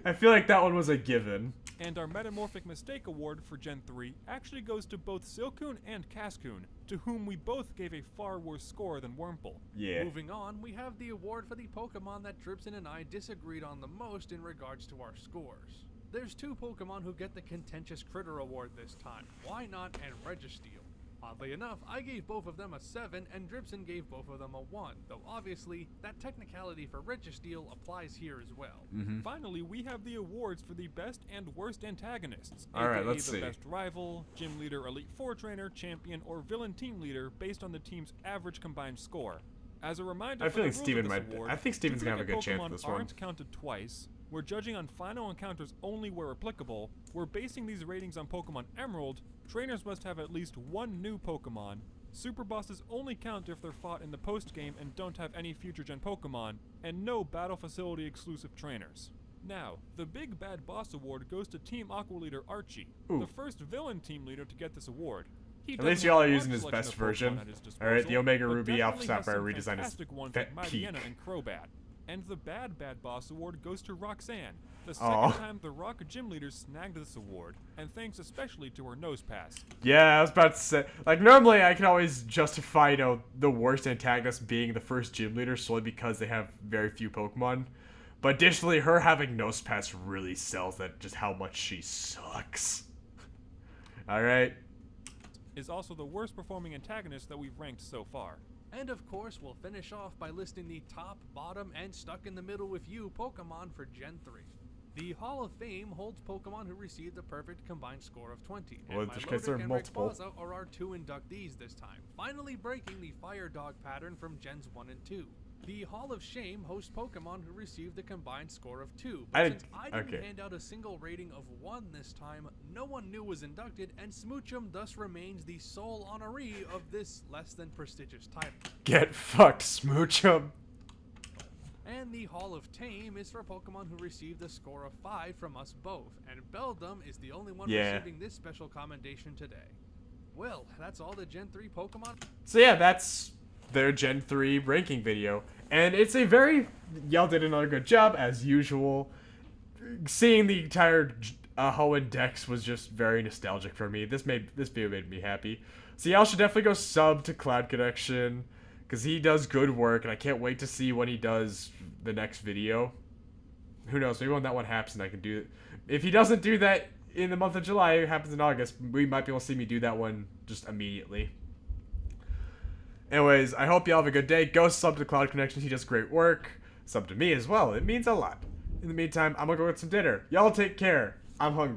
Speaker 1: I feel like that one was a given.
Speaker 3: And our Metamorphic Mistake Award for Gen 3 actually goes to both Silcoon and Cascoon, to whom we both gave a far worse score than Wurmple.
Speaker 1: Yeah.
Speaker 2: Moving on, we have the award for the Pokemon that Dripson and I disagreed on the most in regards to our scores. There's two Pokemon who get the contentious Critter Award this time, Wynot and Registeel. Oddly enough, I gave both of them a 7 and Dripson gave both of them a 1, though obviously, that technicality for Registeel applies here as well.
Speaker 3: Finally, we have the awards for the best and worst antagonists,
Speaker 1: Alright,
Speaker 3: aka
Speaker 1: let's
Speaker 3: the
Speaker 1: see.
Speaker 3: best rival, gym leader, elite four trainer, champion, or villain team leader based on the team's average combined score. As a reminder,
Speaker 1: I
Speaker 3: for
Speaker 1: feel
Speaker 3: the
Speaker 1: like
Speaker 3: rules
Speaker 1: Steven
Speaker 3: of this
Speaker 1: might-
Speaker 3: award,
Speaker 1: I think Steven's gonna have a good chance
Speaker 3: duplicate
Speaker 1: for this
Speaker 3: Pokemon
Speaker 1: one.
Speaker 3: aren't counted twice. We're judging on final encounters only where applicable. We're basing these ratings on Pokemon Emerald. Trainers must have at least one new Pokemon. Super bosses only count if they're fought in the post-game and don't have any future gen Pokemon, and no Battle Facility exclusive trainers. Now, the Big Bad Boss Award goes to Team Aqua Leader Archie,
Speaker 1: Ooh.
Speaker 3: the first villain team leader to get this award. He
Speaker 1: At
Speaker 3: doesn't
Speaker 1: least
Speaker 3: have
Speaker 1: y'all
Speaker 3: a
Speaker 1: are
Speaker 3: large
Speaker 1: using his
Speaker 3: selection
Speaker 1: best
Speaker 3: of Pokemon
Speaker 1: version.
Speaker 3: at his
Speaker 1: Alright, the
Speaker 3: disposal,
Speaker 1: Omega
Speaker 3: but
Speaker 1: Ruby Alpha
Speaker 3: definitely has
Speaker 1: Sapphire
Speaker 3: some
Speaker 1: redesign is
Speaker 3: fantastic ones like
Speaker 1: peak.
Speaker 3: Mightyena and Crobat. And the Bad Bad Boss Award goes to Roxanne, the
Speaker 1: Aw.
Speaker 3: second time the Rock Gym Leader snagged this award, and thanks especially to her nose pass.
Speaker 1: Yeah, I was about to say, like, normally I can always justify, you know, the worst antagonist being the first gym leader solely because they have very few Pokemon. But additionally, her having Nosepass really sells that just how much she sucks. Alright.
Speaker 3: Is also the worst performing antagonist that we've ranked so far.
Speaker 2: And of course, we'll finish off by listing the top, bottom, and stuck in the middle with you Pokemon for Gen 3. The Hall of Fame holds Pokemon who received a perfect combined score of 20, and
Speaker 1: Well, just 'cause
Speaker 2: Milotic
Speaker 1: there are
Speaker 2: and
Speaker 1: multiple.
Speaker 2: Rayquaza are our two inductees this time, finally breaking the Fire Dog pattern from Gens 1 and 2. The Hall of Shame hosts Pokemon who received a combined score of 2, but since I didn't hand out a single rating of 1 this time, no one new was inducted, and Smoochum thus remains the sole honoree of this less than prestigious title.
Speaker 1: Get fucked, Smoochum.
Speaker 2: And the Hall of Tame is for Pokemon who received a score of 5 from us both, and Beldum is the only one
Speaker 1: Yeah.
Speaker 2: receiving this special commendation today. Well, that's all the Gen 3 Pokemon.
Speaker 1: So yeah, that's their Gen 3 ranking video. And it's a very... Y'all did another good job, as usual. Seeing the entire Hoenn Dex was just very nostalgic for me. This video made me happy. So y'all should definitely go sub to Cloud Connection, because he does good work, and I can't wait to see when he does the next video. Who knows, maybe when that one happens I can do it. If he doesn't do that in the month of July, it happens in August, we might be able to see me do that one just immediately. Anyways, I hope y'all have a good day. Go sub to Cloud Connections. He does great work. Sub to me as well. It means a lot. In the meantime, I'm gonna go get some dinner. Y'all take care. I'm hungry.